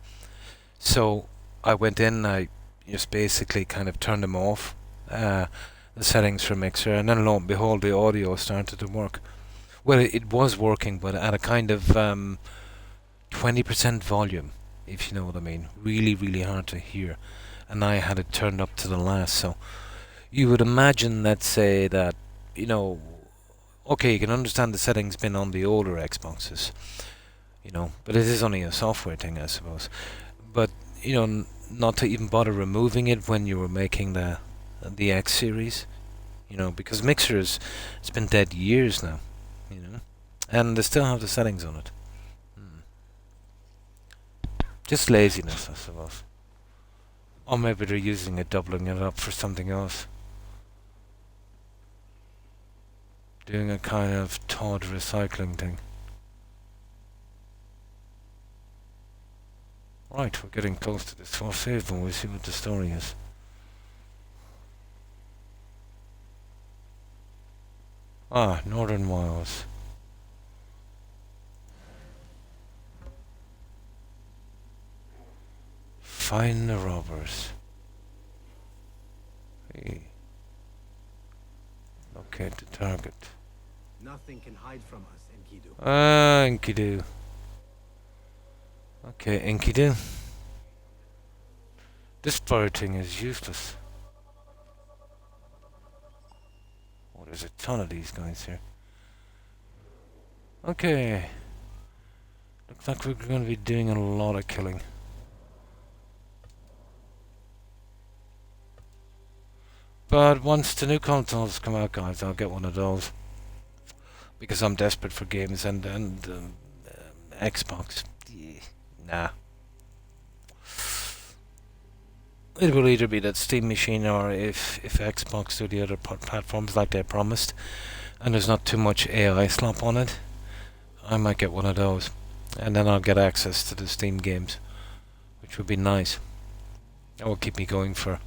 A: So I went in, I just basically kind of turned them off, the settings for Mixer, and then lo and behold, the audio started to work. Well, it was working, but at a kind of 20% volume, if you know what I mean. Really, really hard to hear. And I had it turned up to the last, so you would imagine, let's say that, okay, you can understand the settings been on the older Xboxes, but it is only a software thing, I suppose. But, not to even bother removing it when you were making the X series, because Mixer it's been dead years now, and they still have the settings on it. Just laziness, I suppose. Or maybe they're using it, doubling it up for something else. Doing a kind of Todd recycling thing. Right, we're getting close to this first save, and we'll see what the story is. Northern Wales. Find the robbers. Hey. Locate the target.
B: Nothing can hide from us, Enkidu.
A: Enkidu. Okay, Enkidu. This fire thing is useless. Oh, there's a ton of these guys here. Okay. Looks like we're going to be doing a lot of killing. But once the new consoles come out, guys, I'll get one of those. Because I'm desperate for games, and Xbox. Yeah, nah. It will either be that Steam machine, or if Xbox do the other platforms like they promised, and there's not too much AI slop on it, I might get one of those. And then I'll get access to the Steam games, which would be nice. That will keep me going for,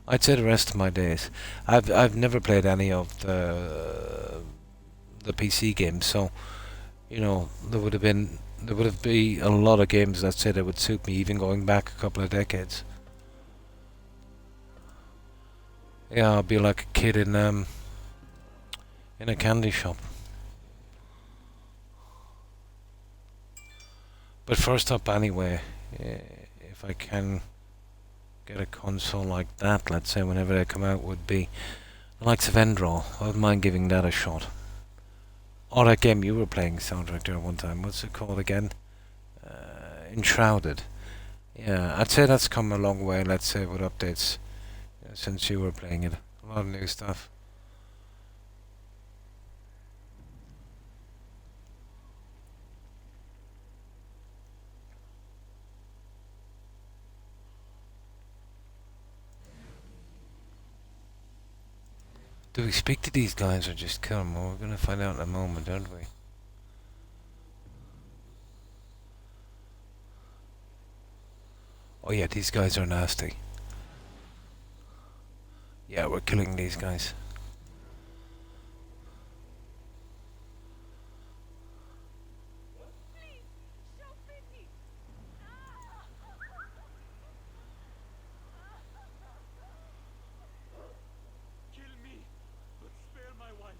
A: I'd say, the rest of my days. I've never played any of the PC games, so there would have been a lot of games that say that would suit me, even going back a couple of decades. Yeah, I'll be like a kid in a candy shop. But first up, anyway, if I can get a console like that, let's say, whenever they come out, would be the likes of Endraw. I wouldn't mind giving that a shot. Or that game you were playing, soundtrack there one time. What's it called again? Enshrouded. Yeah, I'd say that's come a long way, let's say, with updates since you were playing it. A lot of new stuff. Do we speak to these guys or just kill them? Well, we're going to find out in a moment, aren't we? Oh yeah, these guys are nasty. Yeah, we're killing these guys.
D: Kill me, but spare my wife.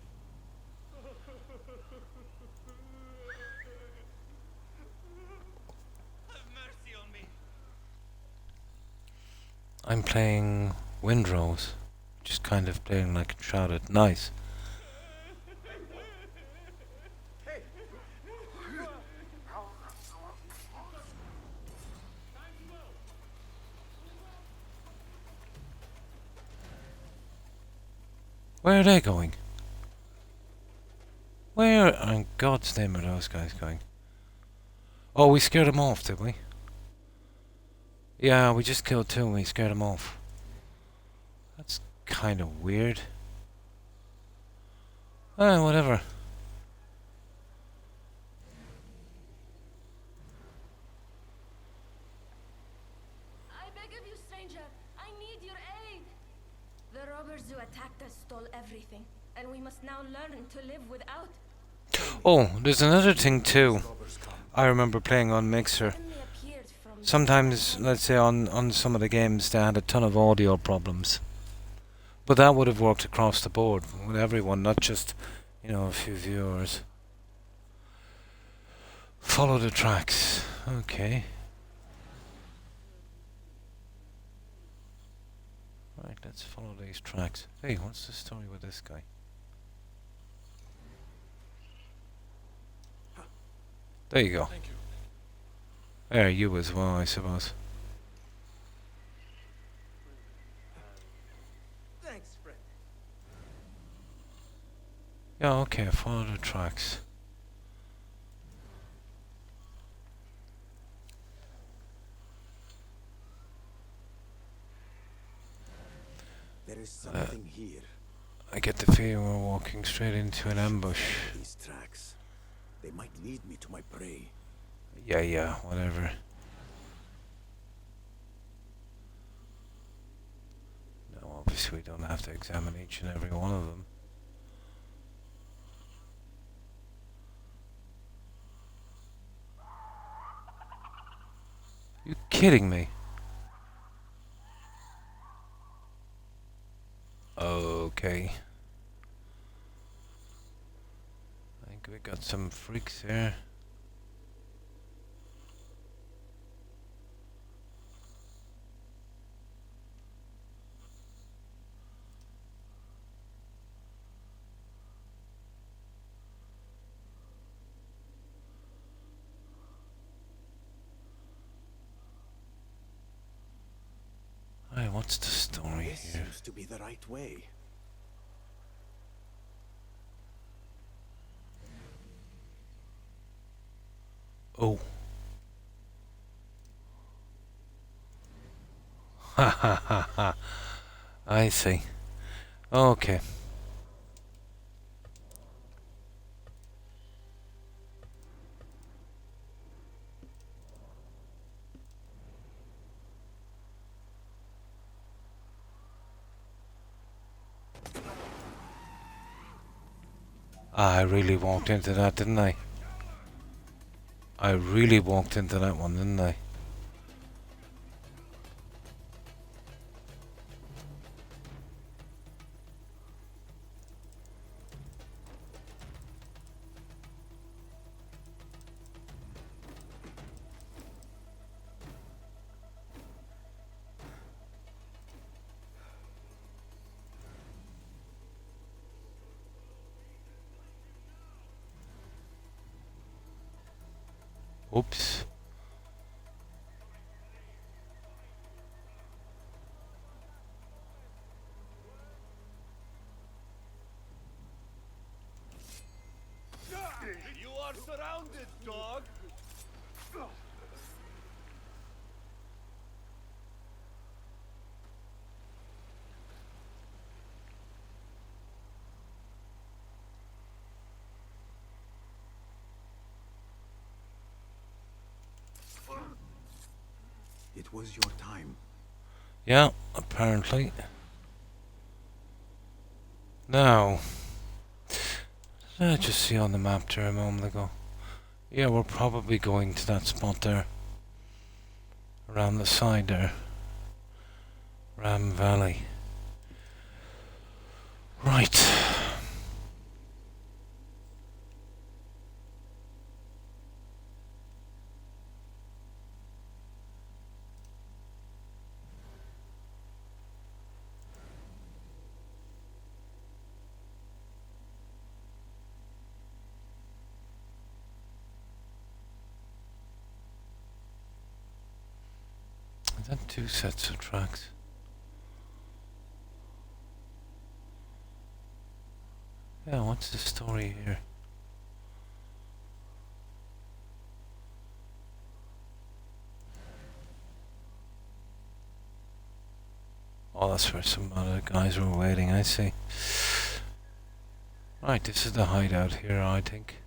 H: Have mercy on me.
A: I'm playing Windrose. Just kind of playing like Enshrouded. Nice. Where are they going? Where in God's name are those guys going? Oh, we scared them off, did we? Yeah, we just killed two and we scared them off. That's kind of weird. Whatever.
F: I beg of you, stranger. I need your aid. The robbers who attacked us stole everything, and we must now learn to live without.
A: Oh, there's another thing too. I remember playing on Mixer. Sometimes, let's say on some of the games, they had a ton of audio problems. But that would have worked across the board with everyone, not just, you know, a few viewers. Follow the tracks. Okay. Right, let's follow these tracks. Hey, what's the story with this guy? There you go.
G: Thank you.
A: There, you as well, I suppose.
D: Thanks, friend.
A: Yeah, okay, follow the tracks.
B: There is something here.
A: I get the feeling we're walking straight into an ambush.
B: These tracks. They might lead me to my prey.
A: Yeah, whatever. No, obviously we don't have to examine each and every one of them. You kidding me? Okay. I think we got some freaks here. Hey, what's the story
B: This
A: here?
B: seems to be the right way.
A: Oh. Ha ha ha ha. I see. Okay. I really walked into that, didn't I? I really walked into that one, didn't I? Oops.
E: You are surrounded, dog!
B: It was your time.
A: Yeah, apparently. Now, did I just see on the map there a moment ago? Yeah, we're probably going to that spot there. Around the side there. Ram Valley. Right. Is that 2 sets of tracks? Yeah, what's the story here? Oh, that's where some other guys were waiting, I see. Right, this is the hideout here, I think.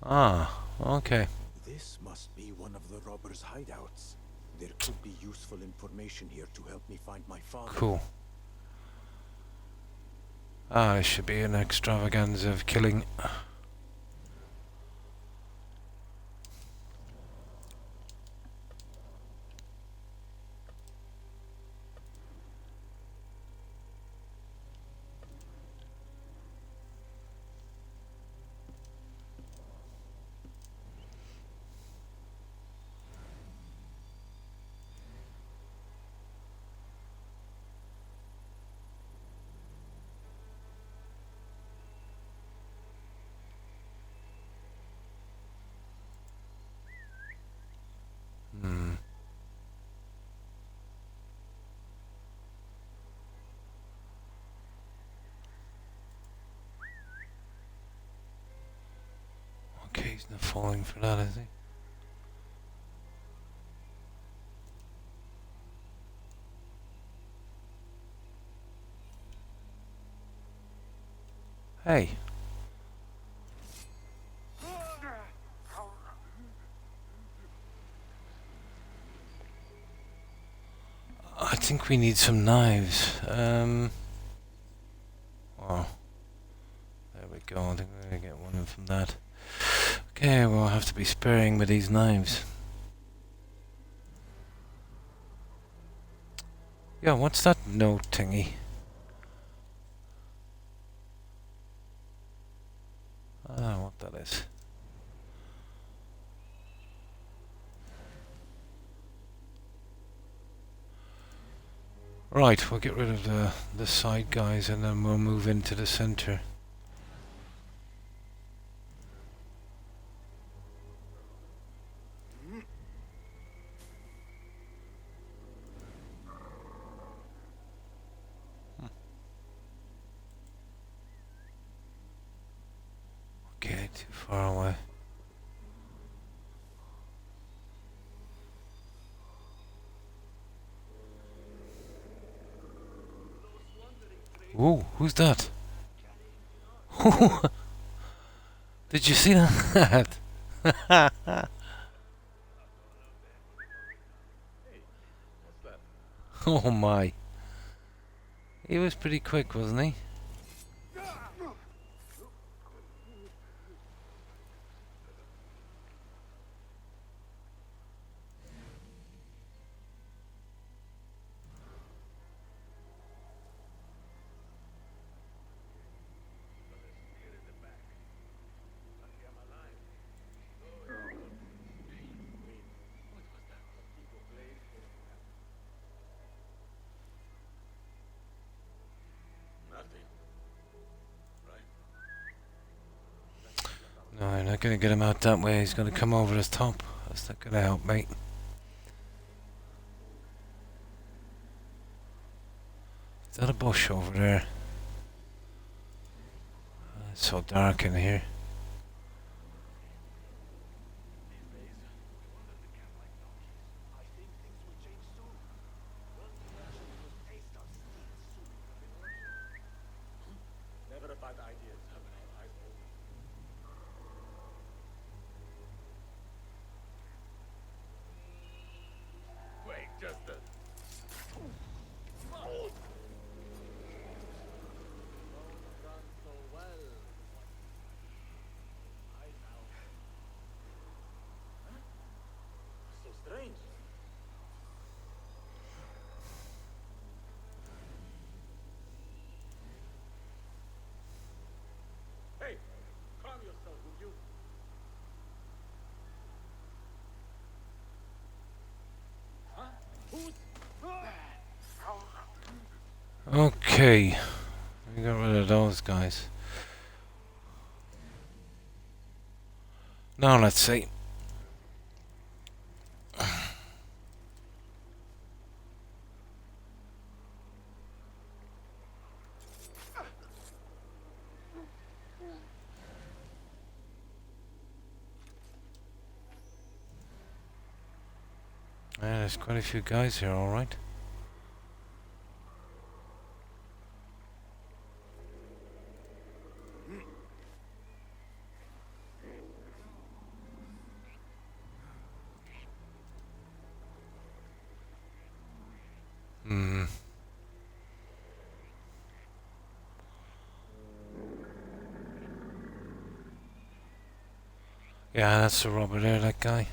A: Ah, okay.
B: This must be one of the robbers' hideouts. There could be useful information here to help me find my father.
A: Cool. Ah, this should be an extravaganza of killing. Okay, he's not falling for that, is he? Hey. I think we need some knives. Oh. There we go. I think we're gonna get one from that. Okay, we'll have to be sparing with these knives. Yeah, what's that note thingy? I don't know what that is. Right, we'll get rid of the side guys and then we'll move into the center. Okay, too far away. Ooh, who's that? Did you see that? Oh my. He was pretty quick, wasn't he? not gonna get him out that way. He's gonna come over his top. That's not gonna help, mate. Is that a bush over there? It's so dark in here.
D: Never a bad idea to having our eyes open. Wait, just a... Done so well. I now... Huh? So strange. Hey, calm yourself, would you? Huh? Who's...
A: Okay. We got rid of those guys. Now let's see. Yeah, there's quite a few guys here, alright. Hmm. Yeah, that's the robber there, that guy.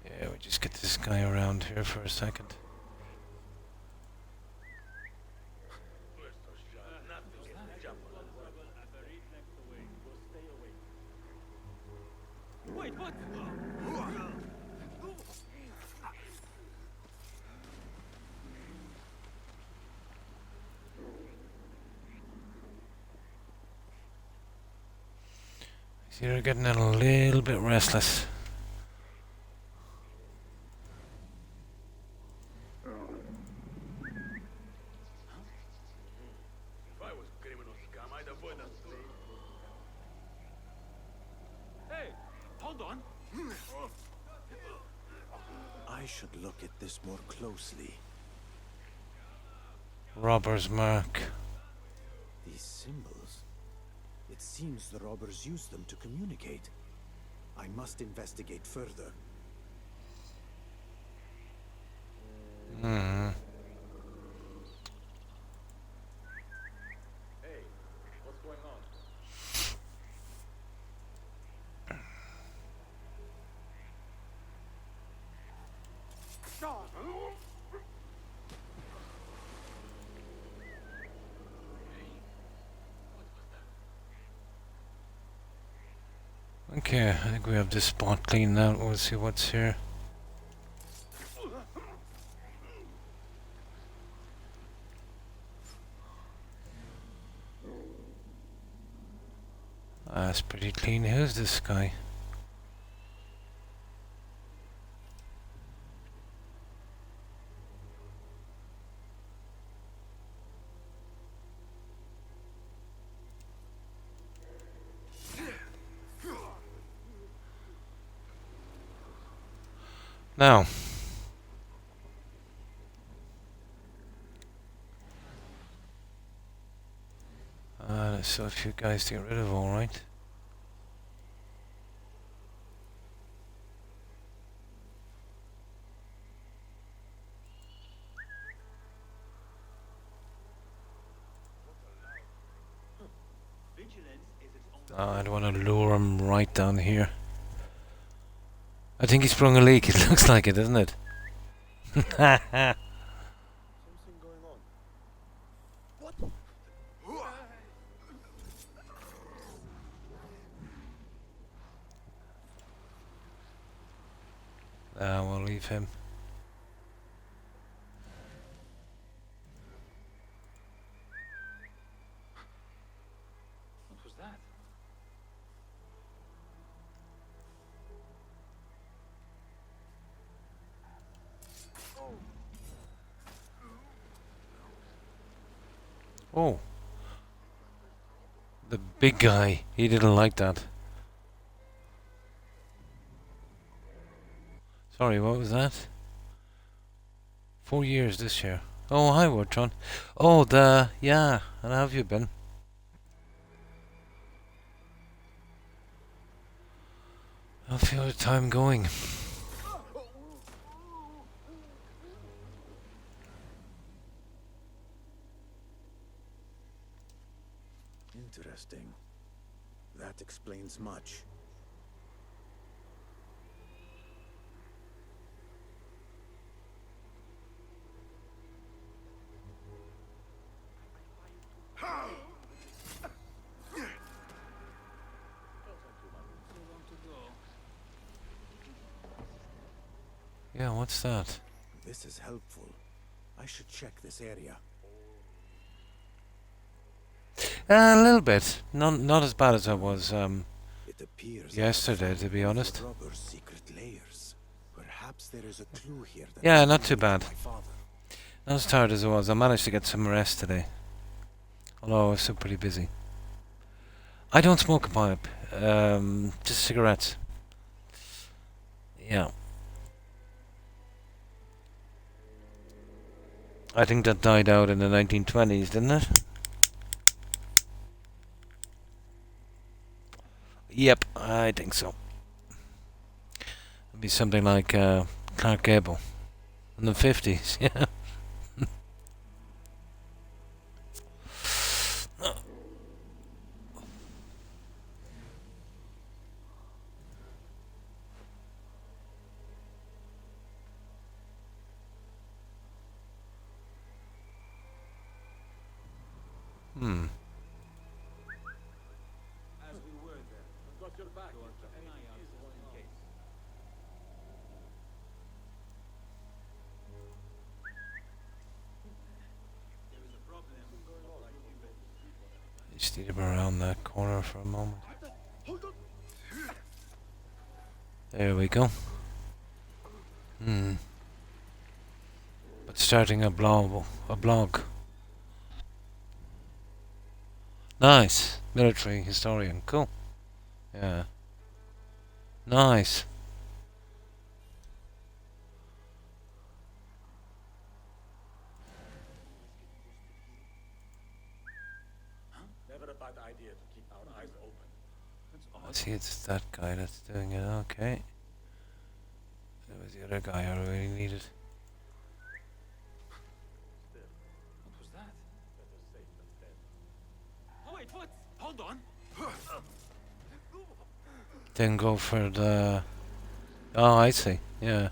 A: Yeah, we just get this guy around here for a second.
D: Wait, what?
A: See, they're getting a little bit restless.
D: If I was criminal scum, I'd avoid that slave. Hey, hold on.
B: I should look at this more closely.
A: Robber's mark.
B: These symbols. It seems the robbers used them to communicate. I must investigate further.
A: Hmm.
D: Hey, what's going on?
A: Okay, I think we have this spot cleaned out. We'll see what's here. That's pretty clean. Who's this guy? Now, there's still a few guys to get rid of, alright. I don't want to lure him right down here. I think he sprung a leak. It looks like it, doesn't it?
D: Something going on. What?
A: We'll leave him.
D: What was that?
A: Oh. The big guy. He didn't like that. Sorry, what was that? 4 years this year. Oh, hi, Wartron. Oh, yeah. And how have you been? I feel the time going.
B: Interesting. That explains much.
A: Yeah, what's that?
B: This is helpful. I should check this area.
A: A little bit. Not as bad as I was
B: It appears
A: yesterday, to be honest.
B: robbers' secret layers. Perhaps there is a clue here that
A: Yeah,
B: is
A: not too
B: leading to
A: bad.
B: my father.
A: Not as tired as I was. I managed to get some rest today. Although I was still pretty busy. I don't smoke a pipe. Just cigarettes. Yeah. I think that died out in the 1920s, didn't it? Yep, I think so. It'd be something like Clark Gable in the 50s, yeah. Hmm.
D: As we were there. I've got your back. Any eye out in case. There is a problem.
A: Just need him around that corner for a moment. There we go. Hmm. But starting a blog. Nice. Military historian. Cool. Yeah. Nice.
D: Never a bad idea to keep our eyes open.
A: I see it's that guy that's doing it. Okay. That was the other guy I really needed.
D: What was that? Better safe than dead. Oh wait, what? Hold on.
A: Then go for the... Oh, I see. Yeah.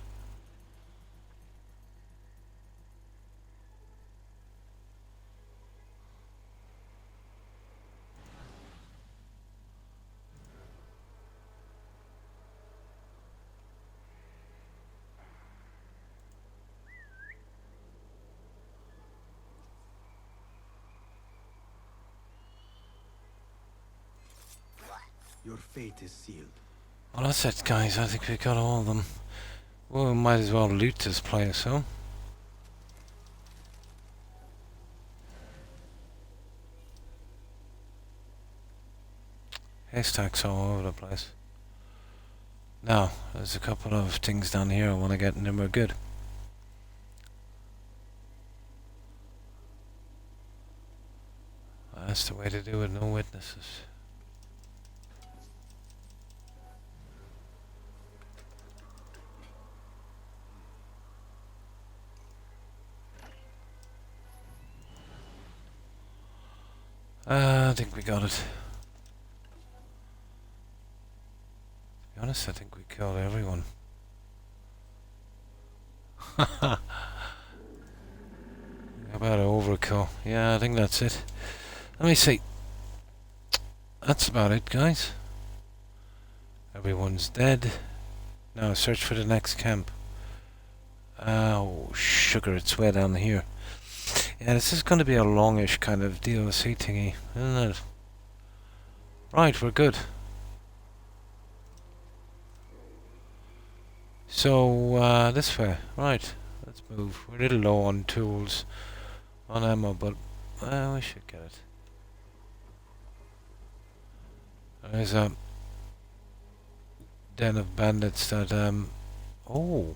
B: Your fate is sealed.
A: Well, that's it, guys. I think we got all of them. Well, we might as well loot this place, so. Haystacks all over the place. Now, there's a couple of things down here I want to get, and then we're good. That's the way to do it, no witnesses. I think we got it. To be honest, I think we killed everyone. How about overkill? Yeah, I think that's it. Let me see. That's about it, guys. Everyone's dead. Now search for the next camp. Oh, sugar, it's way down here. Yeah, this is going to be a longish kind of DLC thingy, isn't it? Right, we're good. So, this way. Right, let's move. We're a little low on tools, on ammo, but We should get it. There's a den of bandits that, oh.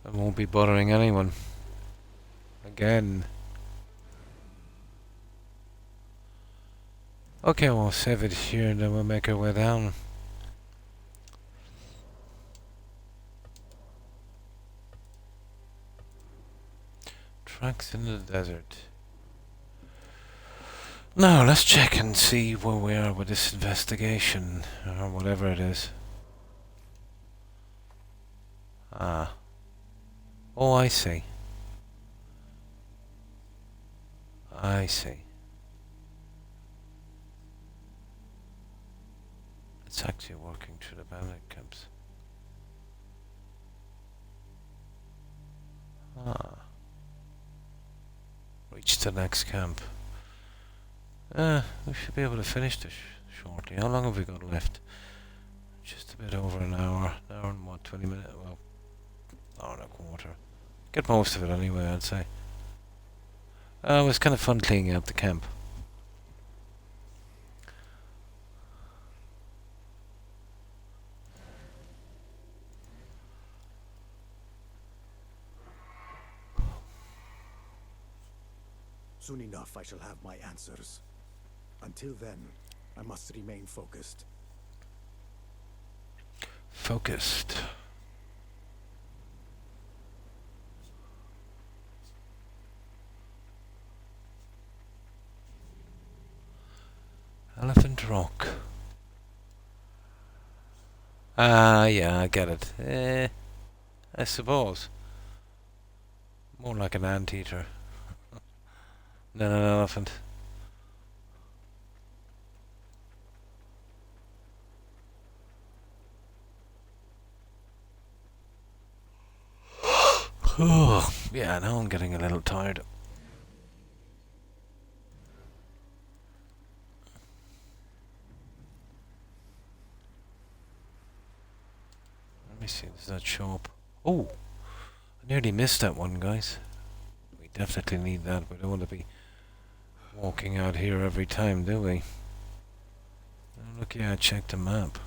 A: I won't be bothering anyone. Again. Okay, we'll save it here and then we'll make our way down. Tracks in the desert. Now, let's check and see where we are with this investigation, or whatever it is. Ah. Oh, I see. I see. It's actually working through the bandit camps. Ah. Reach the next camp. We should be able to finish this shortly. How long have we got left? Just a bit over an hour. An hour and what, 20 minutes? Well, hour and a quarter. Get most of it anyway, I'd say. It was kind of fun cleaning out the camp.
B: Soon enough, I shall have my answers. Until then, I must remain focused.
A: Focused. Elephant Rock. Ah, yeah, I get it. I suppose. More like an anteater than an elephant. Yeah, now I'm getting a little tired. Let me see, does that show up? Oh! I nearly missed that one, guys. We definitely need that. We don't want to be walking out here every time, do we? Oh, look, yeah, I checked the map.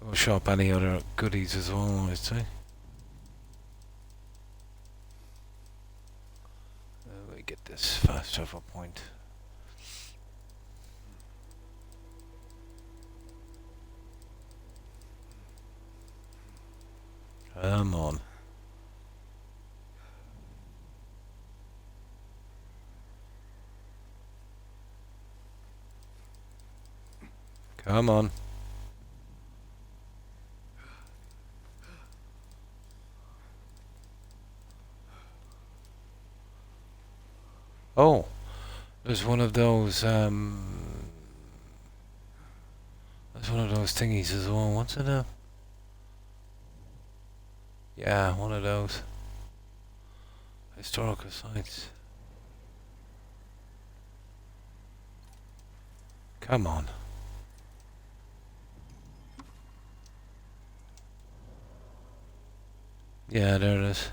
A: We'll show up any other goodies as well, I'd say. We get this fast travel point. Come on. Come on. Oh, there's one of those, there's one of those thingies as well. What's it, yeah, one of those historical sites. Come on. Yeah, there it is.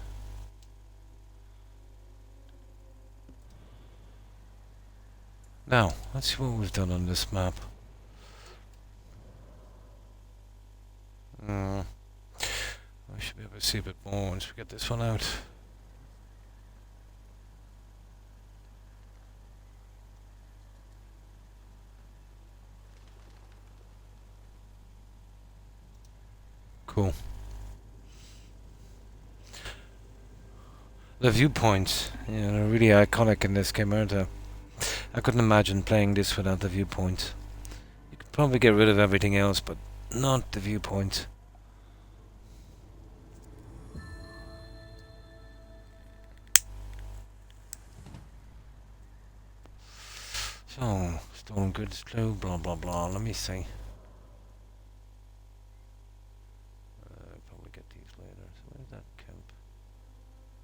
A: Now, let's see what we've done on this map. I should be able to see a bit more once we get this one out. Cool. The viewpoints, yeah, they're really iconic in this game, aren't they? I couldn't imagine playing this without the viewpoint. You could probably get rid of everything else, but not the viewpoint. So, stolen goods clue, blah blah blah. Let me see. Probably get these later. So where's that camp?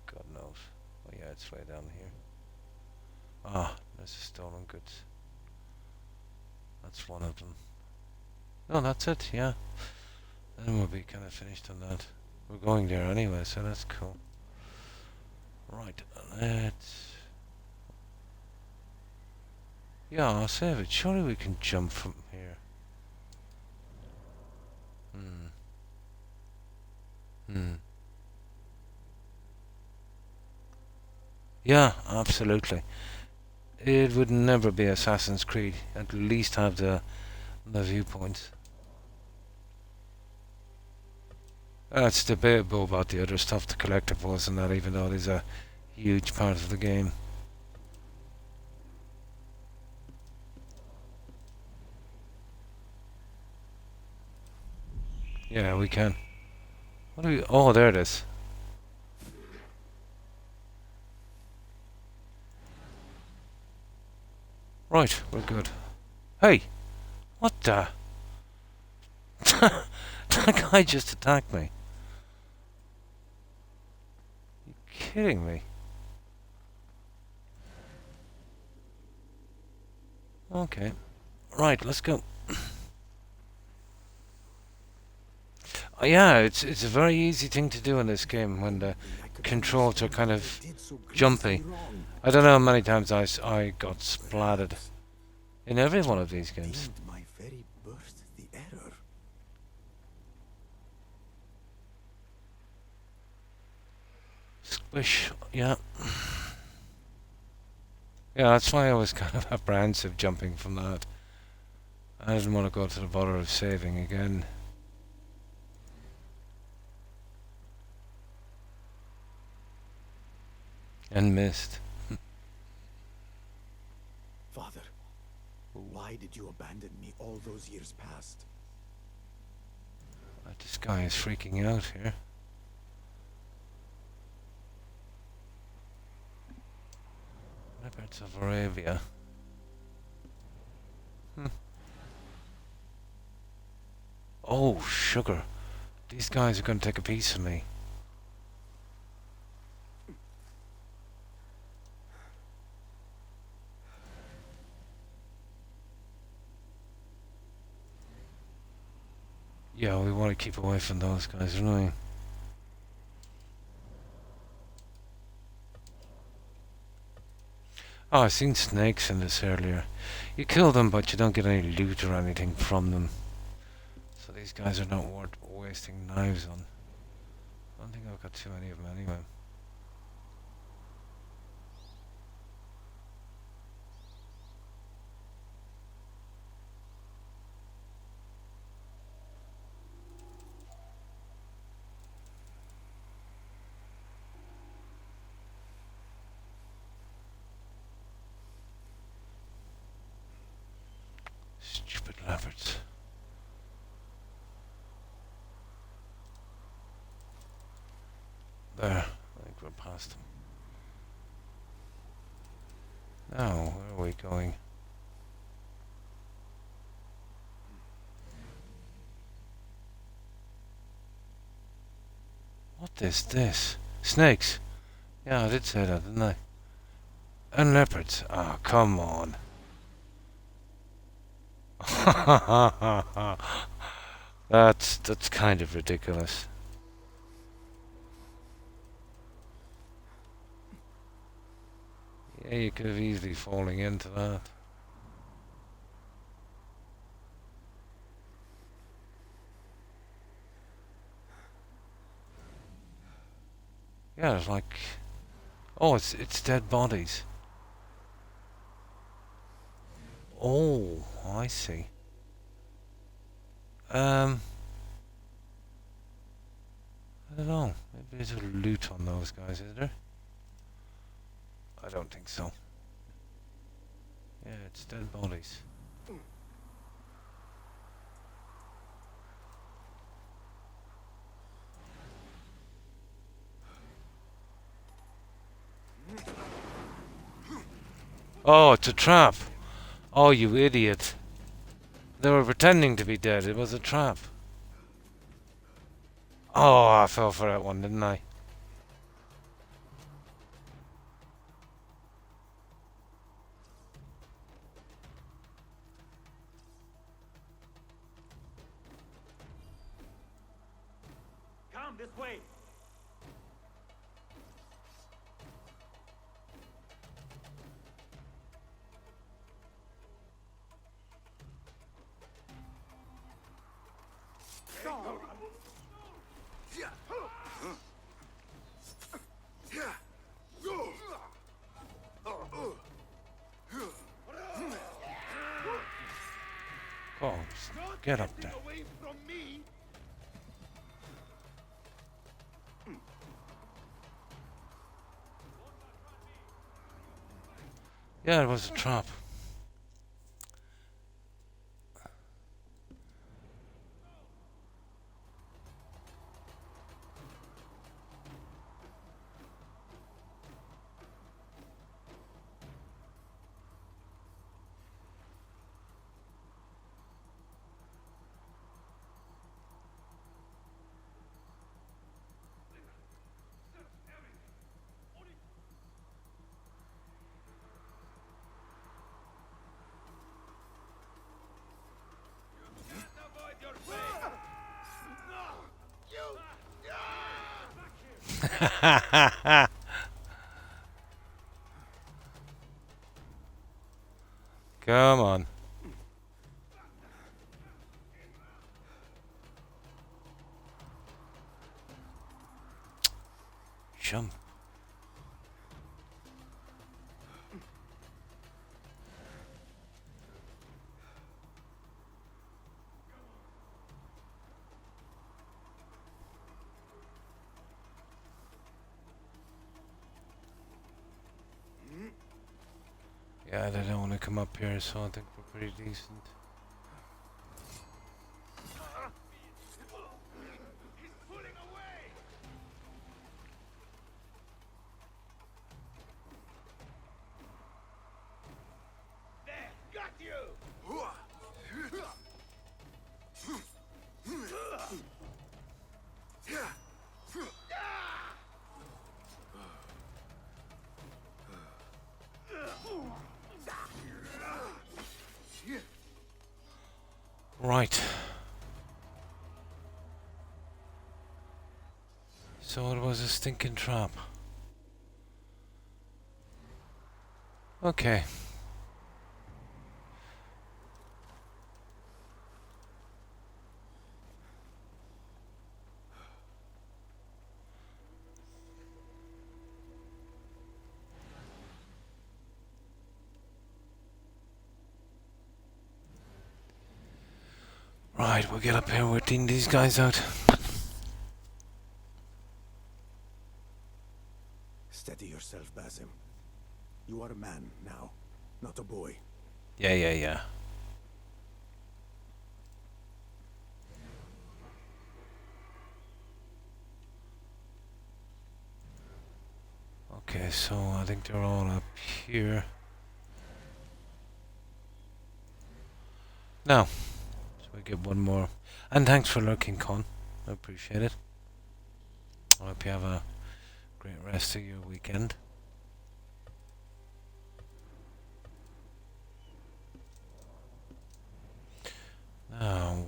A: God knows. Oh yeah, it's way down here. Ah, there's the stolen goods. That's one of them. No, that's it, yeah. Then we'll be kind of finished on that. We're going there anyway, so that's cool. Right, let's... Yeah, I'll save it. Surely we can jump from here. Yeah, absolutely. It would never be Assassin's Creed. At least have the viewpoints. It's debatable about the other stuff, the collectibles and that, even though it is a huge part of the game. Yeah, we can. What do we... Oh, there it is. Right, we're good. Hey! What the... That guy just attacked me. You kidding me? Okay. Right, let's go. Yeah, it's a very easy thing to do in this game when the controls are kind of jumpy. I don't know how many times I got splattered in every one of these games.
B: My very birth, the error.
A: Squish, yeah. Yeah, that's why I was kind of apprehensive jumping from that. I didn't want to go to the bother of saving again. And missed.
B: Father, why did you abandon me all those years past?
A: This guy is freaking out here. Leopards of Arabia. Oh, sugar. These guys are going to take a piece of me. Yeah, we want to keep away from those guys, don't we? Oh, I've seen snakes in this earlier. You kill them, but you don't get any loot or anything from them. So these guys are not worth wasting knives on. I don't think I've got too many of them anyway. Stupid leopards. There, I think we're past them. Now, where are we going? What is this? Snakes? Yeah, I did say that, didn't I? And leopards. Oh, come on. That's kind of ridiculous. Yeah, you could have easily fallen into that. Yeah, it's like... Oh, it's dead bodies. Oh, I see. I don't know. Maybe there's a loot on those guys, is there? I don't think so. Yeah, it's dead bodies. Oh, it's a trap. Oh, you idiot. They were pretending to be dead. It was a trap. Oh, I fell for that one, didn't I? Get up there.
E: Away from me.
A: Yeah, it was a trap. Come on. Jump. Yeah, they don't want to come up here, so I think we're pretty decent. Right. So it was a stinking trap. Okay. Right, we'll get up here, we're teeing these guys out.
B: Steady yourself, Basim. You are a man now, not a boy.
A: Yeah. Okay, so I think they're all up here. Now, so we get one more. And thanks for lurking, Con. I appreciate it. I hope you have a great rest of your weekend. Now,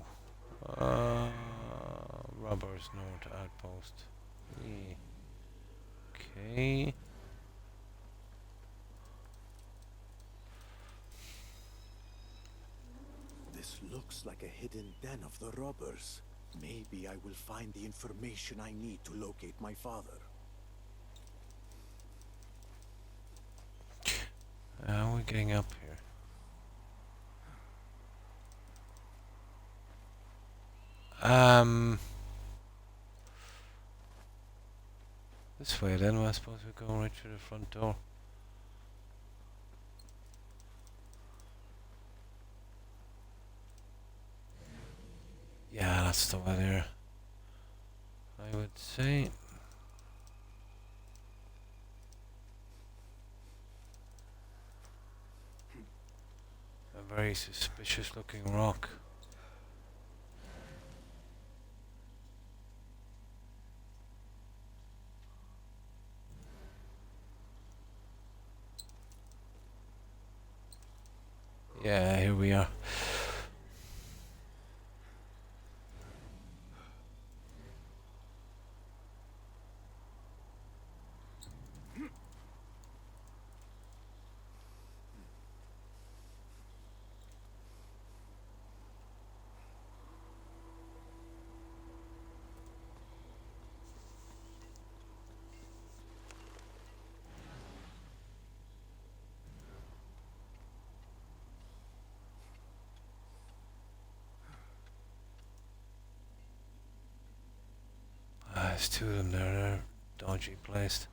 A: Robbers North Outpost. Okay.
B: This looks like a hidden den of the robbers. Maybe I will find the information I need to locate my father.
A: How are we getting up here? This way then, I suppose we go right through the front door. Yeah, that's the way there, I would say. A very suspicious looking rock. Yeah, here we are. There's two of them there. They're dodgy placed.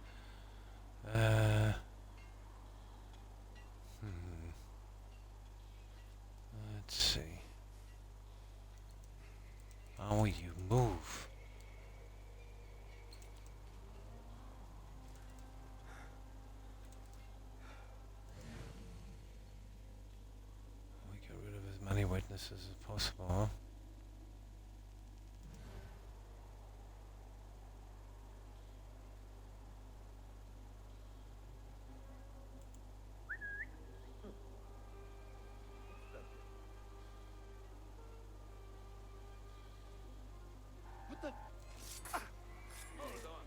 A: Hmm. Let's see. How will you move? We get rid of as many witnesses as possible, huh?
D: What the? Hold on.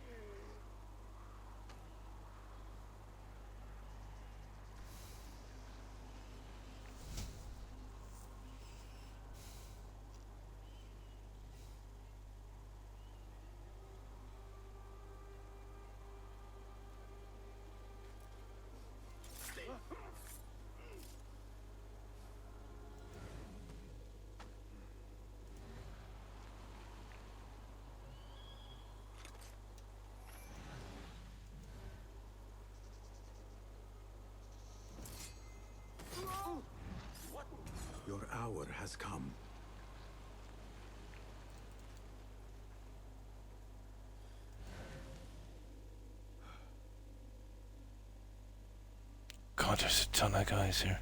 B: Your hour has come.
A: God, there's a ton of guys here.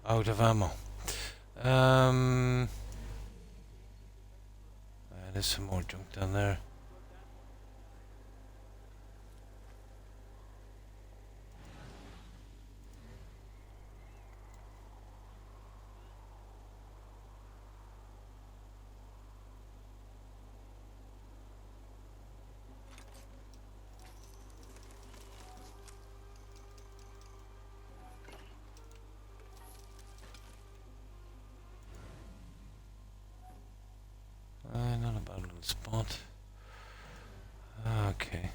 A: Out of ammo. There's some more junk down there. Not a bad little spot. Okay.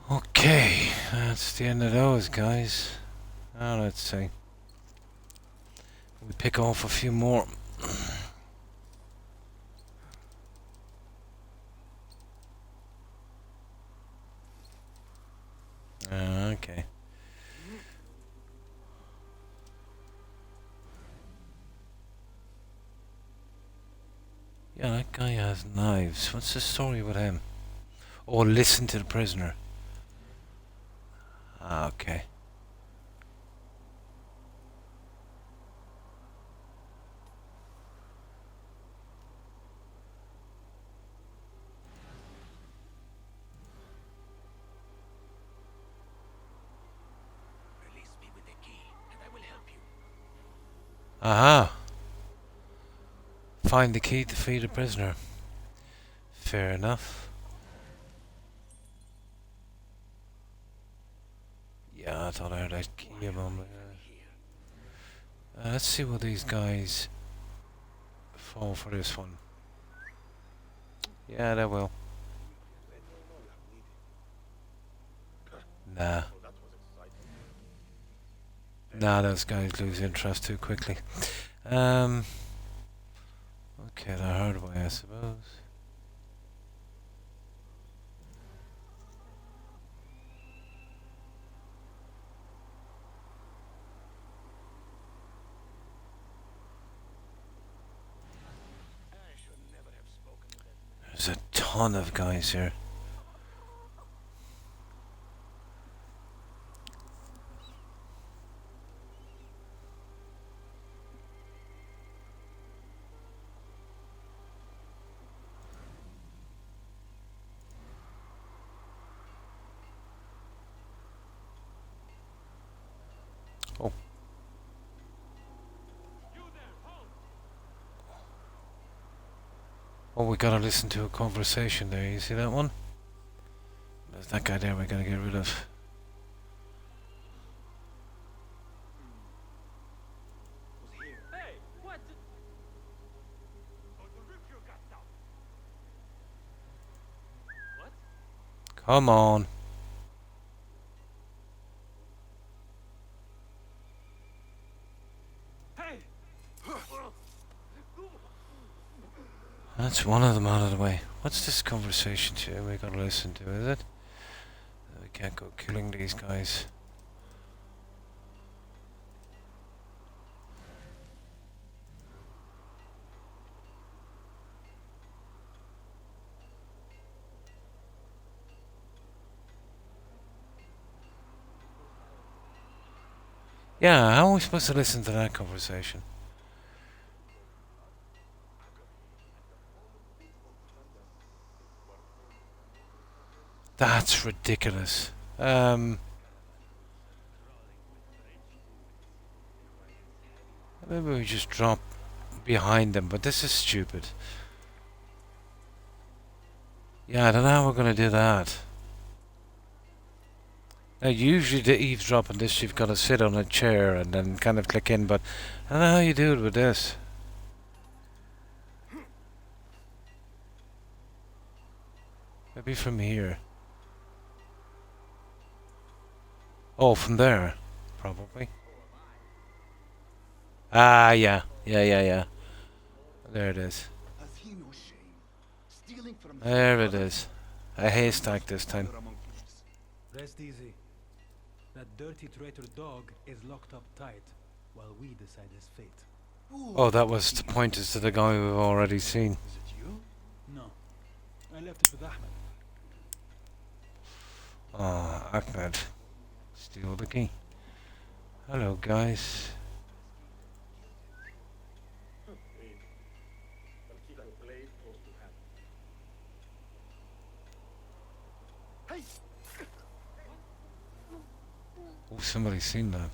A: Okay, that's the end of those guys. Now let's see. We pick off a few more. Okay. Yeah, that guy has knives. What's the story with him? Oh, listen to the prisoner. Okay.
B: Release me with the key, and I will help you.
A: Aha. Find the key to free the prisoner. Fair enough. Yeah, I thought I heard that key a moment ago. Let's see what these guys fall for this one. Yeah, they will. Nah. Nah, those guys lose interest too quickly. Okay, the hard way, I suppose.
B: I should never have spoken.
A: ton of guys here. Oh. Oh, we gotta listen to a conversation there. You see that one? There's that guy there we gotta get rid of.
D: Hey, what? Oh, to rip your guts out. What?
A: Come on.
D: Hey!
A: That's one of them out of the way. What's this conversation to we gotta listen to, is it? We can't go killing these guys. Yeah, how are we supposed to listen to that conversation? That's ridiculous. Maybe we just drop behind them, but this is stupid. Yeah, I don't know how we're gonna do that. Now, usually to eavesdrop on this, you've got to sit on a chair and then kind of click in, but I don't know how you do it with this. Maybe from here. Oh, from there, probably. Ah, yeah. There it is.
E: Has he no shame? Stealing from
A: There it is. A haystack this time.
G: Rest easy. That dirty traitor dog is locked up tight while we decide his fate.
A: Oh, that was to point us to the guy we've already seen.
G: Is it you? No. I left it with Ahmed.
A: Oh, Ahmed. Steal the key. Hello, guys.
D: But keep your blade close to hand. Hey!
A: Oh, somebody's seen that.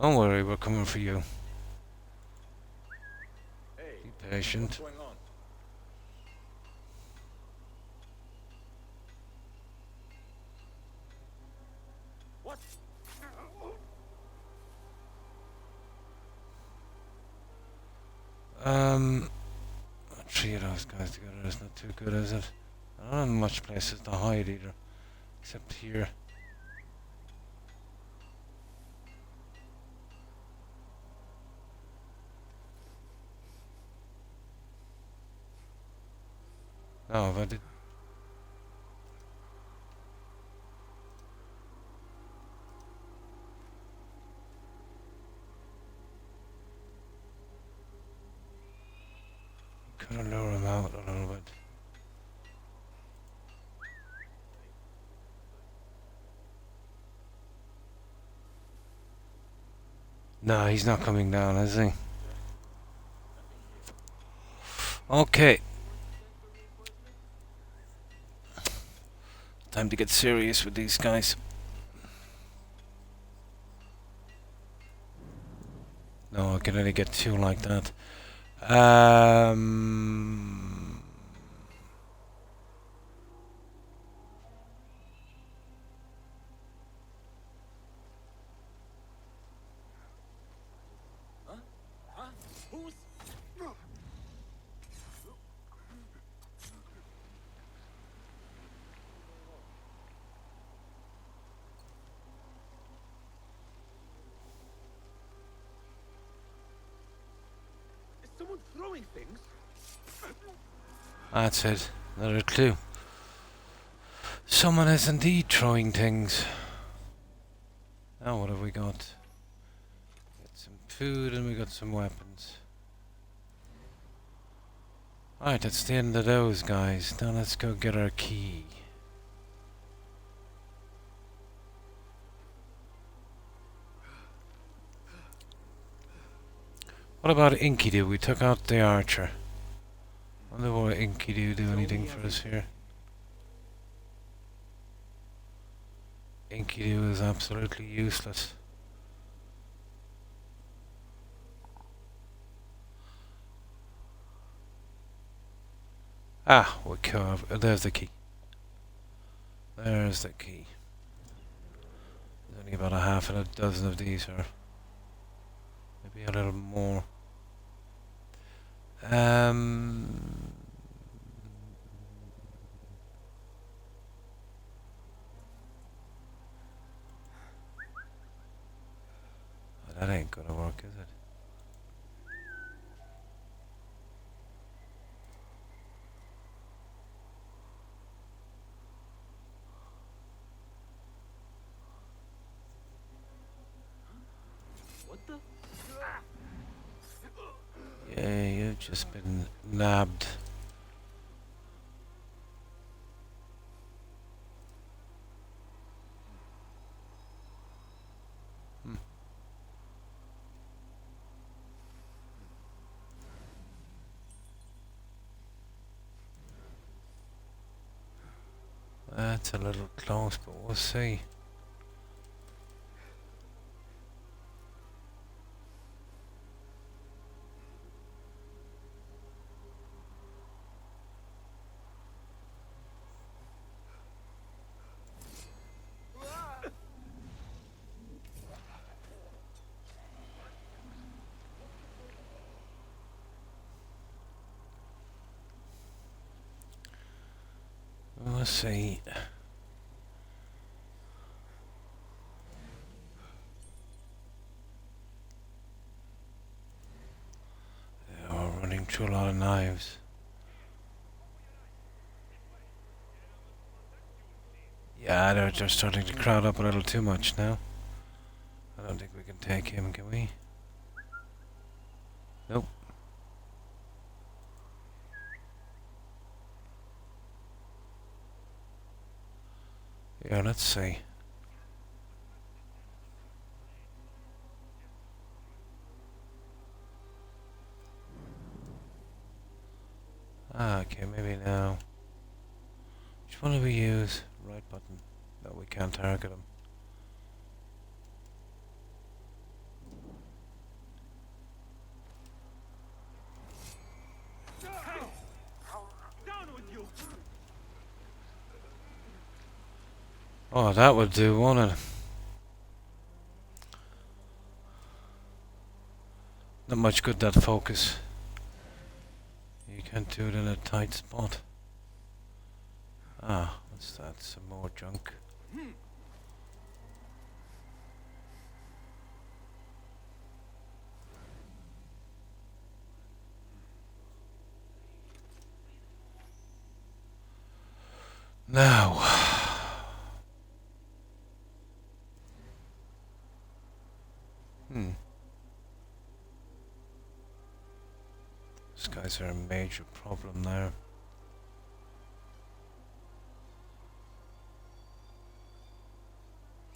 A: Don't worry, we're coming for you.
D: Hey,
A: Be patient.
D: what's going on? What?
A: Three of those guys together is not too good, is it? I don't have much places to hide either, except here. No, if I did. Kind of lure him out a little bit. No, he's not coming down, is he? Okay. Time to get serious with these guys. No, I can only get two like that.
D: Huh? Who's? Is someone throwing things?
A: That's it. Another clue. Someone is indeed throwing things. Now what have we got? Got some food and we got some weapons. Right, that's the end of those guys. Now let's go get our key. What about Enkidu? We took out the archer. I wonder will Enkidu do anything for us here. Enkidu is absolutely useless. Ah, we carve. There's the key. There's the key. There's only about a half and a dozen of these, or maybe a little more. That ain't gonna work, is it?
D: What the?
A: Yeah, you've just been nabbed. That's a little close, but we'll see. We'll see. We're running through a lot of knives. Yeah, they're just starting to crowd up a little too much now. I don't think we can take him, can we? Nope. Yeah, let's see. Ah, okay, maybe now. Which one do we use? Right button. No, we can't target him.
D: Down with you!
A: Oh, that would do, won't it? Not much good, that focus. You can't do it in a tight spot. Ah, what's that? Some more junk. Now. These guys are a major problem there.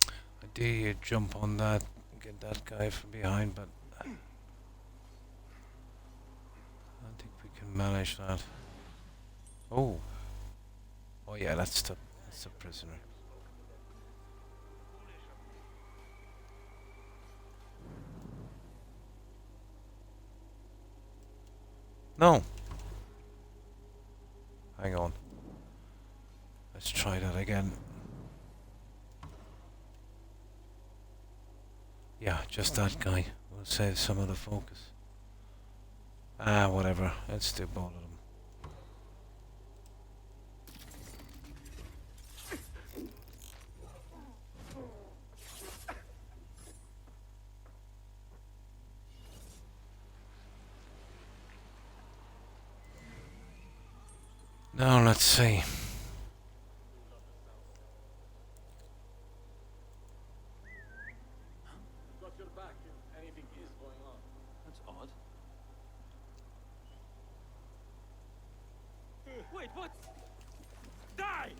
A: I did jump on that and get that guy from behind, but I don't think we can manage that. Oh. Oh yeah, that's the prisoner. No. Hang on. Let's try that again. Yeah, just that guy. We'll save some of the focus. Ah, whatever. Let's do both of them. Now let's see.
D: Got your back if anything is going on.
J: That's odd.
D: Wait, what? Die!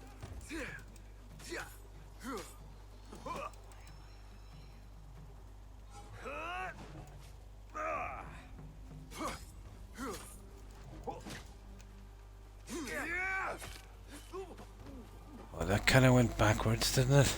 A: Well, that kind of went backwards, didn't it?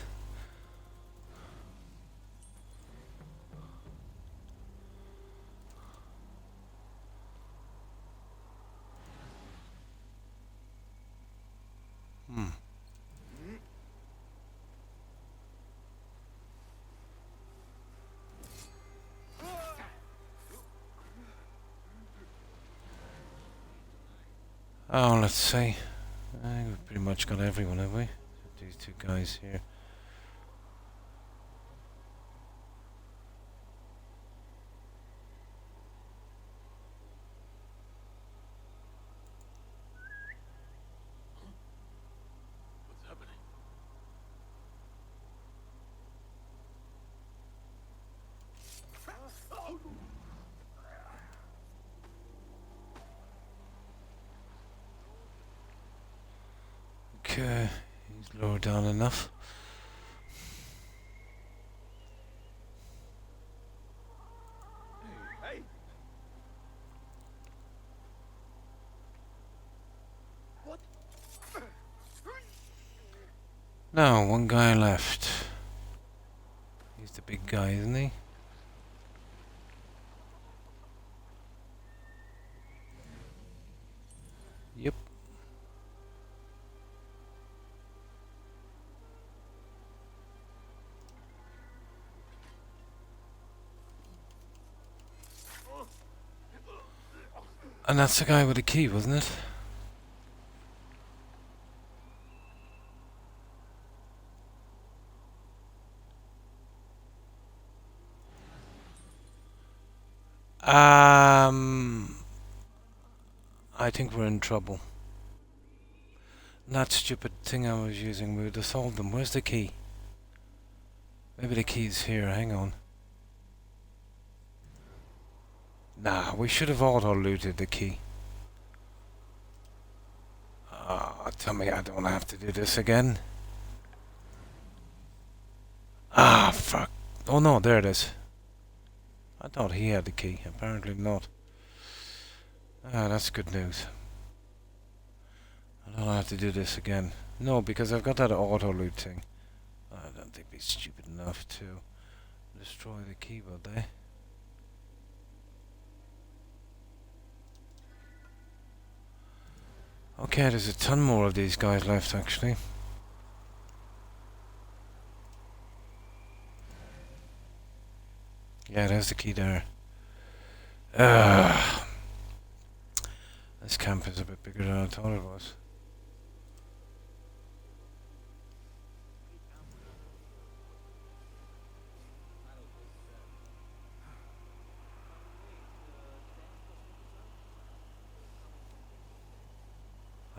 A: Oh, let's see. I think we've pretty much got everyone, have we? These two guys here.
E: What's happening?
A: Okay, he's lower down enough.
E: Hey! What?
A: Now, one guy left. He's the big guy, isn't he? Yep. And that's the guy with the key, wasn't it? I think we're in trouble. That stupid thing I was using, we would have solved them. Where's the key? Maybe the key's here, hang on. Nah, we should have auto-looted the key. Ah, tell me I don't have to do this again. Ah, fuck. Oh no, there it is. I thought he had the key. Apparently not. Ah, that's good news. I don't have to do this again. No, because I've got that auto-loot thing. I don't think they'd be stupid enough to destroy the key, will they? Okay, there's a ton more of these guys left, actually. Yeah, there's the key there. This camp is a bit bigger than I thought it was.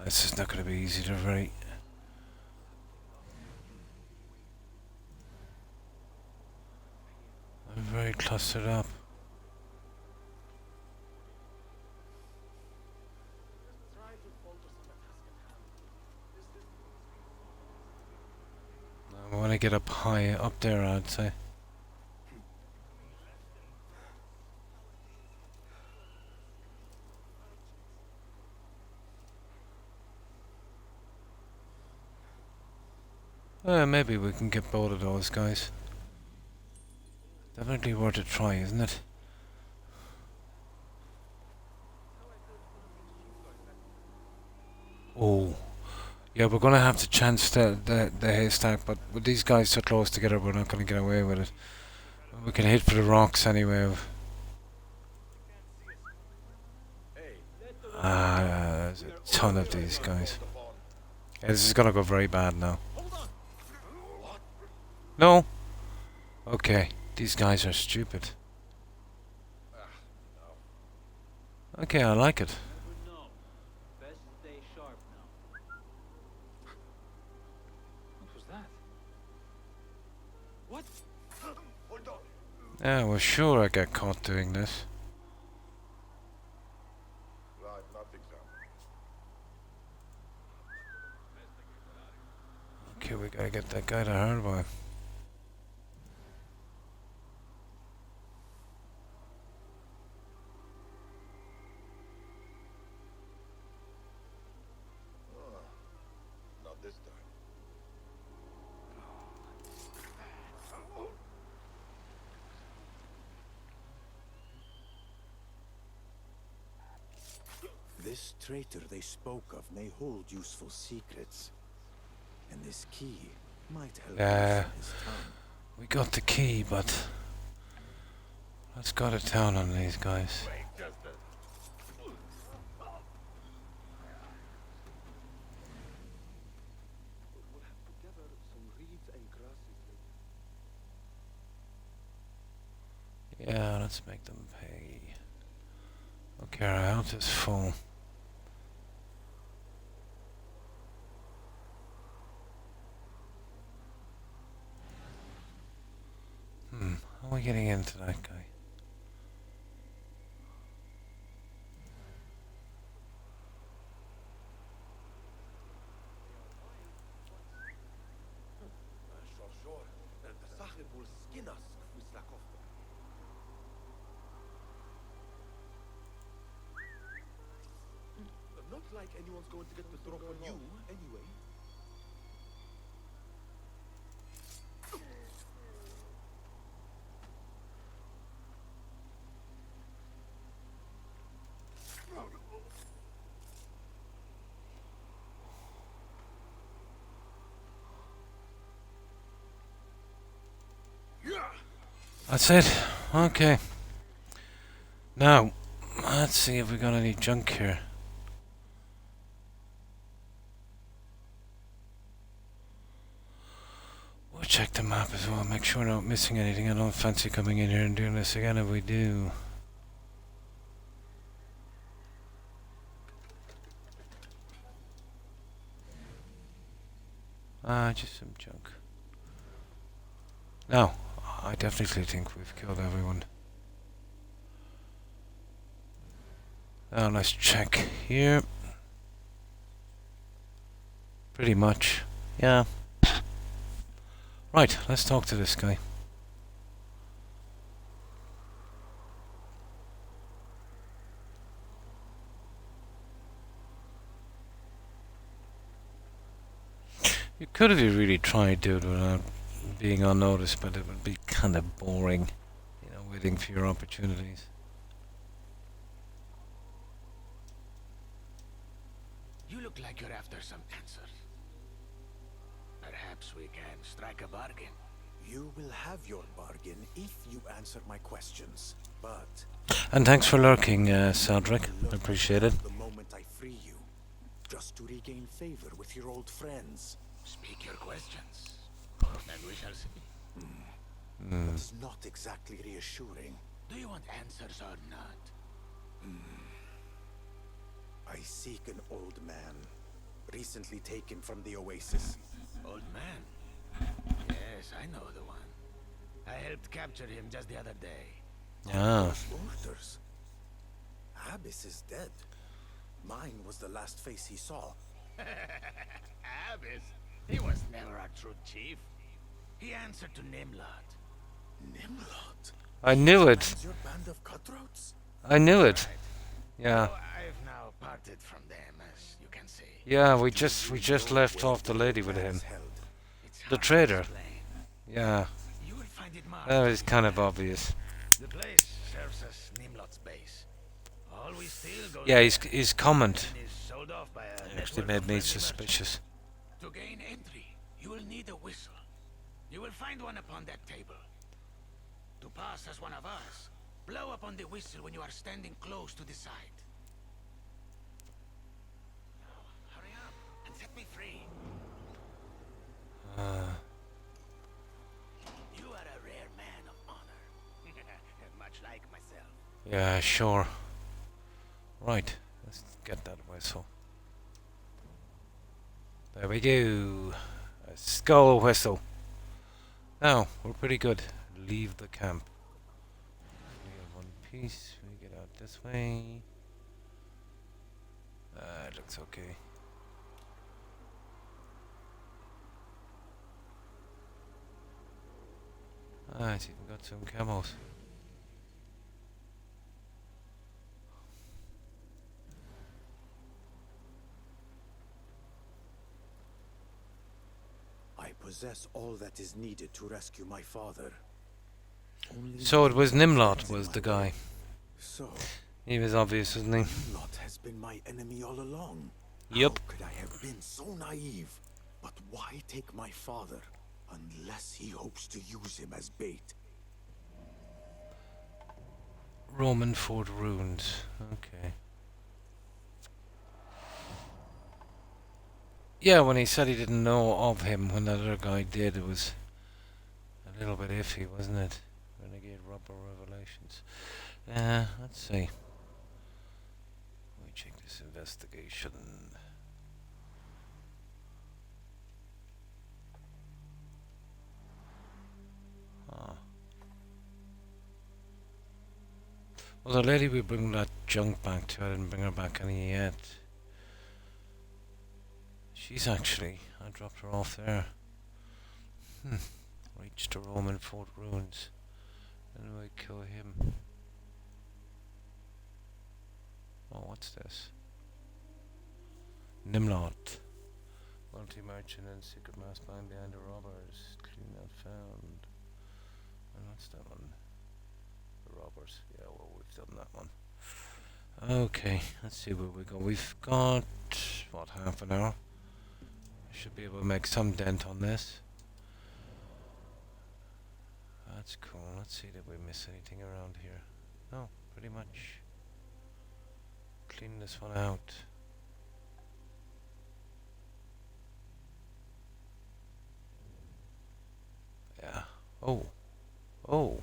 A: This is not going to be easy to write. I'm very clustered up. I want to get up high, up there, I'd say. Maybe we can get both of those guys. Definitely worth a try, isn't it? Oh. Yeah, we're gonna have to chance the haystack, but with these guys so close together, we're not gonna get away with it. We can hit for the rocks anyway. There's a ton of these guys. Yeah, this is gonna go very bad now. No? Okay, these guys are stupid. Okay, I like it. Yeah, well, sure I get caught doing this.
E: Right, nothing's happening.
A: Okay, we gotta get that guy to Hardwire.
E: Not this time.
B: This traitor they spoke of may hold useful secrets. And this key might help loosen his tongue.
A: We got the key, but let's go to town on these guys. Yeah, let's make them pay. Okay, our house is full. How are we getting into that guy?
E: Not like anyone's going to get the drop on you, anyway.
A: That's it. Okay. Now, let's see if we got any junk here. We'll check the map as well, make sure we're not missing anything. I don't fancy coming in here and doing this again if we do. Just some junk. No, I definitely think we've killed everyone. Now let's check here. Pretty much, yeah. Right, let's talk to this guy. You could have really tried to do it without being unnoticed, but it would be kind of boring, you know, waiting for your opportunities.
J: You look like you're after some answers. Perhaps we can strike a bargain.
B: You will have your bargain if you answer my questions, but...
A: And thanks for lurking, Cedric. I appreciate it.
B: The moment I free you, just to regain favor with your old friends.
J: Speak your questions, and we shall see.
B: That's not exactly reassuring.
J: Do you want answers or not?
B: I seek an old man, recently taken from the oasis.
J: Old man? Yes, I know the one. I helped capture him just the other day.
A: Yeah.
B: Orders. Abyss is dead. Mine was the last face he saw.
J: Abyss? He was never a true chief. He answered to Nimlot.
B: Nimlot?
A: I knew it.
B: And your band of cutthroats?
A: I knew it. Yeah.
J: Oh, I've now parted from them, as you can see.
A: Yeah, we just left off the lady with him. The trader. Yeah.
J: You will find it marked.
A: That was kind of obvious.
J: The place serves as Nimlot's base. All we steal goes
A: Yeah, his comment
J: and is sold off by a
A: actually
J: network
A: made
J: of
A: me
J: friendly
A: suspicious.
J: merchants. To gain entry, you will need a whistle. You will find one upon that table. To pass as one of us, blow upon the whistle when you are standing close to the side. Now, hurry up and set me free. You are a rare man of honor, much like myself.
A: Yeah, sure. Right, let's get that whistle. There we go. A skull whistle. Now, we're pretty good. Leave the camp. We have one piece. We get out this way. It looks okay. Ah, it's even got some camos.
B: I possess all that is needed to rescue my father. Only
A: So it was Nimlot
B: stands in
A: was
B: my
A: the
B: way.
A: guy.
B: So,
A: He was obvious, wasn't he?
B: Nimlot has been my enemy all along.
A: Yup.
B: How could I have been so naive? But why take my father unless he hopes to use him as bait?
A: Roman fort ruins. Okay. Yeah, when he said he didn't know of him, when that other guy did, it was a little bit iffy, wasn't it? Renegade Rubber Revelations. Let's see. Let me check this investigation. Well, the lady we bring that junk back to, I didn't bring her back any yet. She's actually, I dropped her off there. Reached the Roman fort ruins. And we kill him. Oh, what's this? Nimlot. Wealthy merchant and secret mass behind the robbers. Clean not found. And what's that one? The robbers. Yeah, well, we've done that one. Okay, let's see where we go. We've got, what, half an hour? Should be able to make some dent on this. That's cool. Let's see, did we miss anything around here? No, pretty much. Clean this one out. Yeah. Oh. Oh.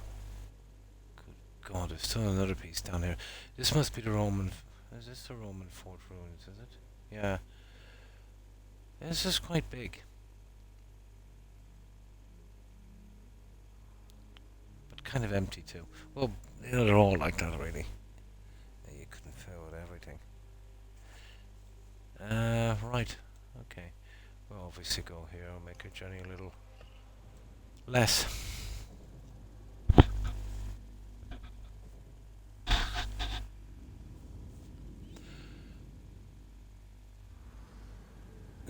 A: Good God, there's still another piece down here. This must be the Roman... Is this the Roman fort ruins, is it? Yeah. This is quite big. But kind of empty too. Well, you know, they're all like that really. You couldn't fill with everything. Right. Okay. We'll obviously go here and make our journey a little less.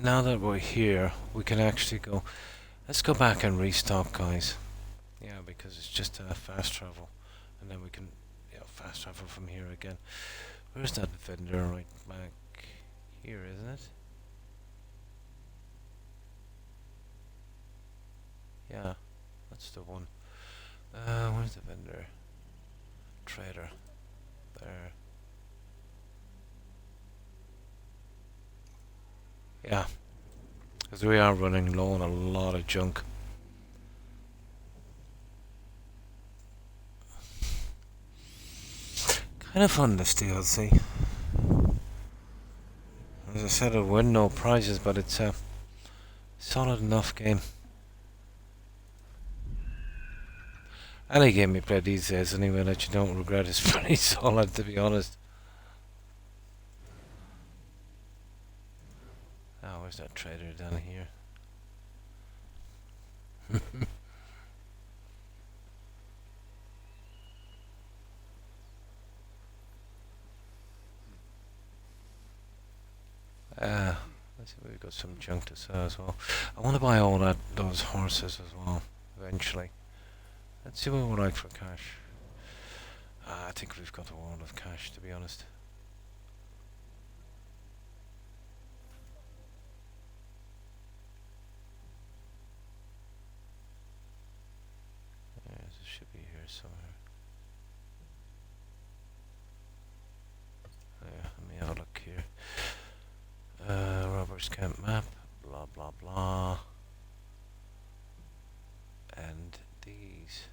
A: Now that we're here, we can actually go... Let's go back and restock, guys. Yeah, because it's just fast travel. And then we can fast travel from here again. Where's that vendor? Right back here, isn't it? Yeah, that's the one. Where's the vendor? Trader. There. Yeah, because we are running low on a lot of junk. Kind of fun, this DLC. As I said, it'll win no prizes, but it's a solid enough game. Any game you play these days, anyway, that you don't regret is pretty solid, to be honest. Oh, where's that trader down here? Let's see, we've got some junk to sell as well. I want to buy all those horses as well, eventually. Let's see what we're like for cash. I think we've got a world of cash, to be honest. Yeah, this should be here somewhere. Yeah, let me have a look here. Robbers camp map, blah blah blah. And these.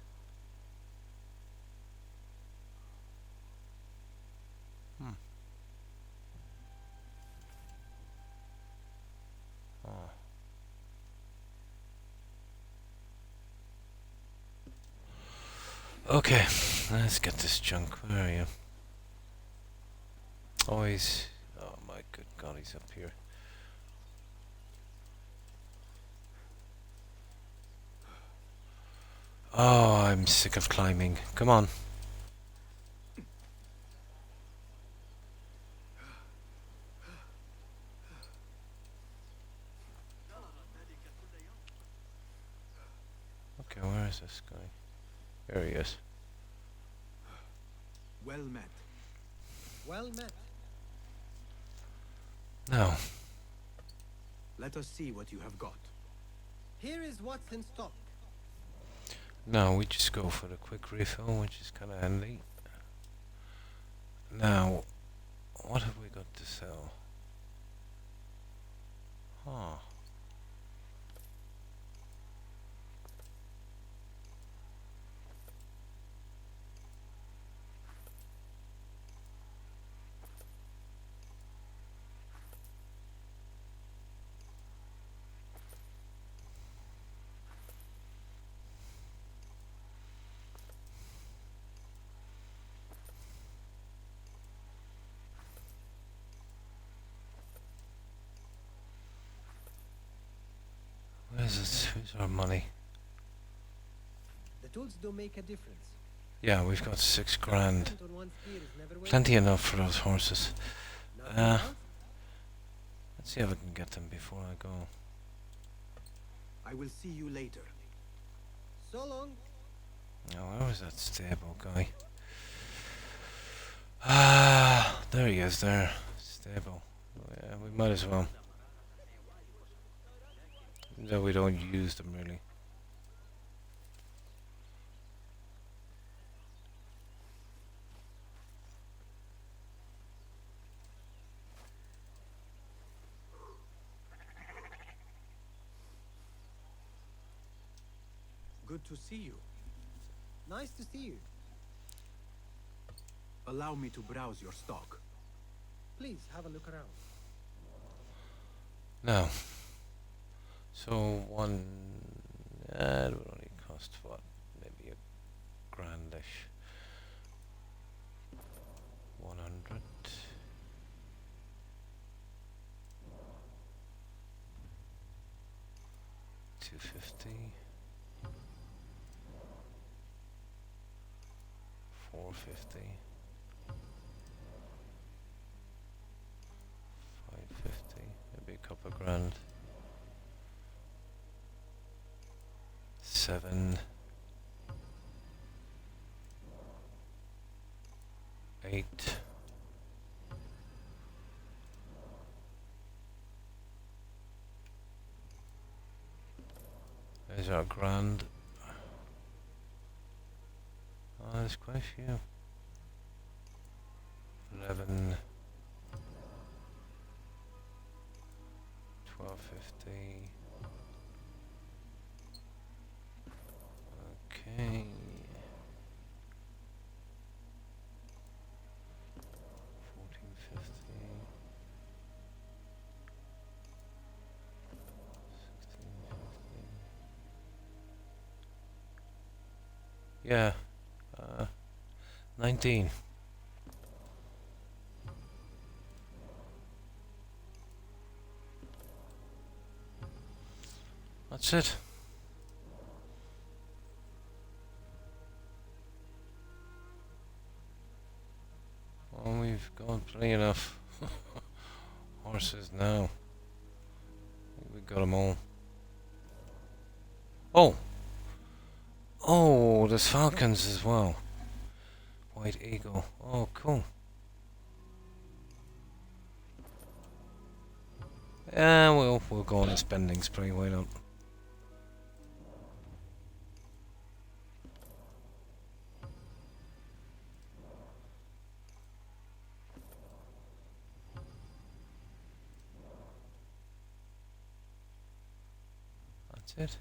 A: Oh. Okay, let's get this junk. Where are you? Oh, he's... Oh my good God, he's up here. Oh, I'm sick of climbing. Come on. Okay, where is this guy? There he is.
B: Well met. Well met.
A: Now,
B: Let us see what you have got.
K: Here is what's in stock.
A: now we just go for the quick refill, which is kind of handy. Now, what have we got to sell? Huh. Where's it? Where's our money?
K: The tools do make a difference.
A: Yeah, we've got 6 grand.
K: Spent on one spear is never
A: Plenty enough for those horses.
K: Nothing
A: Uh,
K: else?
A: Let's see if I can get them before I go.
B: I will see you later.
K: So long.
A: Now, where was that stable guy? Ah, there he is there. Stable. Oh, yeah, we might as well. Though we don't use them really.
B: Good to see you.
K: Nice to see you.
B: Allow me to browse your stock.
K: Please have a look around.
A: Now, so one, it would only cost what, maybe a grandish. 100. $250. 450. 550. Maybe a couple of grand. 7. 8. There's our grand. Oh, there's quite a few. 11. 1250. Okay. 1450. 1650. Yeah. 19. That's it. Well, we've got plenty enough horses now. We got them all. Oh! Oh, there's falcons as well. White eagle. Oh, cool. Yeah, we'll go on a spending spree, why not? That's it.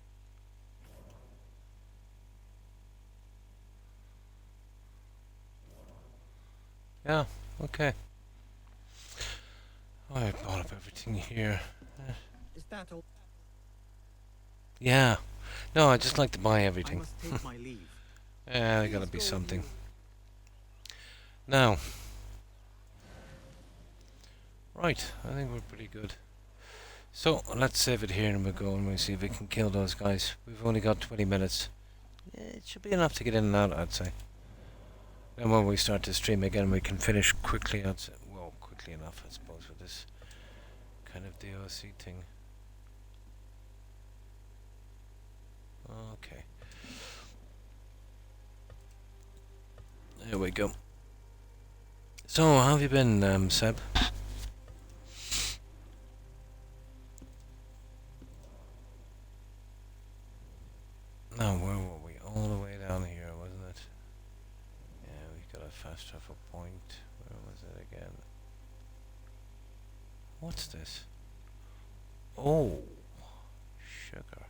A: Yeah, okay. I bought up everything here.
K: Is that all?
A: Yeah. No, I just like to buy
B: I
A: everything.
B: must take my leave.
A: Yeah, there gotta be something. Now. Right, I think we're pretty good. So, let's save it here and we'll go and we'll see if we can kill those guys. We've only got 20 minutes. It should be enough to get in and out, I'd say. And when we start to stream again, we can finish quickly, I'd say. Well, quickly enough, I suppose, with this kind of DLC thing. Okay. There we go. So, how have you been, Seb? Now, where were we? All the way down here, wasn't it? Yeah, we got a fast travel point. Where was it again? What's this? Oh, sugar.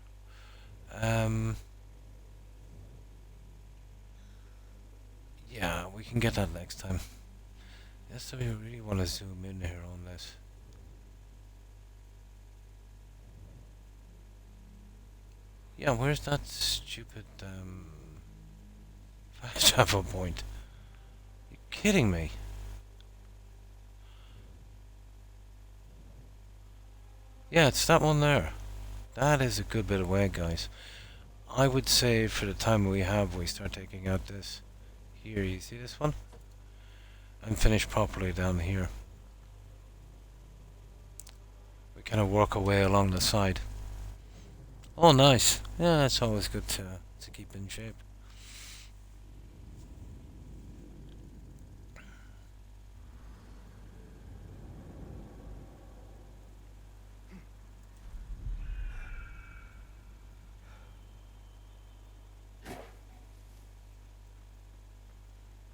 A: Yeah, we can get that next time. Yes, so we really want to zoom in here on this. Yeah, where's that stupid, fast travel point? You kidding me? Yeah, it's that one there. That is a good bit away, guys. I would say for the time we have, we start taking out this. Here, you see this one? And finish properly down here. We kind of work our way along the side. Oh, nice. Yeah, it's always good to keep in shape.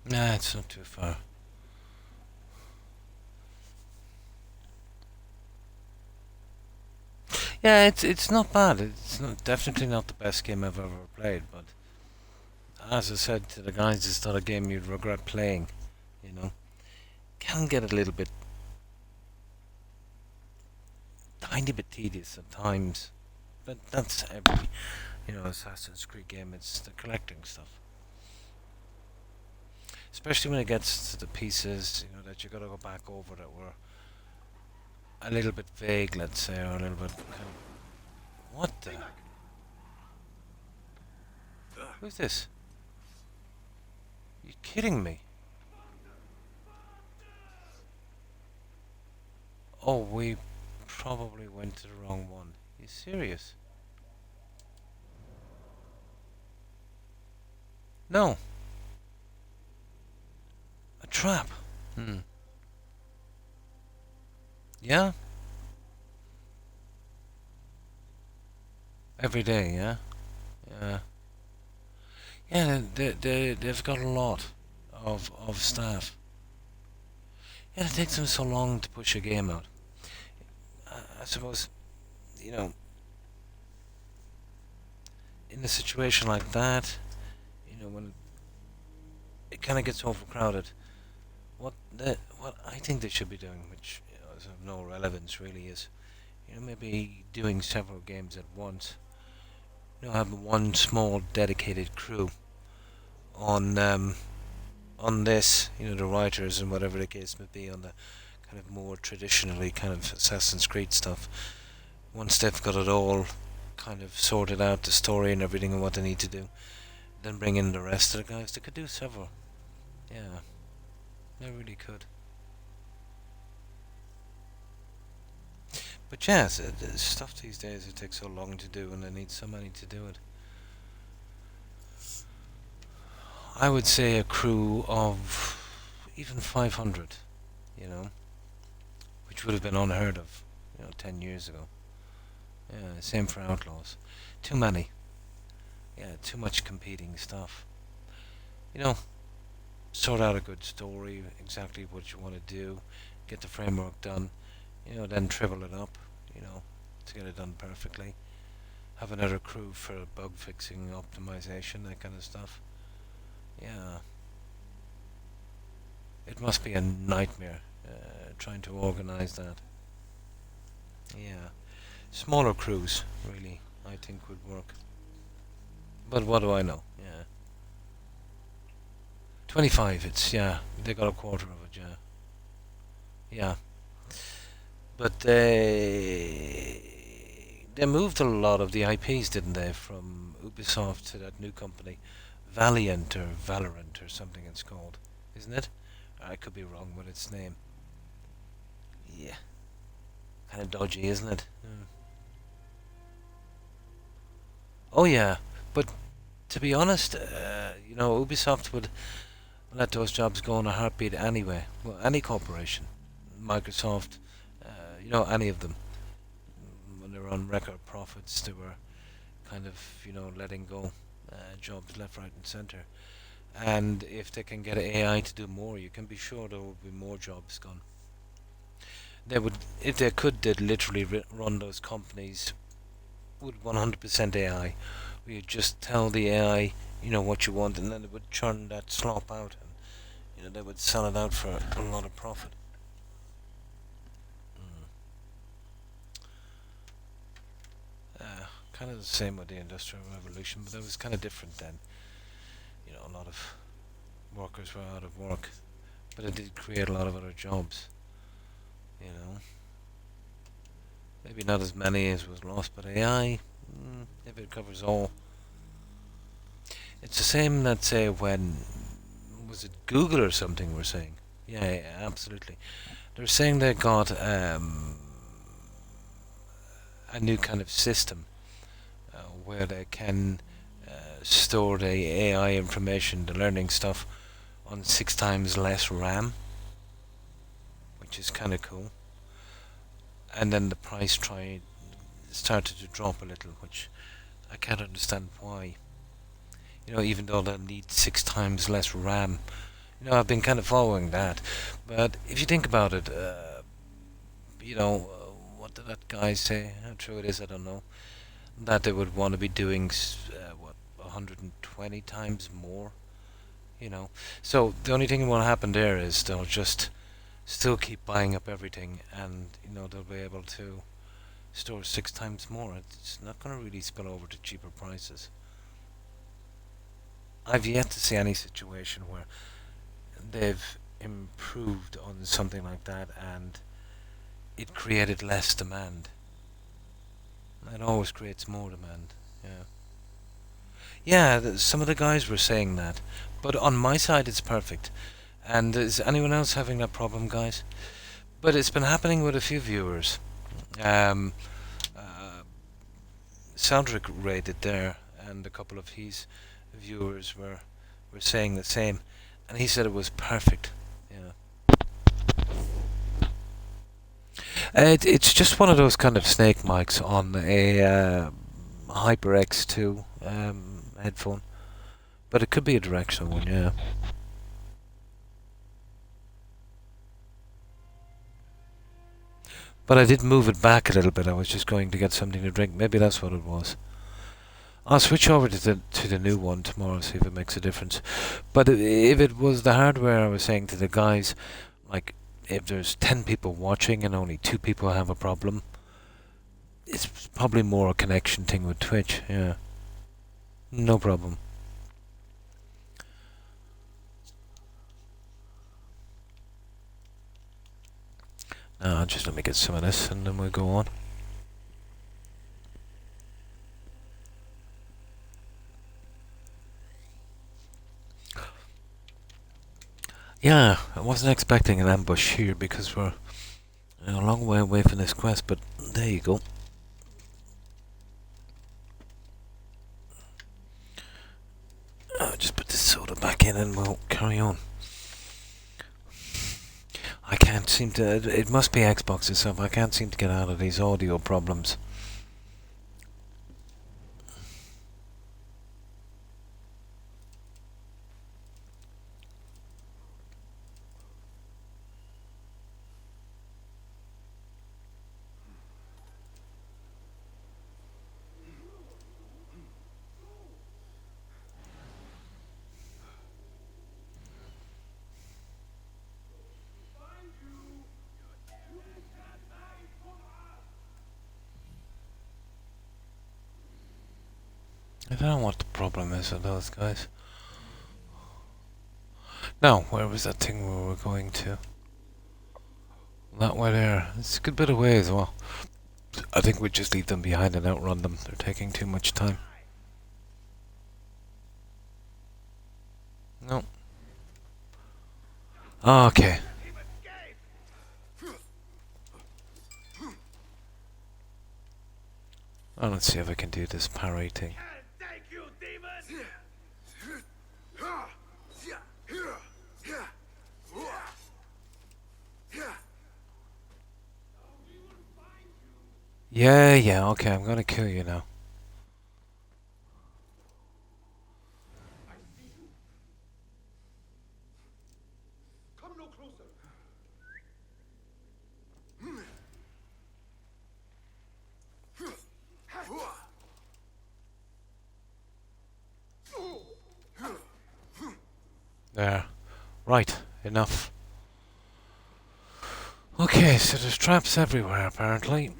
A: Nah, it's not too far. Yeah, it's not bad. It's definitely not the best game I've ever played, but as I said to the guys, it's not a game you'd regret playing, you know. Can get a little bit, tiny bit tedious at times, but that's every, Assassin's Creed game. It's the collecting stuff. Especially when it gets to the pieces, that you gotta go back over that were a little bit vague, let's say, or a little bit kind of... What the... Who's this? You kidding me? Oh, we probably went to the wrong one. You serious? No. A trap. Yeah? Every day, yeah? Yeah. Yeah, they've got a lot of staff. Yeah, it takes them so long to push a game out. I suppose, in a situation like that, when it kind of gets overcrowded, what I think they should be doing, which is of no relevance really, is maybe doing several games at once. Have one small dedicated crew on this, the writers and whatever the case may be, on the kind of more traditionally kind of Assassin's Creed stuff. Once they've got it all kind of sorted out, the story and everything and what they need to do, then bring in the rest of the guys. They could do several. Yeah, they really could. But yeah, the stuff these days, it takes so long to do and they need so many to do it. I would say a crew of even 500, which would have been unheard of, 10 years ago. Yeah, same for Outlaws. Too many. Yeah, too much competing stuff. Sort out a good story, exactly what you want to do, get the framework done, then triple it up, to get it done perfectly. Have another crew for bug fixing, optimization, that kind of stuff. Yeah. It must be a nightmare trying to organize that. Yeah. Smaller crews, really, I think would work. But what do I know? Yeah. 25, they got a quarter of it, yeah. Yeah. But they moved a lot of the IPs, didn't they, from Ubisoft to that new company, Valiant or Valorant or something it's called, isn't it? I could be wrong with its name. Yeah, kind of dodgy, isn't it? Oh yeah, but to be honest, Ubisoft would let those jobs go in a heartbeat anyway. Well, any corporation, Microsoft, any of them, when they were on record profits, they were kind of, letting go jobs left, right, and centre. And if they can get AI to do more, you can be sure there will be more jobs gone. They would, if they could, they'd literally run those companies with 100% AI. Where you just tell the AI, what you want, and then it would churn that slop out, and they would sell it out for a lot of profit. Kind of the same with the Industrial Revolution, but that was kind of different then. A lot of workers were out of work, but it did create a lot of other jobs. Maybe not as many as was lost, but AI, if it covers all. It's the same, let's say, when, was it Google or something we're saying? Yeah, absolutely. They're saying they got a new kind of system where they can store the AI information, the learning stuff, on 6 times less RAM, which is kind of cool. And then the price started to drop a little, which I can't understand why. Even though they need 6 times less RAM. I've been kind of following that. But if you think about it, what did that guy say? How true it is, I don't know. That they would want to be doing, 120 times more? So the only thing that will happen there is they'll just still keep buying up everything, and they'll be able to store 6 times more. It's not going to really spill over to cheaper prices. I've yet to see any situation where they've improved on something like that and it created less demand. It always creates more demand. Yeah, some of the guys were saying that, but on my side it's perfect. And is anyone else having that problem, guys? But it's been happening with a few viewers. Saldrick rated there, and a couple of his viewers were saying the same, and he said it was perfect. It's just one of those kind of snake mics on a HyperX 2 headphone, but it could be a directional one, yeah. But I did move it back a little bit. I was just going to get something to drink. Maybe that's what it was. I'll switch over to the new one tomorrow, see if it makes a difference. But if it was the hardware, I was saying to the guys, like, if there's 10 people watching and only 2 people have a problem, it's probably more a connection thing with Twitch, yeah. No problem. Just let me get some of this and then we'll go on. Yeah, I wasn't expecting an ambush here because we're a long way away from this quest, but there you go. I'll just put this soda back in and we'll carry on. I can't seem to... It must be Xbox itself. I can't seem to get out of these audio problems. I don't know what the problem is with those guys. Now, where was that thing we were going to? That way there. It's a good bit away as well. I think we'd just leave them behind and outrun them. They're taking too much time. No. Okay. Oh, let's see if I can do this parry thing.
J: Thank you, demon!
A: Yeah, okay, I'm gonna kill you now.
D: Come no closer.
A: There. Right, enough. Okay, so there's traps everywhere, apparently.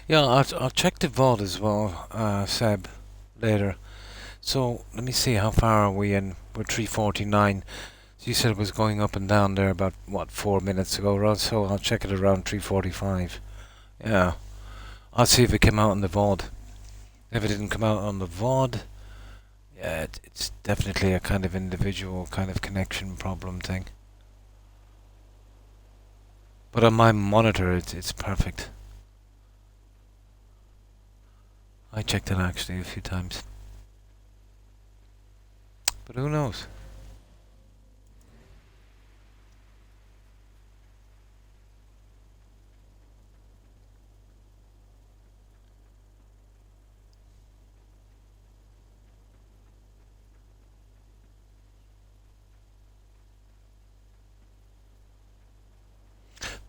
A: Yeah, I'll check the VOD as well, Seb, later. So, let me see, how far are we in? We're 349. So you said it was going up and down there about, what, 4 minutes ago, Rod? So I'll check it around 345. Yeah. I'll see if it came out on the VOD. If it didn't come out on the VOD, yeah, it's definitely a kind of individual kind of connection problem thing. But on my monitor, it's perfect. I checked it actually a few times. But who knows?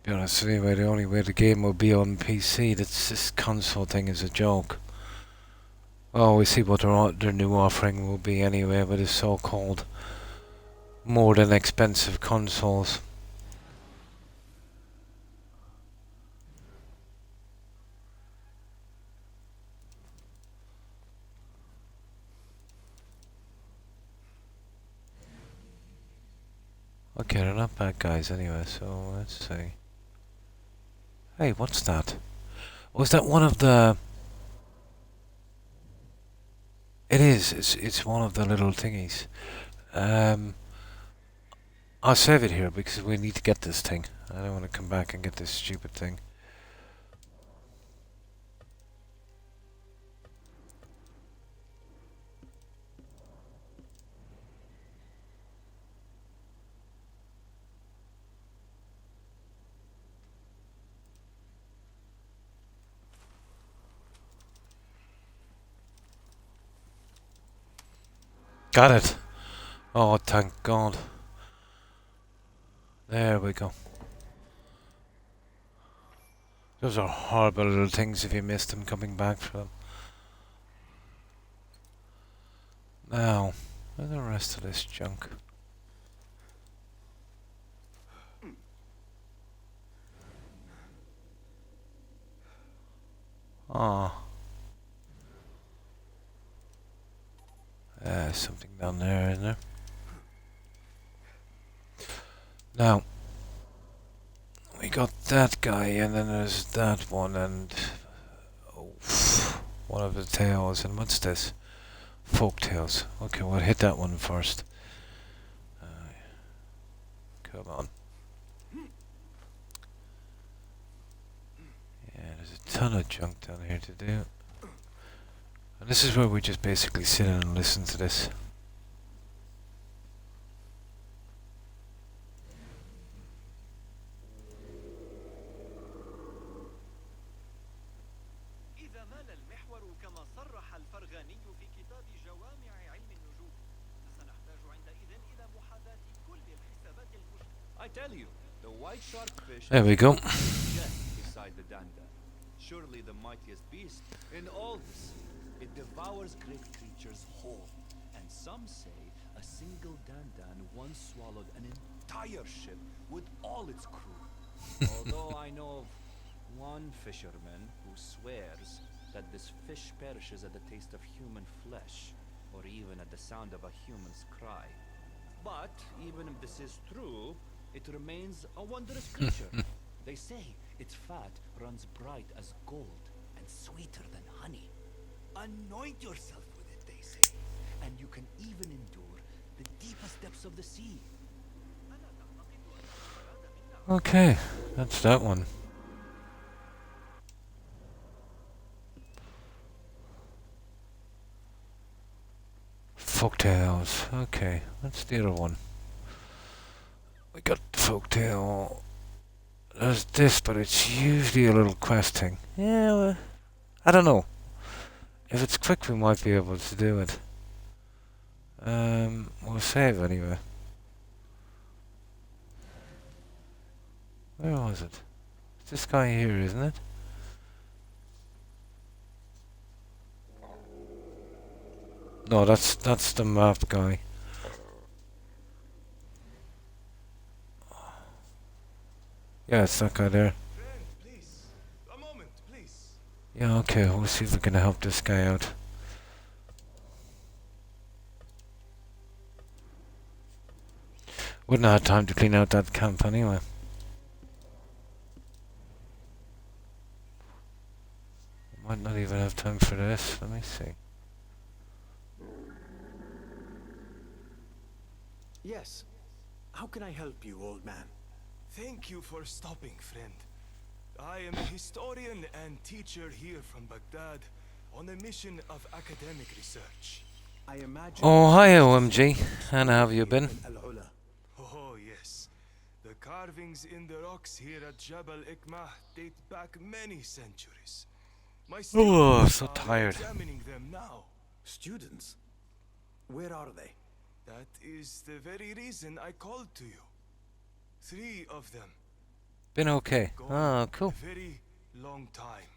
A: Be honest, anyway, the only way the game will be on PC, this console thing is a joke. Oh, we see what their new offering will be anyway with the so-called more than expensive consoles. Okay, they're not bad guys anyway, so let's see. Hey, what's that? Was that one of the... It is, it's one of the little thingies. I'll save it here because we need to get this thing. I don't want to come back and get this stupid thing. Got it! Oh, thank God. There we go. Those are horrible little things if you missed them coming back from. Now, where's the rest of this junk? Ah. Something down there, isn't there? Now, we got that guy, and then there's that one, and one of the tails. And what's this? Folk tales. Okay, we'll hit that one first. Come on. Yeah, there's a ton of junk down here to do. And this is where we just basically sit in and listen to this.
D: إذا مال المحور كما صرح الفرغاني في كتاب جوامع علم النجوم فسنحتاج عندئذ إلى محاذاة كل الحسابات المشتركة. I tell you, the white shark fish.
A: There we go.
D: Just beside the danda, surely the mightiest beast in all the sea. It devours great creatures whole, and some say a single dandan once swallowed an entire ship with all its crew. Although I know of one fisherman who swears that this fish perishes at the taste of human flesh, or even at the sound of a human's cry. But even if this is true, it remains a wondrous creature. They say its fat runs bright as gold and sweeter than honey. Anoint yourself with it, they say, and you can even endure the deepest depths of the sea.
A: Okay, that's that one. Folktales. Okay, that's the other one. We got folktale. There's this, but it's usually a little quest thing. Yeah, well, I don't know. If it's quick, we might be able to do it. We'll save anyway. Where was it? It's this guy here, isn't it? No, that's the map guy. Yeah, it's that guy there.
E: Friend, please. A moment, please.
A: Yeah, okay, we'll see if we can help this guy out. Wouldn't have had time to clean out that camp anyway. Might not even have time for this. Let me see.
B: Yes. How can I help you, old man?
E: Thank you for stopping, friend. I am a historian and teacher here from Baghdad on a mission of academic research.
B: I imagine.
A: Oh, hi, OMG. And how have you been?
E: Oh, yes. The carvings in the rocks here at Jabal Ikmah date back many centuries. My
A: Oh,
E: students
A: so
E: are
A: tired.
E: examining them now.
B: Students? Where are they?
E: That is the very reason I called to you. 3 of them.
A: Been okay.
E: Gone
A: Oh, cool.
E: a very long time.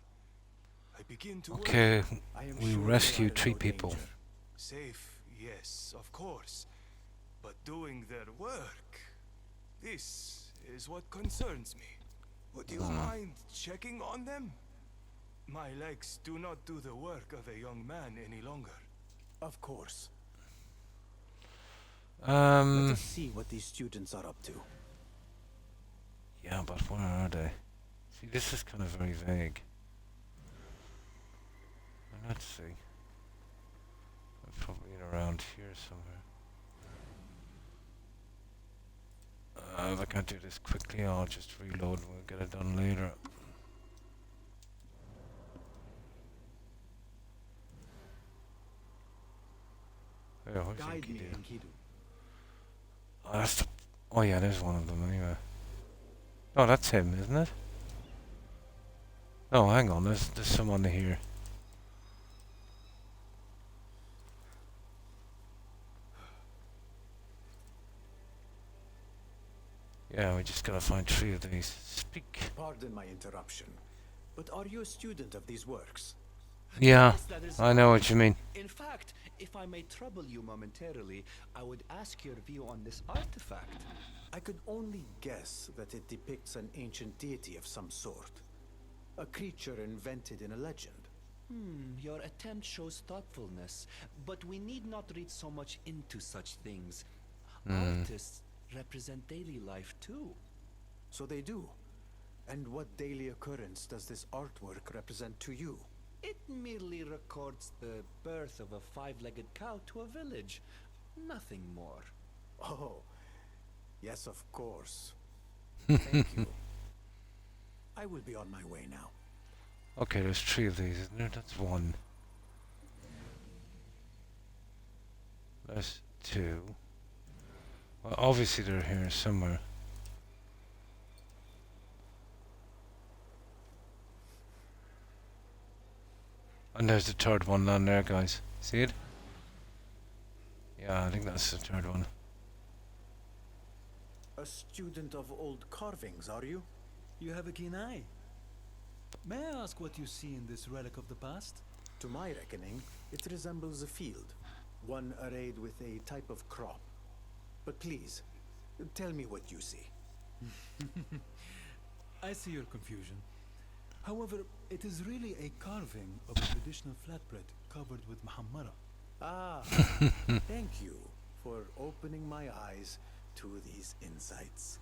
E: I begin to
A: Okay,
E: worry.
B: I am
A: we
B: sure they
A: rescued
B: are in
A: 3
B: no
A: people.
B: danger.
E: Safe, yes, of course. But doing their work, this is what concerns me. Would you mind checking on them? My legs do not do the work of a young man any longer.
B: Of course. Let us see what these students are up to.
A: Yeah, but where are they? See, this is kind of very vague. Let's see. They're probably around here somewhere. If I can't do this quickly, I'll just reload and we'll get it done later. Yeah, where's
B: Guide me,
A: Enkidu?
B: Enkidu.
A: Oh, that's the... Oh yeah, there's one of them anyway. Oh, that's him, isn't it? No, hang on, there's someone here. Yeah, we just gotta find 3 of these. Speak.
B: Pardon my interruption, but are you a student of these works?
A: Yeah,
D: Yes, that is
A: I know what you mean.
D: In fact, if I may trouble you momentarily, I would ask your view on this artifact.
B: I could only guess that it depicts an ancient deity of some sort. A creature invented in a legend.
D: Your attempt shows thoughtfulness, but we need not read so much into such things. Artists represent daily life too.
B: So they do. And what daily occurrence does this artwork represent to you?
D: It merely records the birth of a 5-legged cow to a village. Nothing more.
B: Oh, yes, of course. Thank you. I will be on my way now.
A: Okay, there's 3 of these, isn't there? That's 1. There's 2. Well, obviously they're here somewhere. And there's the 3rd one down there, guys. See it? Yeah, I think that's the 3rd one.
B: A student of old carvings, are you?
G: You have a keen eye. May I ask what you see in this relic of the past?
B: To my reckoning, it resembles a field, one arrayed with a type of crop. But please, Tell me what you see.
G: I see your confusion. However, it is really a carving of a traditional flatbread covered with muhammara.
B: Ah, thank you for opening my eyes to these insights.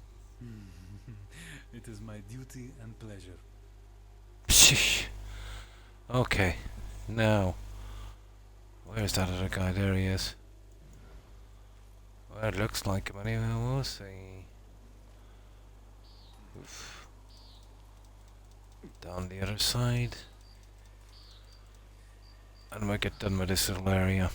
G: It is my duty and pleasure.
A: Psh. Okay, now, where's that other guy? There he is. Well, it looks like him anyway, we'll see. Oof. Down the other side. And we'll get done with this little area.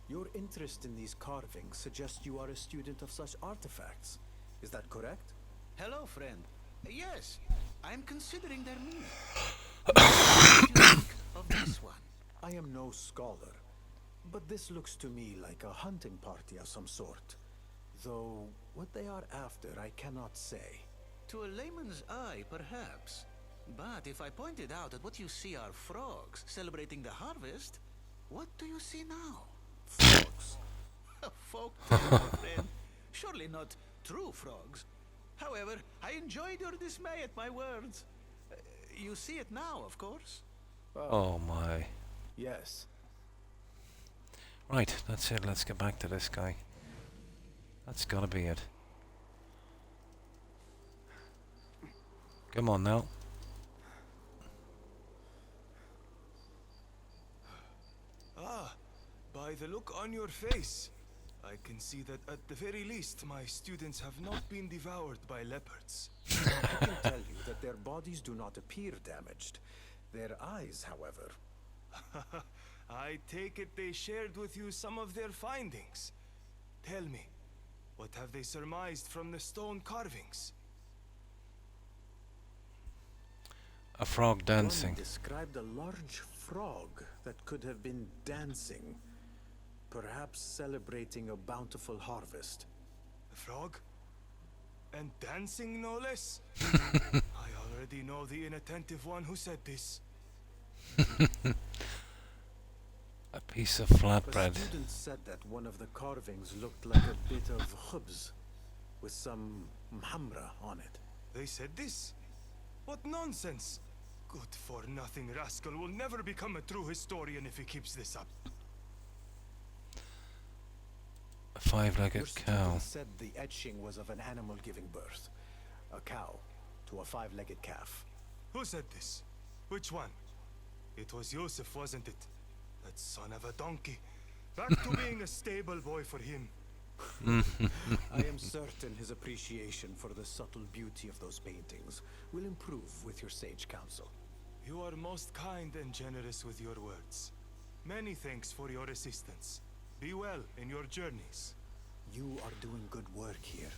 B: Your interest in these carvings suggests you are a student of such artifacts. Is that correct?
J: Hello, friend. Yes, I'm considering their meaning. What do you think of this one?
B: I am no scholar, but this looks to me like a hunting party of some sort. Though, what they are after, I cannot say.
J: To a layman's eye, perhaps. But if I pointed out that what you see are frogs celebrating the harvest, what do you see now?
B: Frogs.
J: A folk tale, my friend. Surely not true frogs. However, I enjoyed your dismay at my words. You see it now, of course.
A: Oh my.
B: Yes.
A: Right, that's it. Let's get back to this guy. That's gotta be it. Come on now.
E: Ah, by the look on your face, I can see that at the very least my students have not been devoured by leopards.
B: I can tell you that their bodies do not appear damaged. Their eyes, however.
E: I take it they shared with you some of their findings. Tell me, what have they surmised from the stone carvings?
A: A frog dancing.
B: One described a large frog that could have been dancing, perhaps celebrating a bountiful harvest.
E: A frog? And dancing, no less? I already know the inattentive one who said this.
A: A piece of
B: A
A: flatbread.
B: student said that one of the carvings looked like a bit of khubz, with some mhamra on it.
E: They said this? What nonsense! Good-for-nothing rascal will never become a true historian if he keeps this up.
A: A five-legged
B: Your
A: cow.
B: student said the etching was of an animal giving birth. A cow to a five-legged calf.
E: Who said this? Which one? It was Yusuf, wasn't it? That son of a donkey. Back to being a stable boy for him.
B: I am certain his appreciation for the subtle beauty of those paintings will improve with your sage counsel.
E: You are most kind and generous with your words. Many thanks for your assistance. Be well in your journeys.
B: You are doing good work here.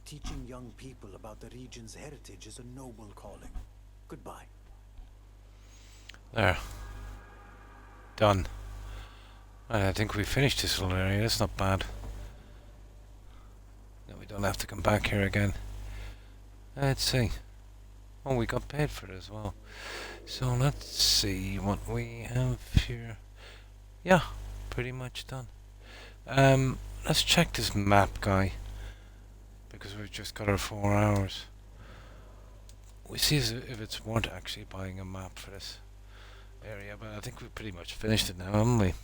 B: Teaching young people about the region's heritage is a noble calling. Goodbye.
A: There. Done. Right, I think we finished this little area. That's not bad. Now we don't have to come back here again. Let's see. Oh, we got paid for it as well. So let's see what we have here. Yeah, pretty much done. Let's check this map, guy. Because we've just got our 4 hours. We see if it's worth actually buying a map for this area, but I think we've pretty much finished it now, haven't we?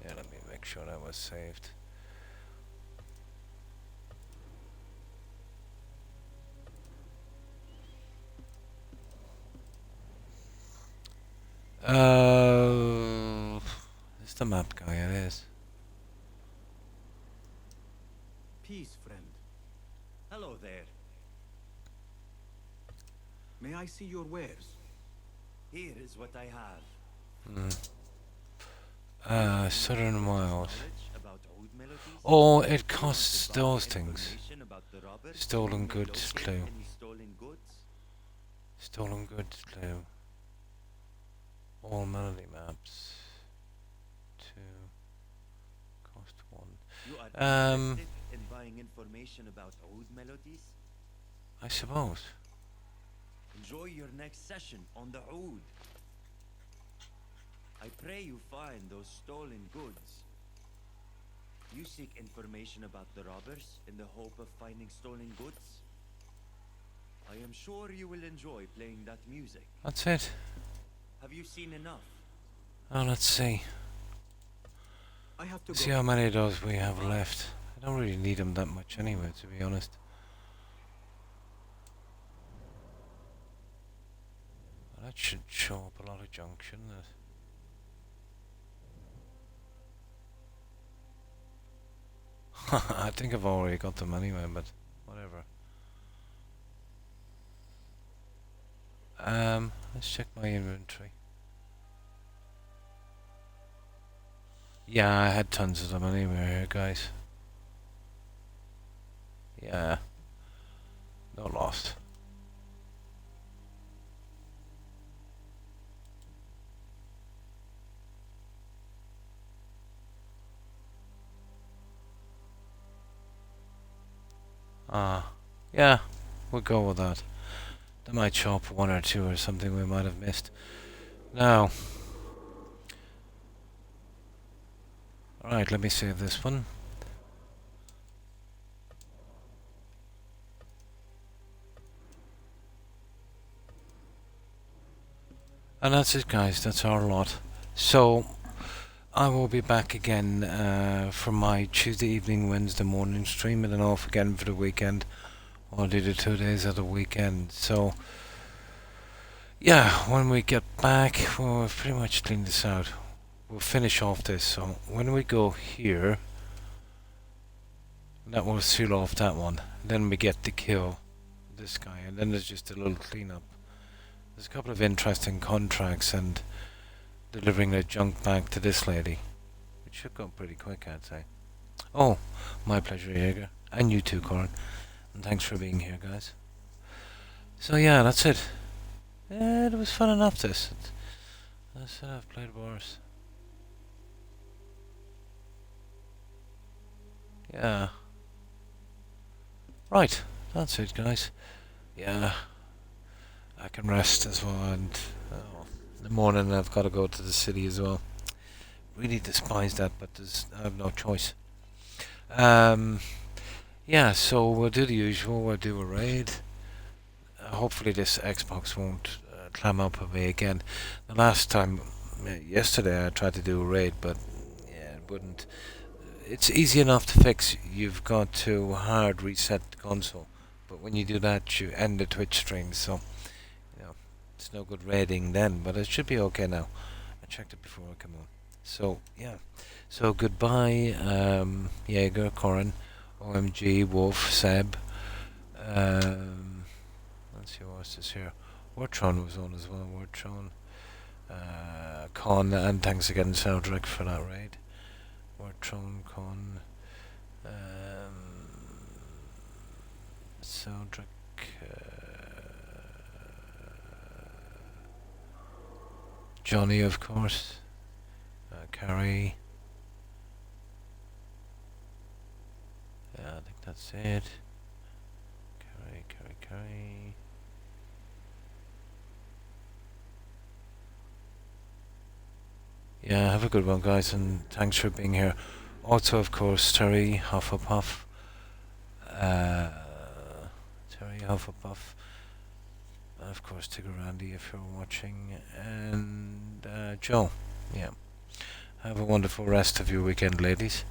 A: Yeah, let me make sure that was saved. It's the map guy, it is.
B: Peace, friend.
L: Hello there.
B: May I see your wares?
L: Here is what I have.
A: Southern Wild.
L: Knowledge about old melodies.
A: Oh, it costs those things.
L: Information about the robbers.
A: Stolen goods
L: Located
A: clue.
L: any stolen goods?
A: Stolen goods clue. All melody maps. 2. Cost 1.
L: You are
A: Um,
L: interested in buying information about old melodies?
A: I suppose.
L: Enjoy your next session on the Oud. I pray you find those stolen goods. You seek information about the robbers in the hope of finding stolen goods? I am sure you will enjoy playing that music.
A: That's it.
L: Have you seen enough?
A: Oh, let's see.
B: I have to
A: Let's
B: go.
A: see how many of those we have left. I don't really need them that much anyway, to be honest. Well, that should show up a lot of junk, shouldn't it? I think I've already got them anyway, but whatever. Let's check my inventory. Yeah, I had tons of them anyway here, guys. Yeah. No lost. Yeah, we'll go with that. They might show up one or two or something we might have missed. Now. Alright, let me save this one. And that's it, guys. That's our lot. So, I will be back again for my Tuesday evening, Wednesday morning stream, and then off again for the weekend. I'll do the 2 days of the weekend. So, yeah, when we get back, well, we've pretty much cleaned this out. We'll finish off this. So, when we go here, that will seal off that one. Then we get to kill this guy, and then there's just a little cleanup. There's a couple of interesting contracts and delivering the junk back to this lady, which should go pretty quick, I'd say. Oh, my pleasure, Jaeger, and you too, Corin. And thanks for being here, guys. So yeah, that's it. Yeah, it was fun enough, this. I said I've played worse. Yeah. Right, that's it, guys. Yeah. I can rest as well, and in the morning I've got to go to the city as well. Really despise that, but I have no choice. Yeah, so we'll do the usual. We'll do a raid. Hopefully this Xbox won't clam up on me again. The last time, yesterday, I tried to do a raid, but yeah, it wouldn't. It's easy enough to fix. You've got to hard reset the console, but when you do that, you end the Twitch stream. So, you know, it's no good raiding then. But it should be okay now. I checked it before I come on. So yeah. So goodbye, Jaeger, Corin, OMG, Wolf, Seb. Let's see what else is here. Wartron was on as well. Wartron, Con, and thanks again, Seldrick, for that raid. Wartron, Con, Seldrick, Johnny, of course, Carrie. Yeah, I think that's it. Carrie. Yeah, have a good one, guys, and thanks for being here. Also, of course, Terry Hufflepuff. And of course, Tigger Randy, if you're watching, and Joe. Yeah. Have a wonderful rest of your weekend, ladies.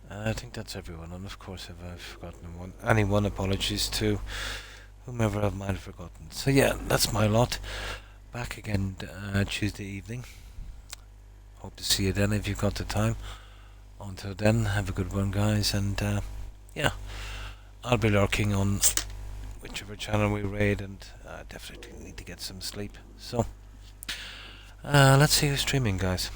A: I think that's everyone, and of course, if I've forgotten anyone, apologies to whomever I might have forgotten. So yeah, that's my lot. Back again Tuesday evening. Hope to see you then if you've got the time. Until then, have a good one, guys, and yeah, I'll be lurking on whichever channel we raid, and definitely need to get some sleep. So, let's see who's streaming, guys.